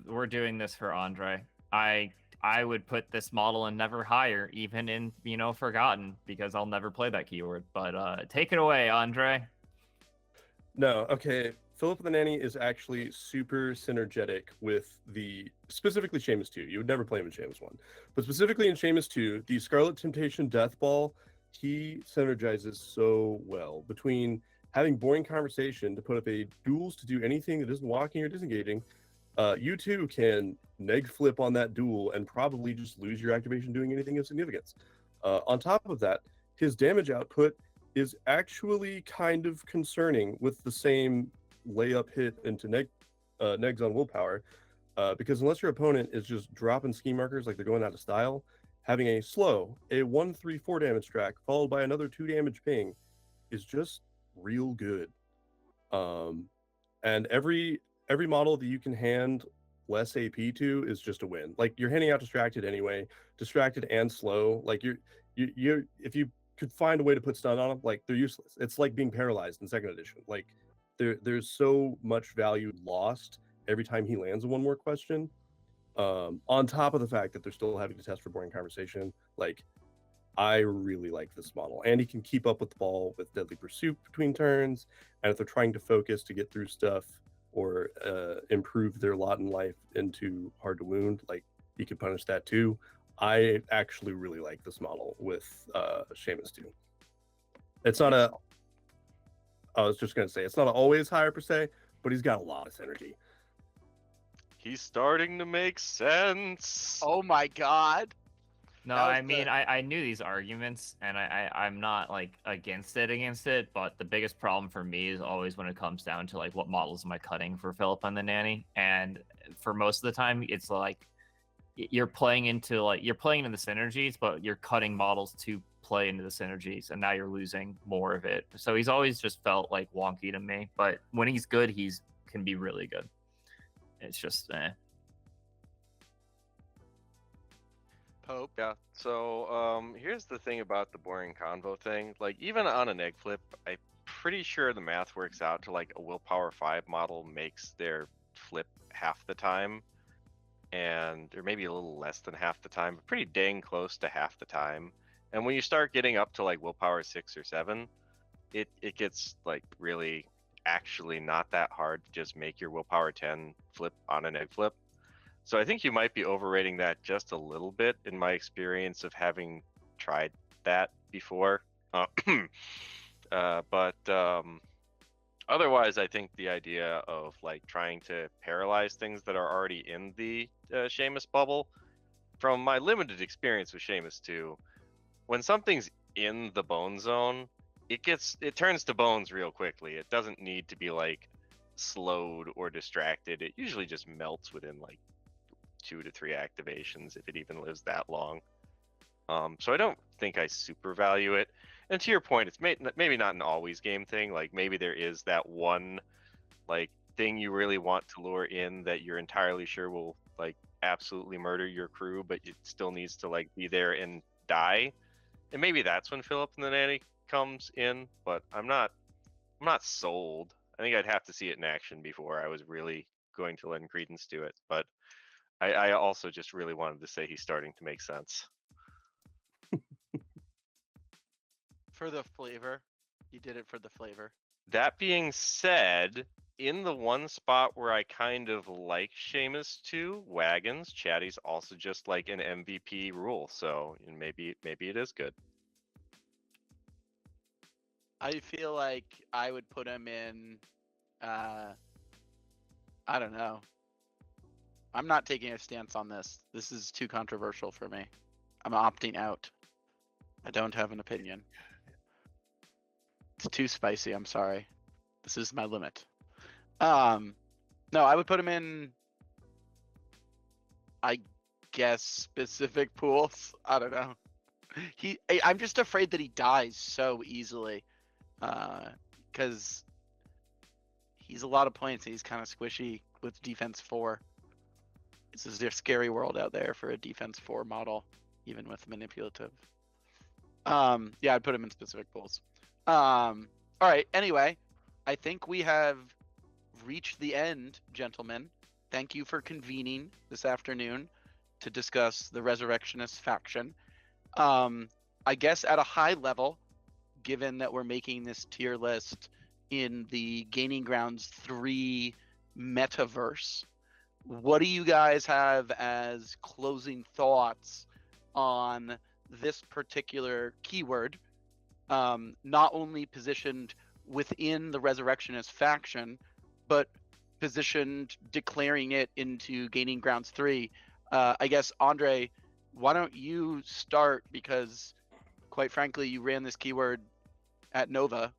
we're doing this for Andre. I would put this model in never higher, even in Forgotten, because I'll never play that keyword. But take it away, Andre. No, okay. Philip the Nanny is actually super synergetic with specifically Seamus 2. You would never play him in Seamus 1. But specifically in Seamus 2, the Scarlet Temptation Death Ball, he synergizes so well between having boring conversation to put up a duels to do anything that isn't walking or disengaging. You too can neg flip on that duel and probably just lose your activation doing anything of significance. On top of that, his damage output is actually kind of concerning with the same layup hit into negs on willpower, because unless your opponent is just dropping ski markers like they're going out of style, having a slow, a 1-3-4 damage track followed by another 2 damage ping is just real good. And every model that you can hand less AP to is just a win. Like, you're handing out distracted anyway, distracted and slow. Like, you if you could find a way to put stun on them, like, they're useless. It's like being paralyzed in second edition. Like, there's so much value lost every time he lands a one more question. On top of the fact that they're still having to test for boring conversation. Like, I really like this model, and he can keep up with the ball with Deadly Pursuit between turns. And if they're trying to focus to get through stuff or improve their lot in life into hard to wound, like, he can punish that too. I actually really like this model with Seamus 2. It's not a I was just going to say, it's not always higher per se, but he's got a lot of synergy. He's starting to make sense. Oh my god. No, That was I mean, good. I knew these arguments, and I'm not like against it, but the biggest problem for me is always when it comes down to like what models am I cutting for Philip and the Nanny, and for most of the time it's like you're playing into the synergies, but you're cutting models to play into the synergies, and now you're losing more of it. So he's always just felt like wonky to me, but when he's good, can be really good. It's just Pope. Yeah, so here's the thing about the boring convo thing. Like, even on an egg flip, I'm pretty sure the math works out to like a willpower 5 model makes their flip half the time, or maybe a little less than half the time, but pretty dang close to half the time. And when you start getting up to like willpower 6 or 7, it gets like really actually not that hard to just make your willpower 10 flip on an egg flip. So I think you might be overrating that just a little bit in my experience of having tried that before. But otherwise, I think the idea of like trying to paralyze things that are already in the Seamus bubble, from my limited experience with Seamus 2, when something's in the bone zone, it turns to bones real quickly. It doesn't need to be like slowed or distracted. It usually just melts within like 2 to 3 activations, if it even lives that long. So I don't think I super value it. And to your point, it's maybe not an always game thing. Like, maybe there is that one like thing you really want to lure in that you're entirely sure will like absolutely murder your crew, but it still needs to like be there and die. And maybe that's when Philip and the Nanny comes in, but I'm not sold. I think I'd have to see it in action before I was really going to lend credence to it. But I also just really wanted to say he's starting to make sense. For the flavor. You did it for the flavor. That being said, in the one spot where I kind of like Seamus 2, Wagons, Chatty's also just like an MVP rule, so maybe it is good. I feel like I would put him in. I don't know. I'm not taking a stance on this. This is too controversial for me. I'm opting out. I don't have an opinion. It's too spicy. I'm sorry. This is my limit. No, I would put him in. I guess specific pools. I don't know. I'm just afraid that he dies so easily, because he's a lot of points. And he's kind of squishy with defense 4. It's a scary world out there for a defense 4 model, even with manipulative. Yeah, I'd put him in specific pools. All right. Anyway, I think we have reached the end, gentlemen. Thank you for convening this afternoon to discuss the Resurrectionist faction. I guess at a high level, given that we're making this tier list in the Gaining Grounds 3 metaverse, what do you guys have as closing thoughts on this particular keyword, not only positioned within the Resurrectionist faction, but positioned declaring it into Gaining Grounds 3? I guess, Andre, why don't you start, because quite frankly, you ran this keyword at Nova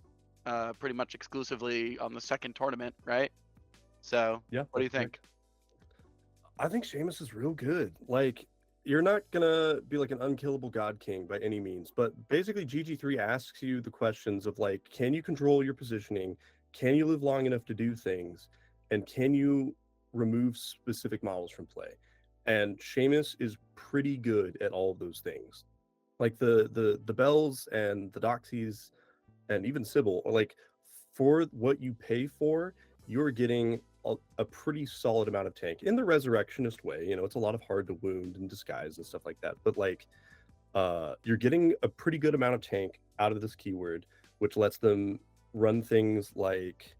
pretty much exclusively on the second tournament, right? So Yeah. what do you think? I think Seamus is real good. Like, you're not gonna be like an unkillable god king by any means, but basically GG3 asks you the questions of like, can you control your positioning? Can you live long enough to do things? And can you remove specific models from play? And Seamus is pretty good at all of those things. Like the Belles and the Doxys and even Sybelle, like, for what you pay for, you're getting a pretty solid amount of tank in the Resurrectionist way. You know, it's a lot of hard to wound and disguise and stuff like that, but like, you're getting a pretty good amount of tank out of this keyword, which lets them run things like,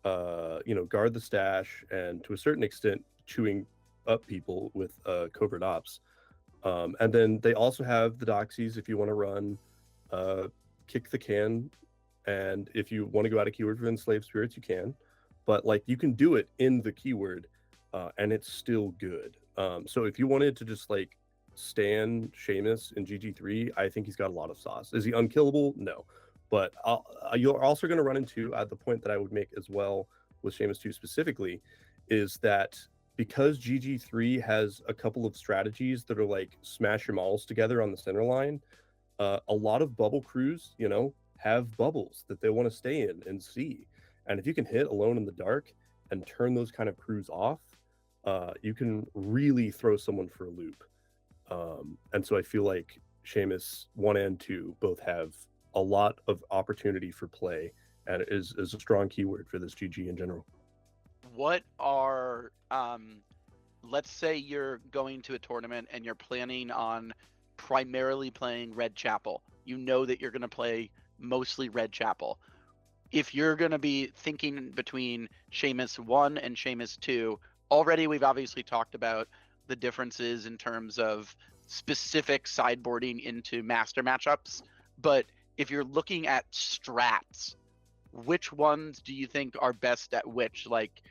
you know, guard the stash, and to a certain extent chewing up people with covert ops. And then they also have the Doxies if you want to run kick the can, and if you want to go out of keyword for Enslaved Spirits, you can. But like, you can do it in the keyword, and it's still good. So if you wanted to just like stand Seamus in GG3, I think he's got a lot of sauce. Is he unkillable? No. But you're also going to run into the point that I would make as well with Seamus 2 specifically, is that because GG3 has a couple of strategies that are like smash your models together on the center line, a lot of bubble crews, you know, have bubbles that they want to stay in and see. And if you can hit Alone in the Dark and turn those kind of crews off, you can really throw someone for a loop. And so I feel like Seamus 1 and 2 both have a lot of opportunity for play, and is a strong keyword for this GG in general. What are, let's say you're going to a tournament and you're planning on primarily playing Redchapel. You know that you're going to play mostly Redchapel. If you're going to be thinking between Seamus 1 and Seamus 2, already we've obviously talked about the differences in terms of specific sideboarding into master matchups. But if you're looking at strats, which ones do you think are best at which? Like,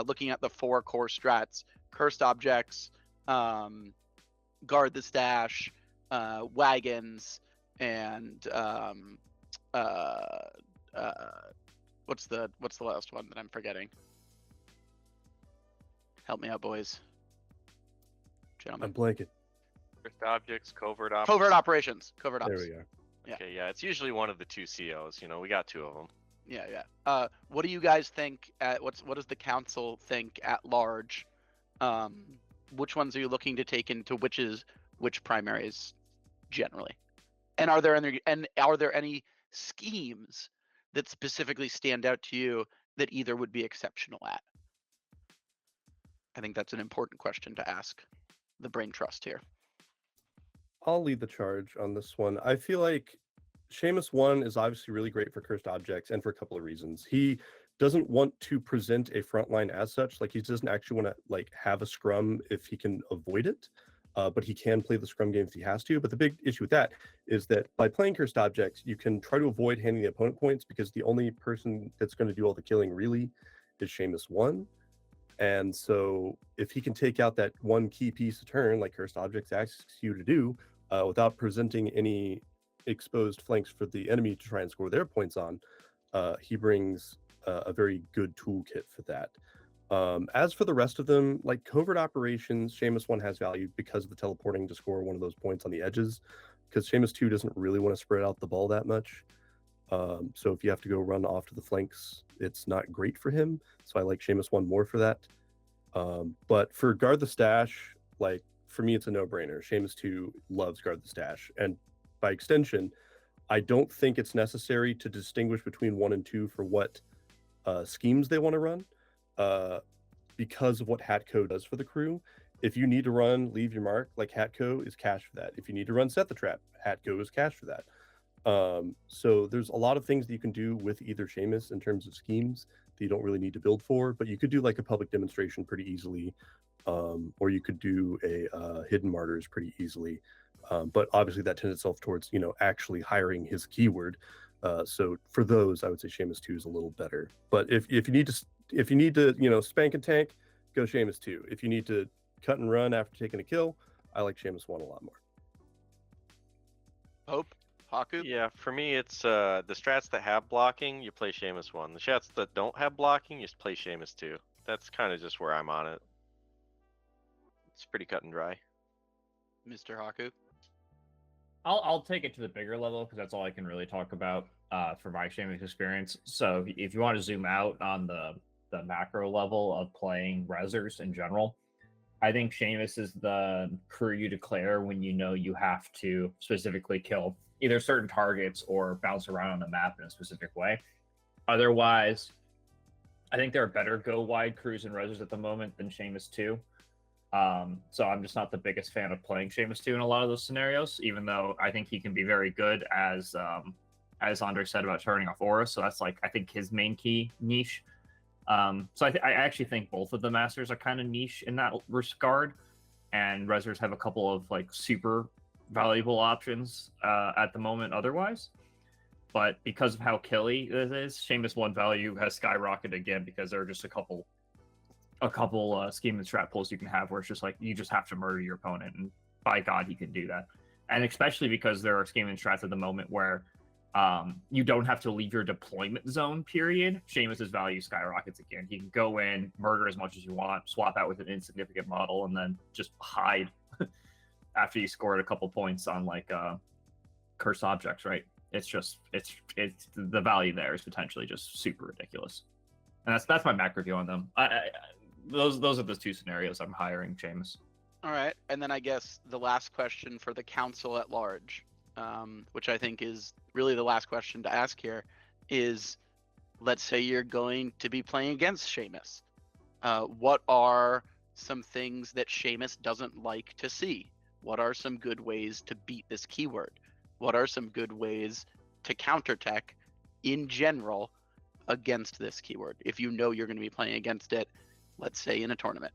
looking at the 4 core strats: Cursed Objects, Guard the Stash, Wagons, and what's the last one that I'm forgetting? Help me out, boys. Gentlemen. I'm blanking. First objects, covert ops. Covert operations. Covert ops. There we go. Yeah. Okay, yeah, it's usually one of the 2 COs. You know, we got 2 of them. Yeah. What do you guys think? What does the council think at large? Which ones are you looking to take into which primaries generally? And are there any schemes that specifically stand out to you that either would be exceptional at? I think that's an important question to ask the brain trust here. I'll lead the charge on this one. I feel like Seamus 1 is obviously really great for Cursed Objects, and for a couple of reasons. He doesn't want to present a front line as such. Like, he doesn't actually want to like have a scrum if he can avoid it. but he can play the scrum game if he has to. But the big issue with that is that by playing cursed objects, you can try to avoid handing the opponent points because the only person that's going to do all the killing really is Seamus 1. And so if he can take out that one key piece a turn, like cursed objects asks you to do, without presenting any exposed flanks for the enemy to try and score their points on, he brings a very good toolkit for that. As for the rest of them, like covert operations, Seamus 1 has value because of the teleporting to score one of those points on the edges, because Seamus 2 doesn't really want to spread out the ball that much. So if you have to go run off to the flanks, it's not great for him. So I like Seamus 1 more for that. But for guard the stash, like for me, it's a no-brainer. Seamus 2 loves guard the stash. And by extension, I don't think it's necessary to distinguish between 1 and 2 for what schemes they want to run, because of what Hatco does for the crew. If you need to run Leave Your Mark, like Hatco is cash for that. If you need to run Set the Trap, Hatco is cash for that. So there's a lot of things that you can do with either Seamus in terms of schemes that you don't really need to build for, but you could do like a public demonstration pretty easily, or you could do a hidden martyrs pretty easily. But obviously that tends itself towards, actually hiring his keyword. So for those, I would say Seamus 2 is a little better. But if you need to spank and tank, go Seamus 2. If you need to cut and run after taking a kill, I like Seamus 1 a lot more. Hope, Haku? Yeah, for me, it's the strats that have blocking, you play Seamus 1. The strats that don't have blocking, you play Seamus 2. That's kind of just where I'm on it. It's pretty cut and dry. Mr. Haku? I'll take it to the bigger level because that's all I can really talk about for my Seamus experience. So if you want to zoom out on the macro level of playing Resers in general, I think Seamus is the crew you declare when you know you have to specifically kill either certain targets or bounce around on the map in a specific way. Otherwise, I think there are better go-wide crews and Resers at the moment than Seamus 2. So I'm just not the biggest fan of playing Seamus 2 in a lot of those scenarios, even though I think he can be very good as Andre said about turning off aura. So that's like, I think his main key niche. So I actually think both of the masters are kind of niche in that regard, and Resers have a couple of like super valuable options at the moment otherwise. But because of how killy it is, Seamus 1 value has skyrocketed again because there are just a couple scheme and strat pulls you can have where it's just like you just have to murder your opponent, and by God he can do that. And especially because there are scheme and strats at the moment where you don't have to leave your deployment zone period. Seamus's value skyrockets again. He can go in, murder as much as you want, swap out with an insignificant model, and then just hide after you scored a couple points on like cursed objects, right? It's the value there is potentially just super ridiculous. And that's my macro view on them. Those are the two scenarios I'm hiring Seamus. All right, and then I guess the last question for the council at large, which I think is really the last question to ask here, is let's say you're going to be playing against Seamus. What are some things that Seamus doesn't like to see? What are some good ways to beat this keyword? What are some good ways to counter tech in general against this keyword if you know you're going to be playing against it, let's say in a tournament?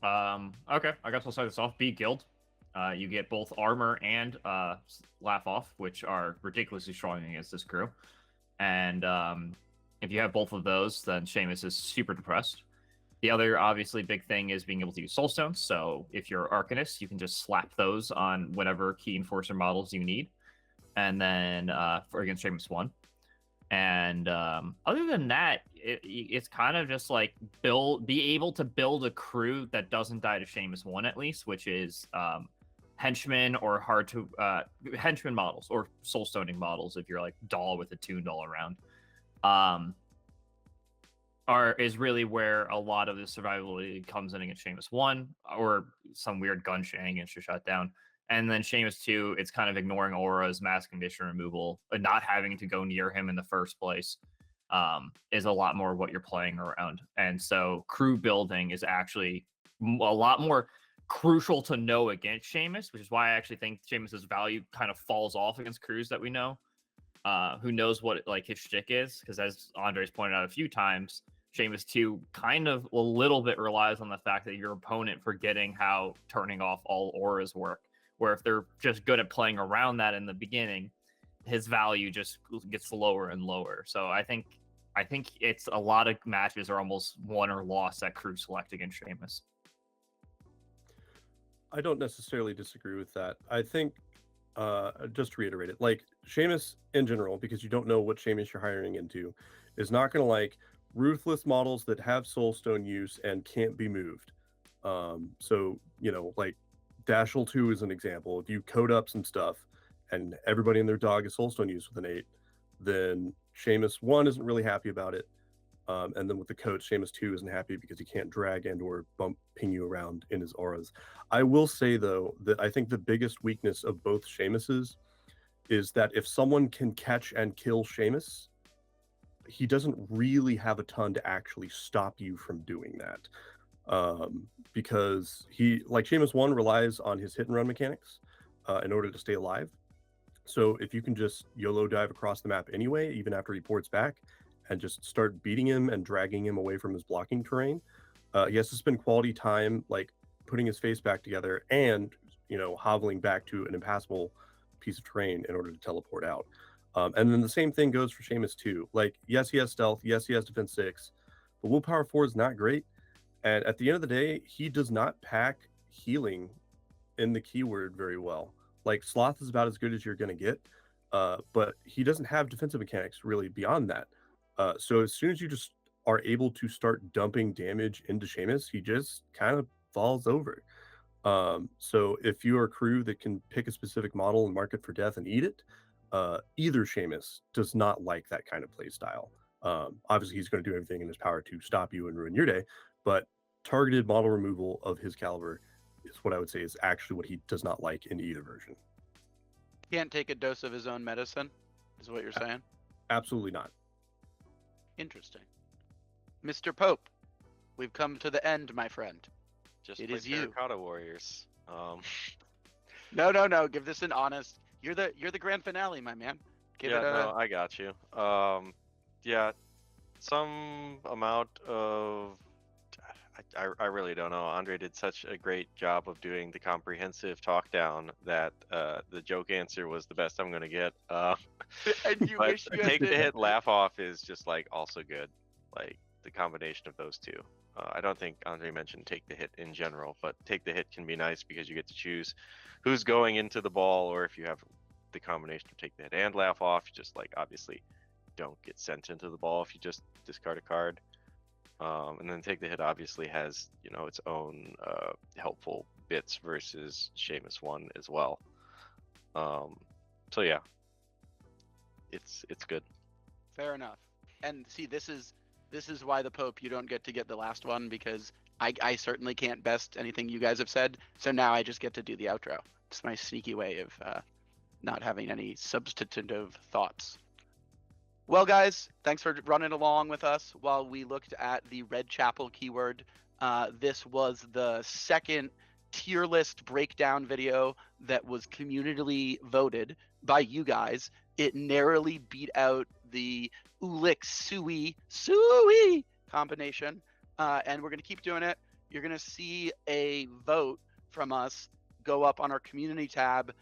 Okay, I guess I'll start this off. Be guild. You get both armor and laugh off, which are ridiculously strong against this crew. And if you have both of those, then Seamus is super depressed. The other obviously big thing is being able to use soulstones. So if you're Arcanist, you can just slap those on whatever key enforcer models you need. And then for against Seamus 1. And other than that, it's kind of just like be able to build a crew that doesn't die to Seamus 1 at least, which is henchmen or henchman models or soulstoning models if you're like doll with a tune all around. Is really where a lot of the survivability comes in against Seamus 1 or some weird gun shenanigans to shut down. And then Seamus 2, it's kind of ignoring auras, mass condition removal, and not having to go near him in the first place is a lot more what you're playing around. And so crew building is actually a lot more crucial to know against Seamus, which is why I actually think Seamus's value kind of falls off against crews that we know, who knows what like his shtick is. Because as Andre's pointed out a few times, Seamus 2 kind of a little bit relies on the fact that your opponent forgetting how turning off all auras work, where if they're just good at playing around that in the beginning, his value just gets lower and lower. So I think it's a lot of matches are almost won or lost at Crew Select against Seamus. I don't necessarily disagree with that. I think, just to reiterate it, like Seamus in general, because you don't know what Seamus you're hiring into, is not going to like ruthless models that have soulstone use and can't be moved. So, you know, like Dashel 2 is an example. If you code up some stuff and everybody and their dog is soulstone use with an 8, then Seamus 1 isn't really happy about it. And then with the coach, Seamus 2 isn't happy because he can't drag and or ping you around in his auras. I will say, though, that I think the biggest weakness of both Seamuses is that if someone can catch and kill Seamus, he doesn't really have a ton to actually stop you from doing that. Because he, like Seamus 1, relies on his hit and run mechanics in order to stay alive. So if you can just YOLO dive across the map anyway, even after he ports back, and just start beating him and dragging him away from his blocking terrain, he has to spend quality time like putting his face back together and, you know, hoveling back to an impassable piece of terrain in order to teleport out. And then the same thing goes for Seamus 2. Like, yes, he has stealth, yes, he has defense 6, but willpower 4 is not great. And at the end of the day, he does not pack healing in the keyword very well. Like, Sloth is about as good as you're going to get, but he doesn't have defensive mechanics really beyond that. So as soon as you just are able to start dumping damage into Seamus, he just kind of falls over. So if you are a crew that can pick a specific model and mark it for death and eat it, either Seamus does not like that kind of play style. Obviously, he's going to do everything in his power to stop you and ruin your day, but targeted model removal of his caliber is what I would say is actually what he does not like in either version. Can't take a dose of his own medicine, is what you're saying? Absolutely not. Interesting. Mr. Pope, we've come to the end, my friend. Just It play is you. Terracotta Warriors. No. Give this an honest. You're the grand finale, my man. Give yeah, it a. no, I got you. Yeah, some amount of. I really don't know. Andre did such a great job of doing the comprehensive talk down that the joke answer was the best I'm gonna get. And you But wish you take had the hit, laugh off is just like also good. Like the combination of those two. I don't think Andre mentioned take the hit in general, but take the hit can be nice because you get to choose who's going into the ball, or if you have the combination of take the hit and laugh off, you just like obviously don't get sent into the ball if you just discard a card. And then take the hit obviously has, you know, its own helpful bits versus Seamus 1 as well. So yeah, it's good. Fair enough. And see, this is why the Pope, you don't get to get the last one, because I certainly can't best anything you guys have said. So now I just get to do the outro. It's my sneaky way of not having any substantive thoughts. Well, guys, thanks for running along with us while we looked at the Red Chapel keyword. This was the second tier list breakdown video that was communally voted by you guys. It narrowly beat out the Ulik Sui combination, and we're going to keep doing it. You're going to see a vote from us go up on our community tab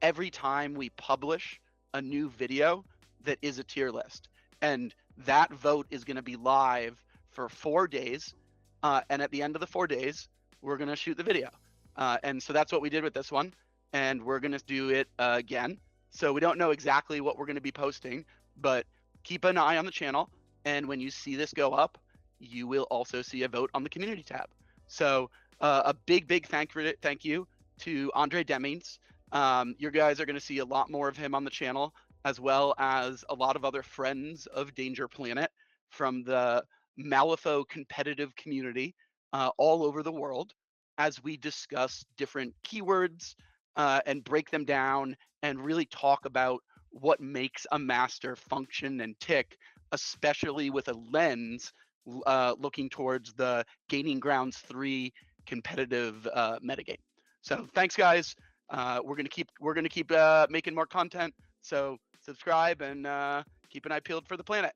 every time we publish a new video that is a tier list, and that vote is going to be live for 4 days, and at the end of the 4 days we're going to shoot the video, and so that's what we did with this one, and we're going to do it again. So we don't know exactly what we're going to be posting, but keep an eye on the channel, and when you see this go up, you will also see a vote on the community tab. So a big thank you to Andre Demings. You guys are going to see a lot more of him on the channel, as well as a lot of other friends of Danger Planet from the Malifaux competitive community all over the world, as we discuss different keywords and break them down and really talk about what makes a master function and tick, especially with a lens looking towards the Gaining Grounds 3 competitive metagame. So thanks, guys. We're gonna keep making more content. So subscribe and keep an eye peeled for the planet.